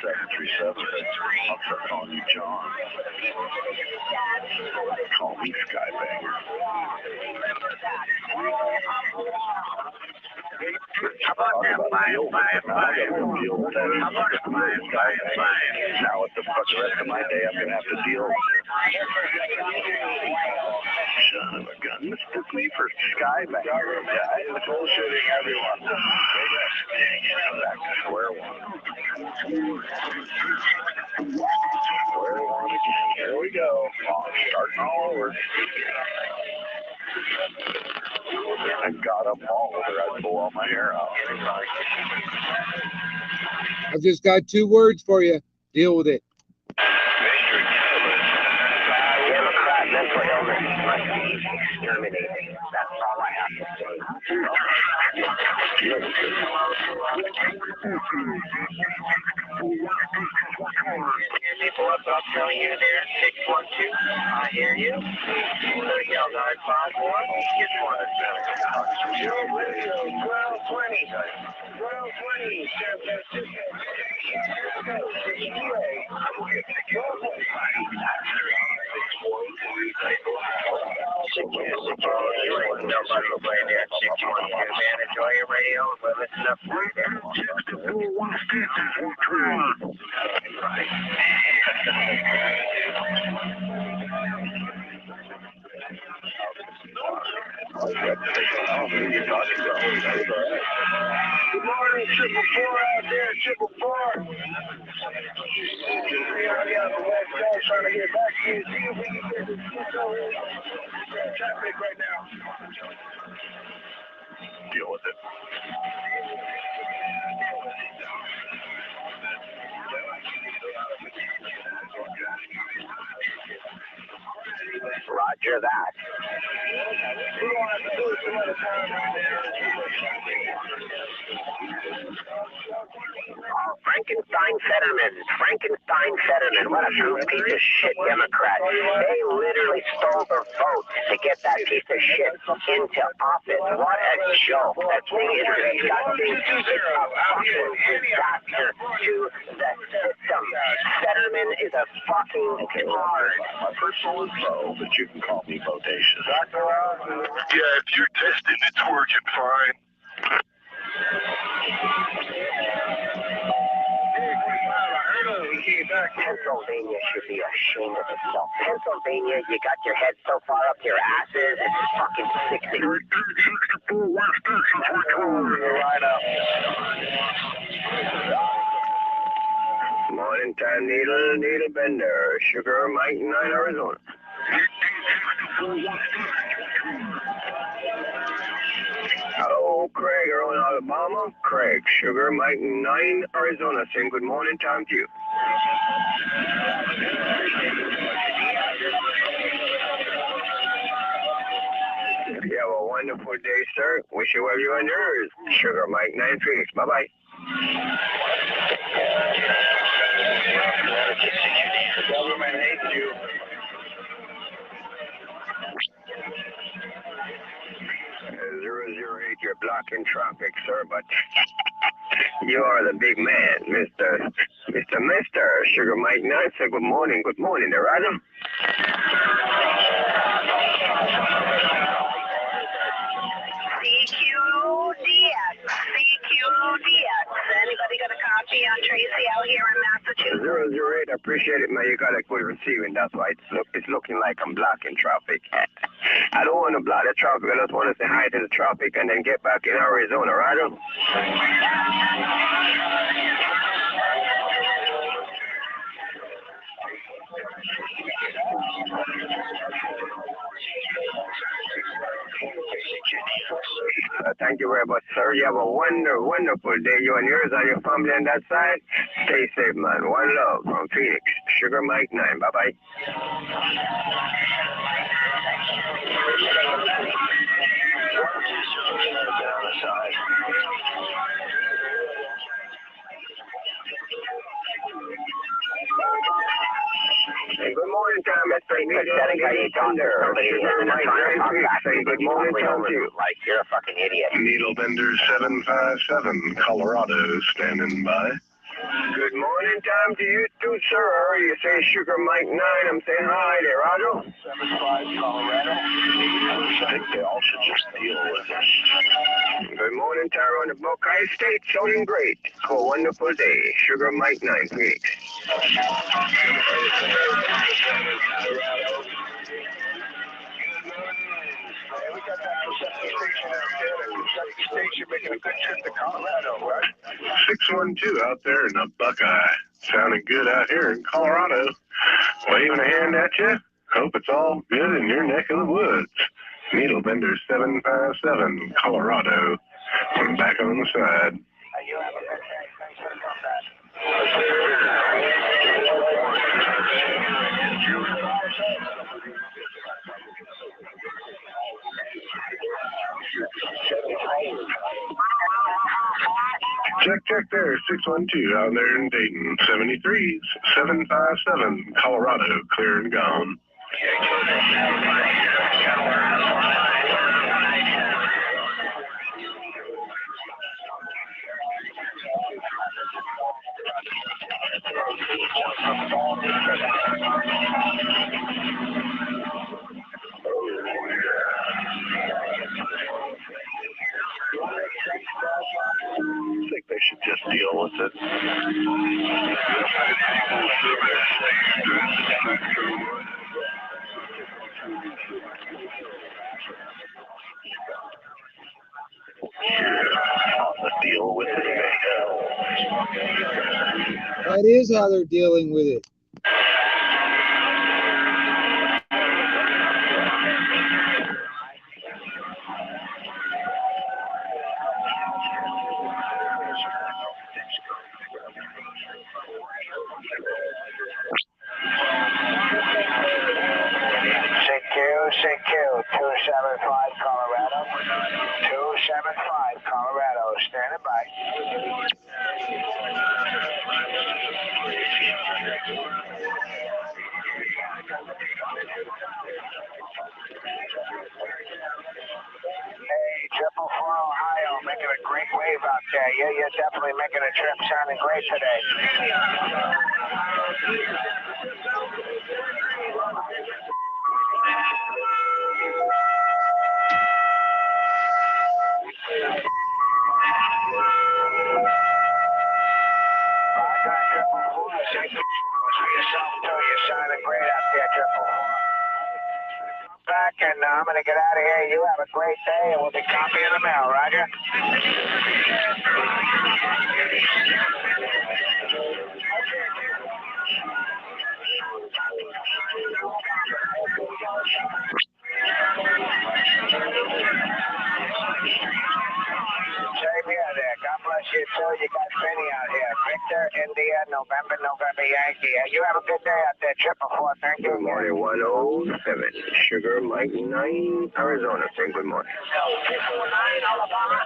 C: 737. I'll start calling you John. Call me Skybanger.
E: How about that 555? How about a 555?
C: Now what the fuck the rest of my day I'm gonna have to deal with it. Son of a gun. Mistook me for Skybanger. Yeah, I was bullshitting everyone. Back to square one. Square one again. Here we go. Starting all over. I got them all or I'd pull all my hair out.
B: I've just got 2 words for you. Deal with it.
D: Democrat mental illness must be exterminated. That's all I have to say.
E: People up, I'm telling you there, 612, I hear you. 951, just wanted to
D: Show radio 1220. 1220, San Francisco.
E: Nobody will play there. 612, man. Enjoy your radio. We're listening up for you there.
D: Good morning, 444 out there, 444. We are on the west coast trying to get back to you. See if we can get this shit over here. Traffic right now.
C: Deal with it.
D: Roger that. Frankenstein Fetterman, what a piece of shit Democrat. They literally stole their vote to get that piece of shit into office. What a joke. That thing is a disgusting, it's a fucking disaster to the system. Fetterman is a fucking card.
C: My personal info, but you can call me bodacious.
G: Yeah, if you're testing, it's working fine.
D: Pennsylvania should be ashamed of itself. Pennsylvania, you got your head so far up your asses, it's fucking sickening. Morning time, needle bender. Sugar Mike 9, Arizona. Craig, Sugar Mike 9, Arizona, saying good morning time to you. You have a wonderful day, sir. Wish you well, you and yours. Sugar Mike 9 Phoenix. Bye-bye. The government hates you. 008, you're blocking traffic, sir, but you are the big man, Mr. Sugar Mike 9. Say good morning there, Adam.
F: CQDX. Anybody got a copy on Tracy out here in Massachusetts?
D: 008, I appreciate it, man. You got a good receiving. That's why it's looking like I'm blocking traffic. I don't want to block the traffic. I just want to say hi to the traffic and then get back in Arizona, right? Thank you very much, sir. You have a wonderful day. You and yours and your family on that side. Stay safe, man. One love from Phoenix. Sugar Mike 9. Bye-bye. Hey, good morning, Tom. It's St. Thunder. Say good morning, Tom, to you.
E: Like, you're a fucking idiot.
C: Needle Bender 757, Colorado, standing by.
D: Good morning, Tom, to you too, sir. You say Sugar Mike 9. I'm saying hi there, Roger.
E: 75 Colorado. I think they all should just deal with this.
D: Good morning, Tara, on the Buckeye State. Sounding great. Have a wonderful day. Sugar Mike 9, Phoenix.
E: We got that Kentucky station out there. The Kentucky station making a good trip to Colorado, right?
C: 612 out there in the Buckeye. Sounding good out here in Colorado. Waving a hand at you. Hope it's all good in your neck of the woods. Needle Bender 757, Colorado. I'm back on the side.
E: You have a good day. Thanks for the comeback.
C: Check there, 612 out there in Dayton. 73s, 757, Colorado, clear and gone. I think they should just deal with it. Deal with it.
B: That is how they're dealing with it.
E: CQ 275 Colorado. 275 Colorado. Standing by. Hey, 444 Ohio, making a great wave out there. Yeah, you're definitely making a trip. Sounding great today. You're sounding great out there, 444. Back, and I'm going to get out of here. You have a great day, and we'll be copying the mail, Roger. Same here there. God
H: November Yankee. You have a good day out there, 444. Thank you.
C: Good morning, 107. Sugar Mike 9, Arizona. Say good morning.
H: 249 Alabama,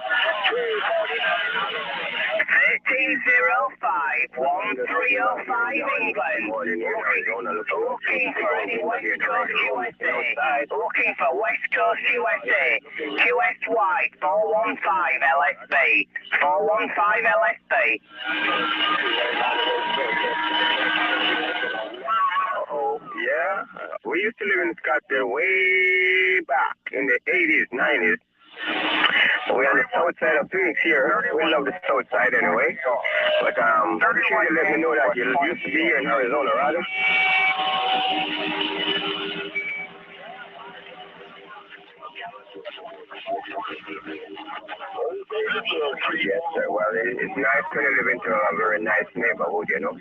H: 1305-1305 England.
C: Morning, Arizona.
H: Looking for any West Coast USA. Looking for West Coast USA. QSY 415 LSB. 415 LSB.
C: Yeah, we used to live in Scottsdale way back in the 80s, 90s. We're on the south side of Phoenix here. We love the south side anyway. But be sure to let me know that you used to be here in Arizona, rather. Yes, sir. Well, it's nice to live into a very nice neighborhood, you know.